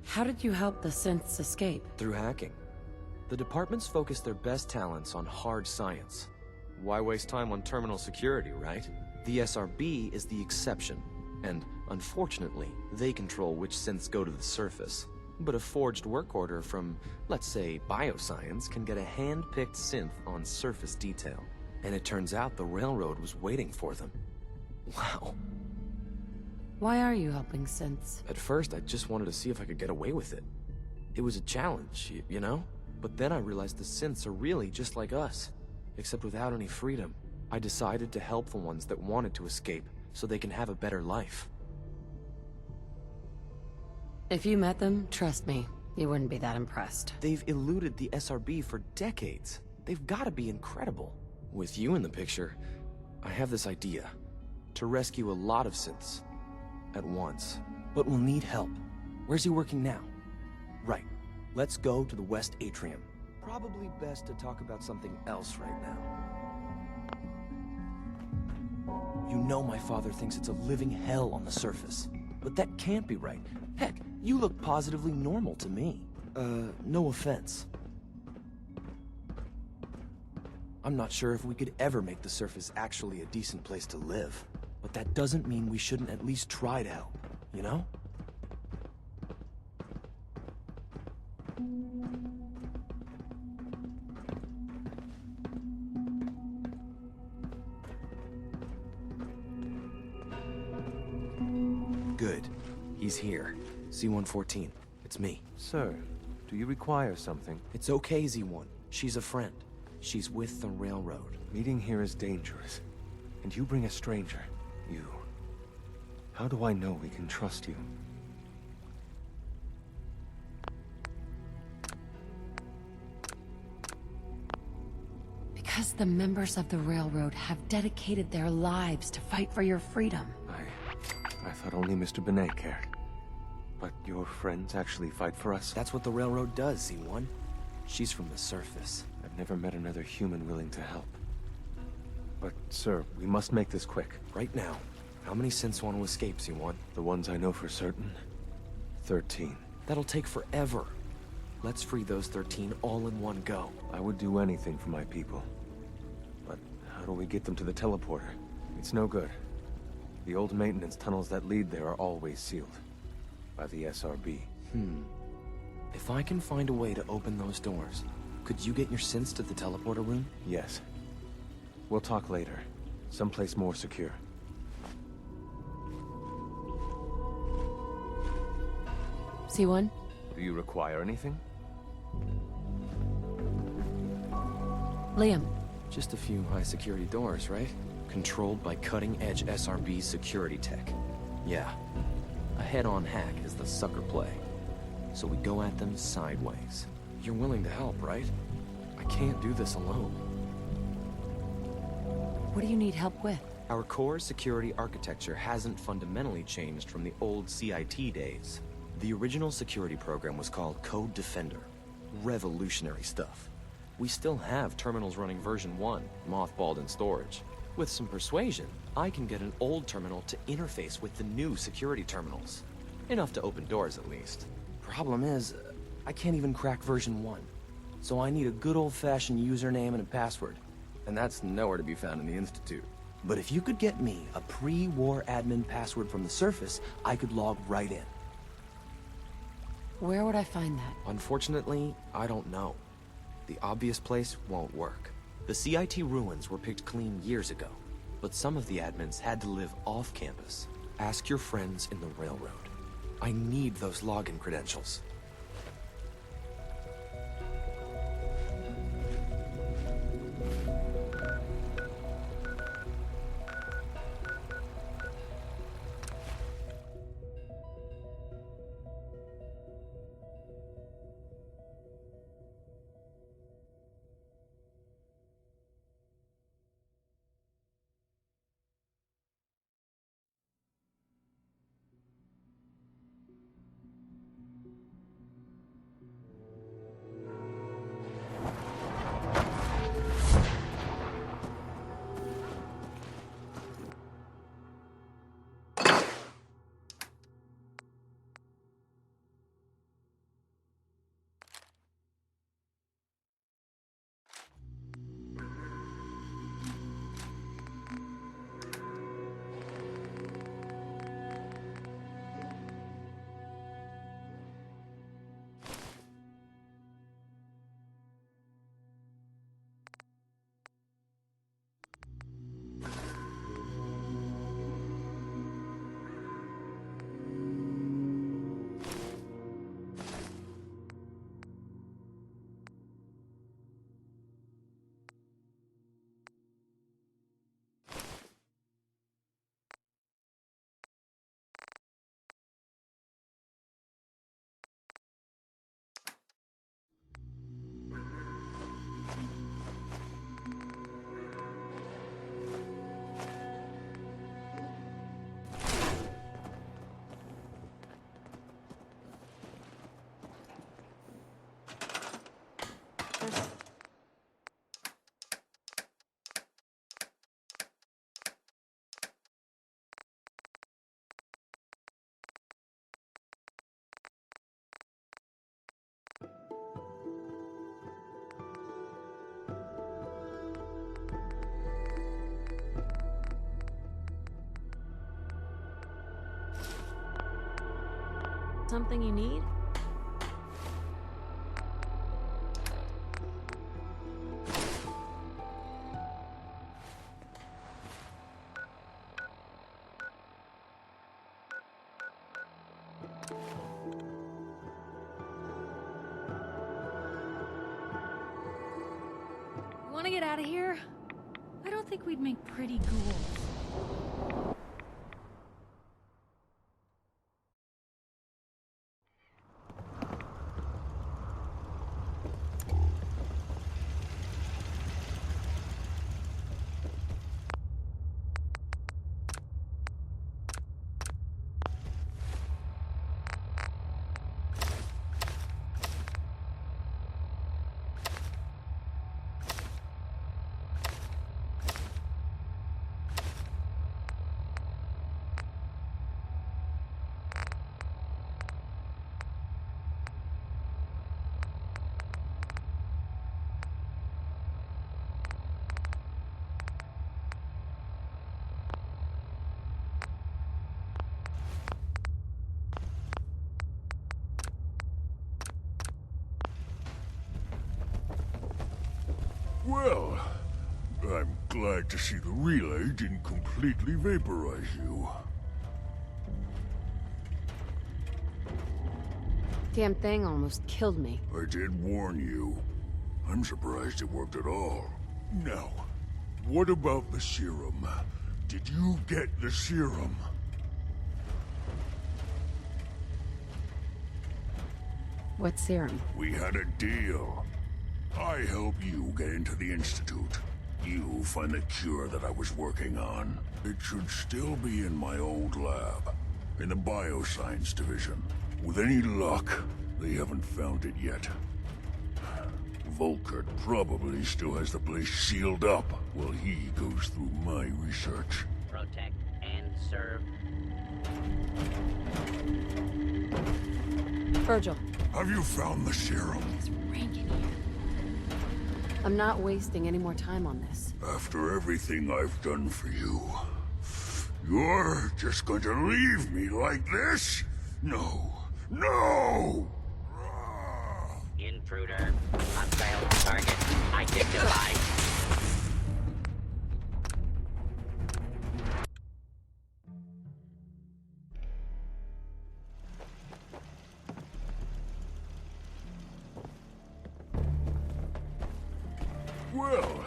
How did you help the synths escape? Through hacking. The departments focus their best talents on hard science. Why waste time on terminal security, right? The SRB is the exception, and unfortunately, they control which synths go to the surface. But a forged work order from, let's say, bioscience can get a hand-picked synth on surface detail. And it turns out the Railroad was waiting for them. Wow. Why are you helping synths? At first, I just wanted to see if I could get away with it. It was a challenge, you know? But then I realized the synths are really just like us, except without any freedom. I decided to help the ones that wanted to escape, so they can have a better life. If you met them, trust me, you wouldn't be that impressed. They've eluded the SRB for decades. They've got to be incredible. With you in the picture, I have this idea. To rescue a lot of synths. At once. But we'll need help. Where's he working now? Right. Let's go to the West Atrium. Probably best to talk about something else right now. You know my father thinks it's a living hell on the surface. But that can't be right. Heck, you look positively normal to me. No offense. I'm not sure if we could ever make the surface actually a decent place to live. But that doesn't mean we shouldn't at least try to help, you know? Good. He's here. C-114. It's me. Sir, do you require something? It's okay, Z-1. She's a friend. She's with the Railroad. Meeting here is dangerous. And you bring a stranger. You. How do I know we can trust you? Because the members of the Railroad have dedicated their lives to fight for your freedom. I thought only Mr. Benet cared. But your friends actually fight for us? That's what the Railroad does, Z1. She's from the surface. I've never met another human willing to help. But, sir, we must make this quick. Right now. How many synths want to escape, Z1? The ones I know for certain? 13. That'll take forever. Let's free those 13 all in one go. I would do anything for my people. But how do we get them to the teleporter? It's no good. The old maintenance tunnels that lead there are always sealed. By the SRB. If I can find a way to open those doors, could you get your synths to the teleporter room? Yes. We'll talk later. Someplace more secure. C1? Do you require anything? Liam. Just a few high-security doors, right? Controlled by cutting-edge SRB security tech. Yeah. A head-on hack is the sucker play. So we go at them sideways. You're willing to help, right? I can't do this alone. What do you need help with? Our core security architecture hasn't fundamentally changed from the old CIT days. The original security program was called Code Defender. Revolutionary stuff. We still have terminals running version 1, mothballed in storage. With some persuasion, I can get an old terminal to interface with the new security terminals. Enough to open doors, at least. Problem is, I can't even crack version 1. So I need a good old-fashioned username and a password. And that's nowhere to be found in the Institute. But if you could get me a pre-war admin password from the surface, I could log right in. Where would I find that? Unfortunately, I don't know. The obvious place won't work. The CIT ruins were picked clean years ago, but some of the admins had to live off campus. Ask your friends in the Railroad. I need those login credentials. Something you need? Want to get out of here? I don't think we'd make pretty ghouls. Well, I'm glad to see the relay didn't completely vaporize you. Damn thing almost killed me. I did warn you. I'm surprised it worked at all. Now, what about the serum? Did you get the serum? What serum? We had a deal. I help you get into the Institute. You find the cure that I was working on. It should still be in my old lab, in the Bioscience Division. With any luck, they haven't found it yet. Volkert probably still has the place sealed up while he goes through my research. Protect and serve. Virgil. Have you found the serum? It's ranking here. I'm not wasting any more time on this. After everything I've done for you, you're just going to leave me like this? No. No! Intruder. Hostile target. Identified. Well,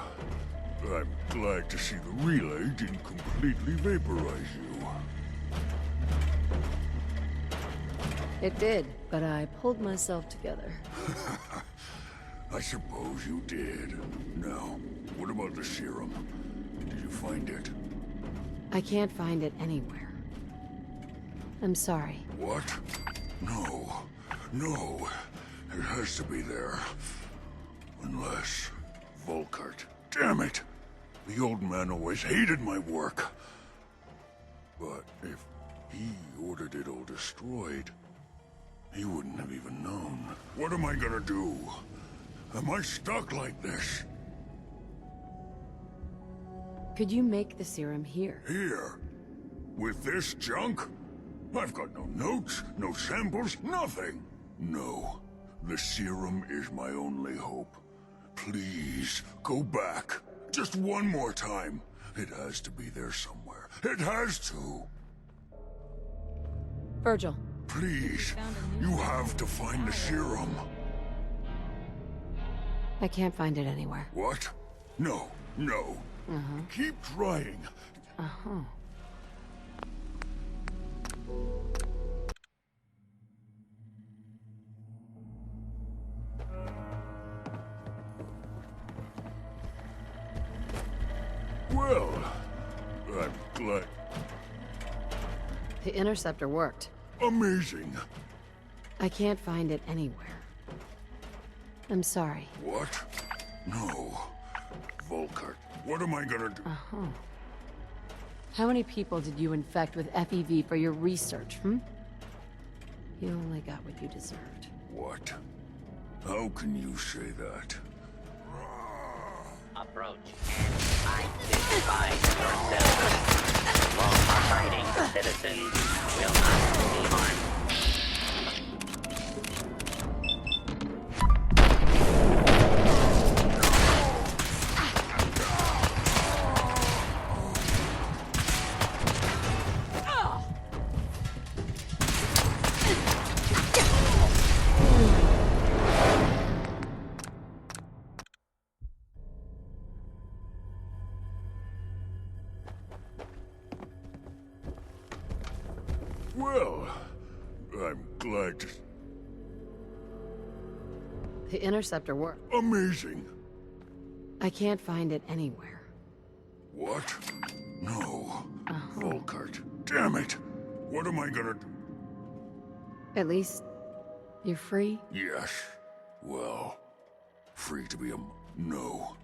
I'm glad to see the relay didn't completely vaporize you. It did, but I pulled myself together. I suppose you did. Now, what about the serum? Did you find it? I can't find it anywhere. I'm sorry. What? No. No. It has to be there. Unless... Volkert. Damn it! The old man always hated my work. But if he ordered it all destroyed, he wouldn't have even known. What am I gonna do? Am I stuck like this? Could you make the serum here? Here? With this junk? I've got no notes, no samples, nothing. No. The serum is my only hope. Please, go back. Just one more time. It has to be there somewhere. It has to. Virgil. Please, you have to find the serum. I can't find it anywhere. What? No, no. Keep trying. Well, I'm glad. The interceptor worked. Amazing. I can't find it anywhere. I'm sorry. What? No. Volkert, what am I gonna do? How many people did you infect with FEV for your research, You only got what you deserved. What? How can you say that? Approach and identify yourself. Law-abiding citizens will not be harmed. Well, I'm glad to... The interceptor worked. Amazing. I can't find it anywhere. What? No. Volkart. Damn it! What am I gonna do? At least, you're free? Yes. Well, free to be a... No.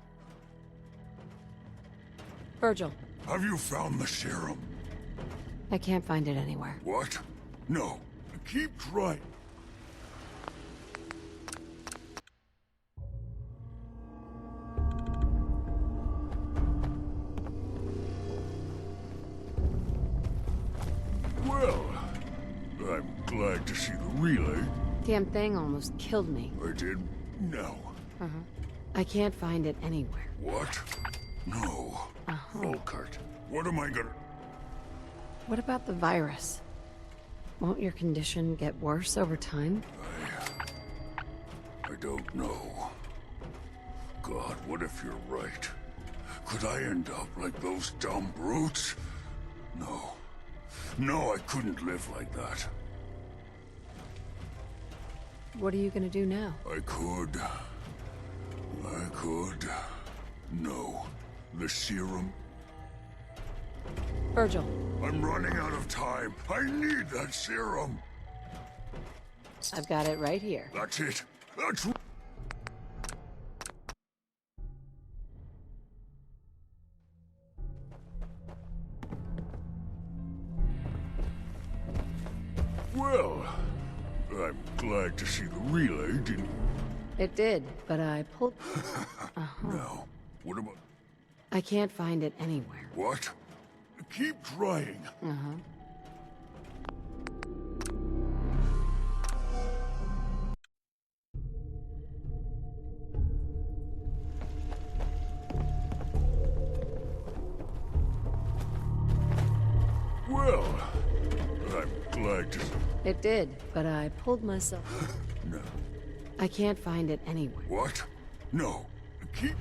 Virgil. Have you found the serum? I can't find it anywhere. What? No. Keep trying. Well, I'm glad to see the relay. Damn thing almost killed me. I did? No. I can't find it anywhere. What? No. Volkart. What am I gonna... What about the virus? Won't your condition get worse over time? I don't know. God, what if you're right? Could I end up like those dumb brutes? No. No, I couldn't live like that. What are you gonna do now? I could. No. The serum. Virgil. I'm running out of time. I need that serum. I've got it right here. That's it. That's... Well, I'm glad to see the relay didn't... It did, but I pulled... No. What about... I can't find it anywhere. What? Keep trying. Well, I'm glad to... It did, but I pulled myself... No. I can't find it anywhere. What? No. Keep...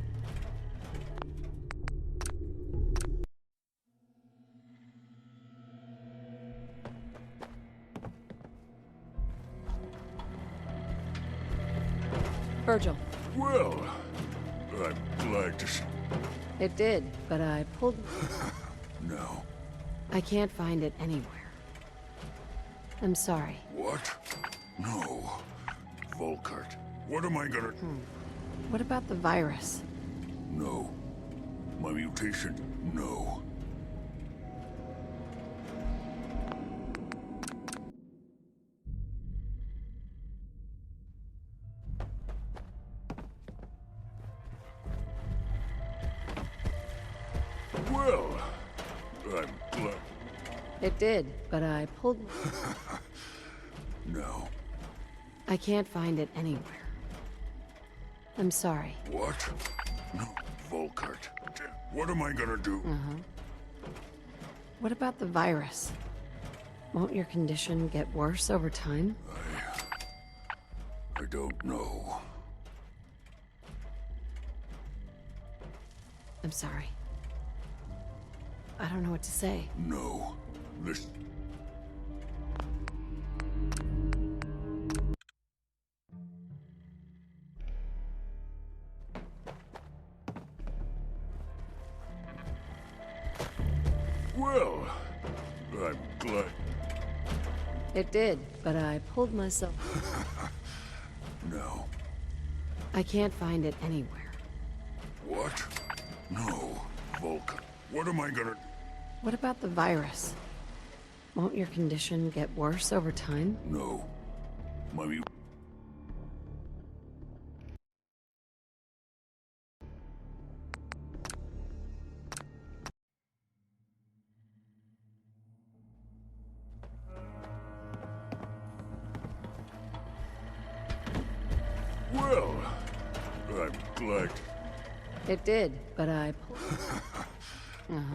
Virgil. Well, I'm glad to see... It did, but I pulled... No. I can't find it anywhere. I'm sorry. What? No. Volkart. What am I gonna... What about the virus? No. My mutation, no. Well, I'm glad... It did, but I pulled... No. I can't find it anywhere. I'm sorry. What? No. Volkart. What am I gonna do? What about the virus? Won't your condition get worse over time? I don't know. I'm sorry. I don't know what to say. No. This... Well, I'm glad... It did, but I pulled myself... No. I can't find it anywhere. What? No. Volkart. What am I gonna... What about the virus? Won't your condition get worse over time? No. My mu... Well, I'm glad... It did, but I pulled...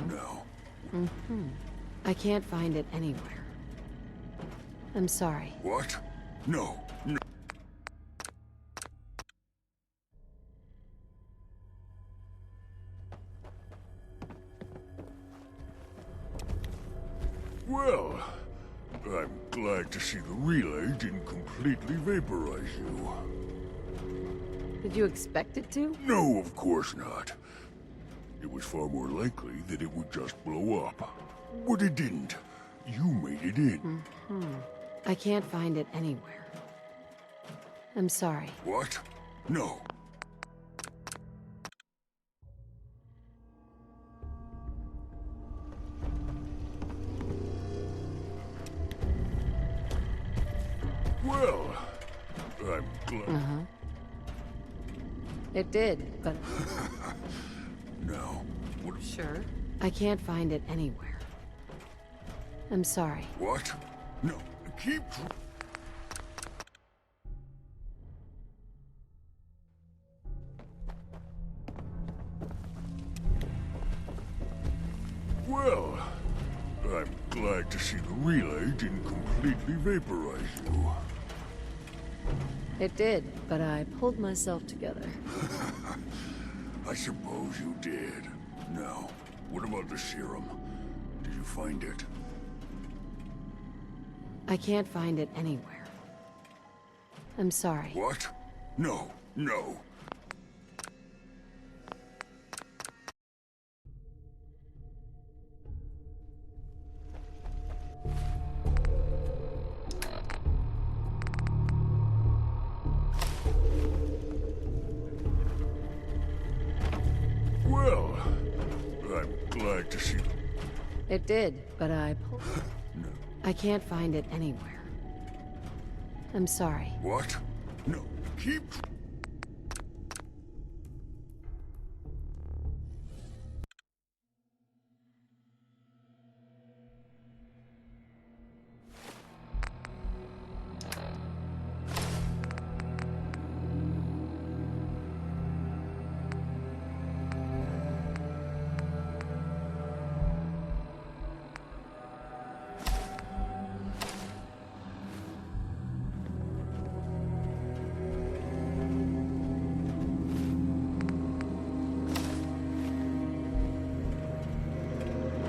No. I can't find it anywhere. I'm sorry. What? No. No. Well, I'm glad to see the relay didn't completely vaporize you. Did you expect it to? No, of course not. It was far more likely that it would just blow up. But it didn't. You made it in. I can't find it anywhere. I'm sorry. What? No. Well, I'm glad. It did, but... Now, what? Sure. I can't find it anywhere. I'm sorry. What? No, keep... Well, I'm glad to see the relay didn't completely vaporize you. It did, but I pulled myself together. I suppose you did. Now, what about the serum? Did you find it? I can't find it anywhere. I'm sorry. What? No, no. Well, I'm glad to see... It did, but I pulled... No. I can't find it anywhere. I'm sorry. What? No, keep...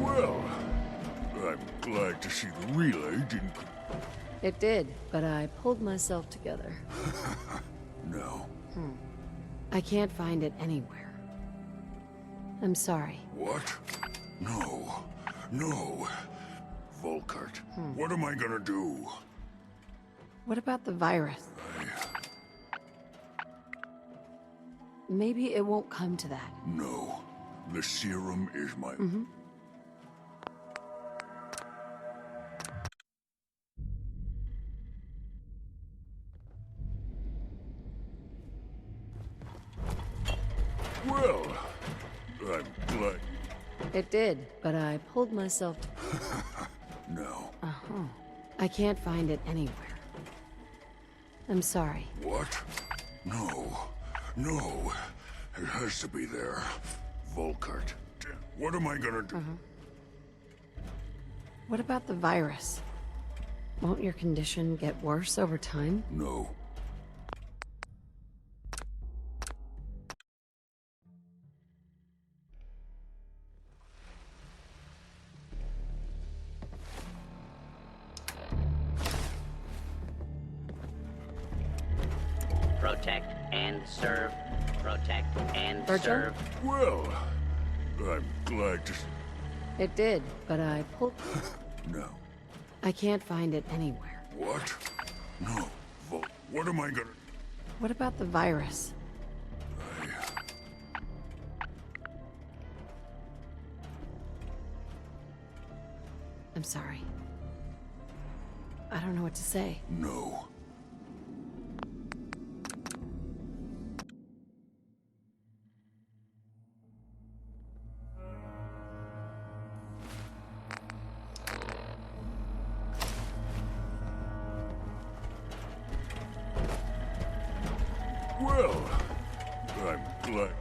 Well, I'm glad to see the relay didn't... It did, but I pulled myself together. No. I can't find it anywhere. I'm sorry. What? No. No. Volkart, what am I gonna do? What about the virus? Maybe it won't come to that. No. The serum is my... Well, I'm glad... It did, but I pulled myself to... No. I can't find it anywhere. I'm sorry. What? No. No. It has to be there. Volkart. What am I gonna do? What about the virus? Won't your condition get worse over time? No. Protect and serve. Protect and Virgil? serve. Well, I'm glad to... It did, but I pulled... No. I can't find it anywhere. What? No. What am I gonna... What about the virus? I'm sorry. I don't know what to say. No. Well, I'm glad...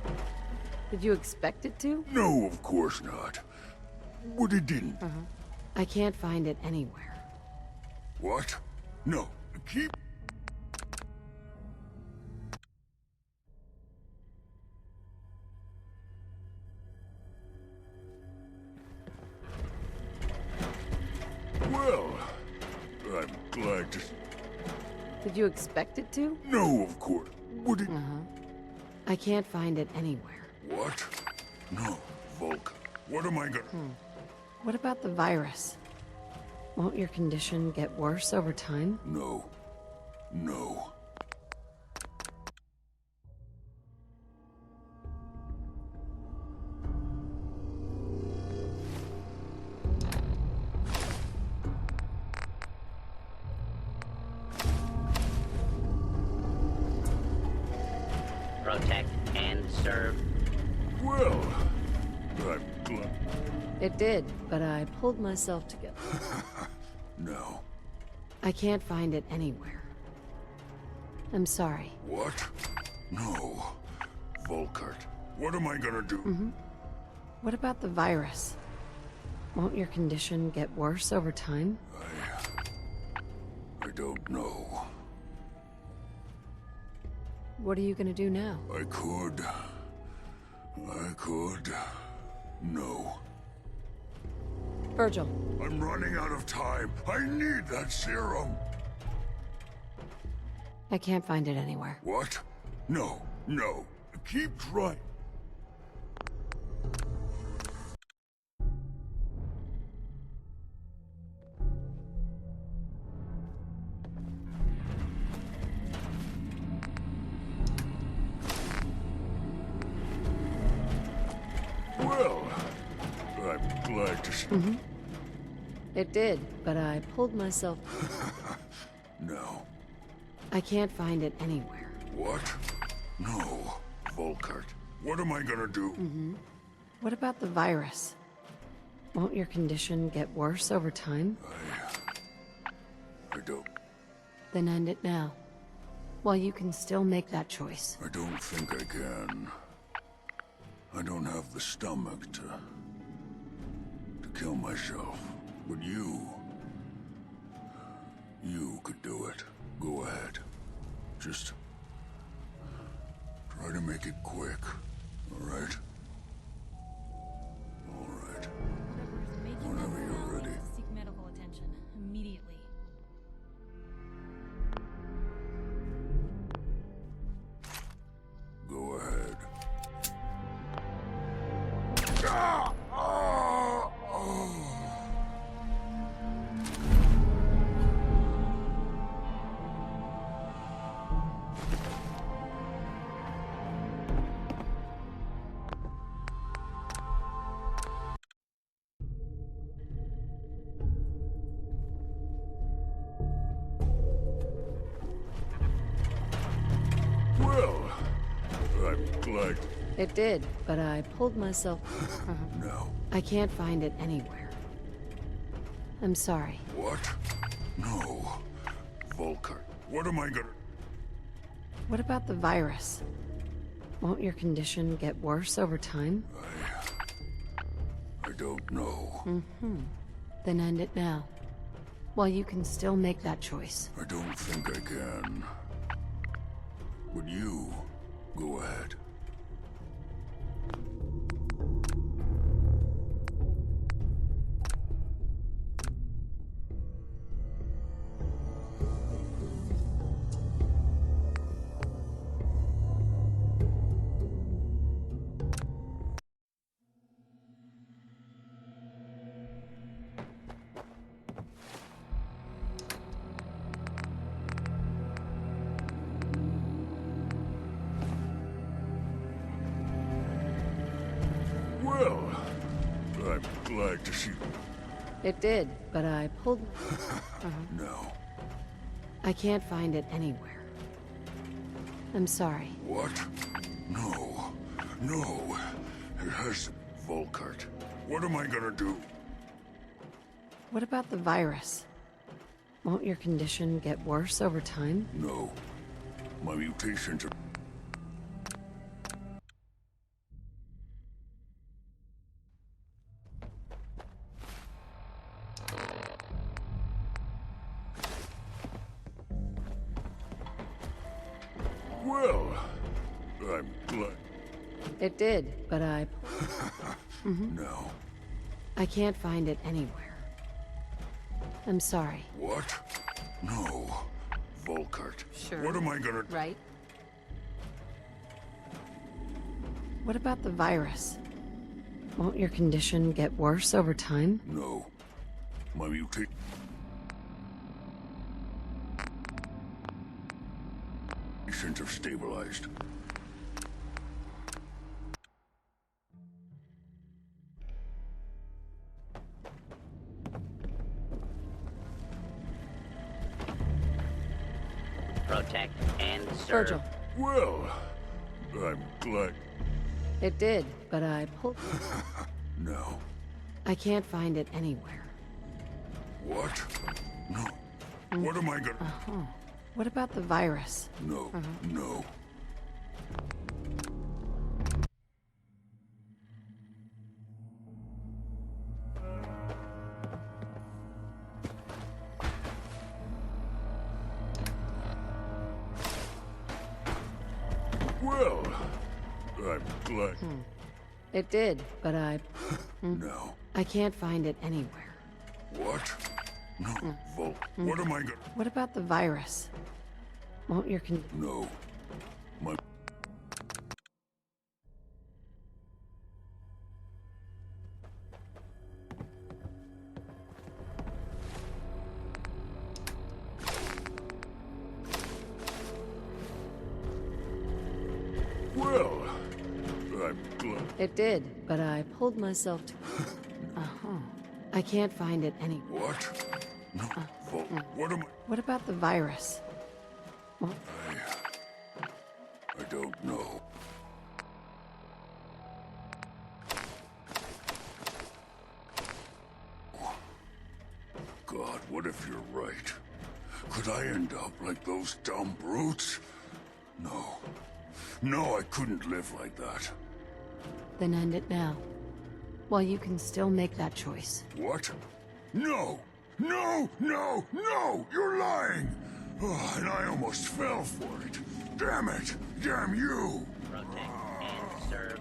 Did you expect it to? No, of course not. But it didn't. I can't find it anywhere. What? No. Keep... Well, glad to... Did you expect it to? No, of course. Would it... I can't find it anywhere. What? No, Volk. What am I gonna... What about the virus? Won't your condition get worse over time? No. No. Protect and serve. Well, I'm glad. It did, but I pulled myself together. No. I can't find it anywhere. I'm sorry. What? No. Volkart. What am I gonna do? What about the virus? Won't your condition get worse over time? I don't know. What are you gonna do now? I could. No. Virgil. I'm running out of time. I need that serum. I can't find it anywhere. What? No. No. Keep trying. Well, I'm glad to see... It did, but I pulled myself... No. I can't find it anywhere. What? No. Volkart. What am I gonna do? What about the virus? Won't your condition get worse over time? I don't... Then end it now. While you can still make that choice. I don't think I can. I don't have the stomach to kill myself. But you could do it. Go ahead. Just try to make it quick, all right? All right. Whenever you're ready. Seek medical attention immediately. Go ahead. Well, I'm glad. It did, but I pulled myself... No. I can't find it anywhere. I'm sorry. What? No. Volkart. What am I gonna... What about the virus? Won't your condition get worse over time? I don't know. Then end it now. While you can still make that choice. I don't think I can. But you, go ahead. Well, I'm glad to see... It did, but I pulled... No. I can't find it anywhere. I'm sorry. What? No. No. It has... Volkart. What am I gonna do? What about the virus? Won't your condition get worse over time? No. My mutations are... Well, I'm glad... It did, but I... No. I can't find it anywhere. I'm sorry. What? No. Volkart. Sure. What am I gonna... Right? What about the virus? Won't your condition get worse over time? No. My mutations have stabilized. Protect and serve. Virgil. Well, I'm glad. It did, but I pulled... No. I can't find it anywhere. What? No. What am I gonna... Uh-huh. What about the virus? No. No. Well, I'm glad. It did, but I... No. I can't find it anywhere. What? No. What am I gonna... What about the virus? Won't your No. My... Well, I'm glad. It did, but I pulled myself to... Uh-huh. I can't find it anywhere. What? No. What am I... What about the virus? Well, I don't know. God, what if you're right? Could I end up like those dumb brutes? No. No, I couldn't live like that. then end it now. While you can still make that choice. What? No! No! No! No! You're lying! Oh, and I almost fell for it. Damn it! Damn you! Protect and serve.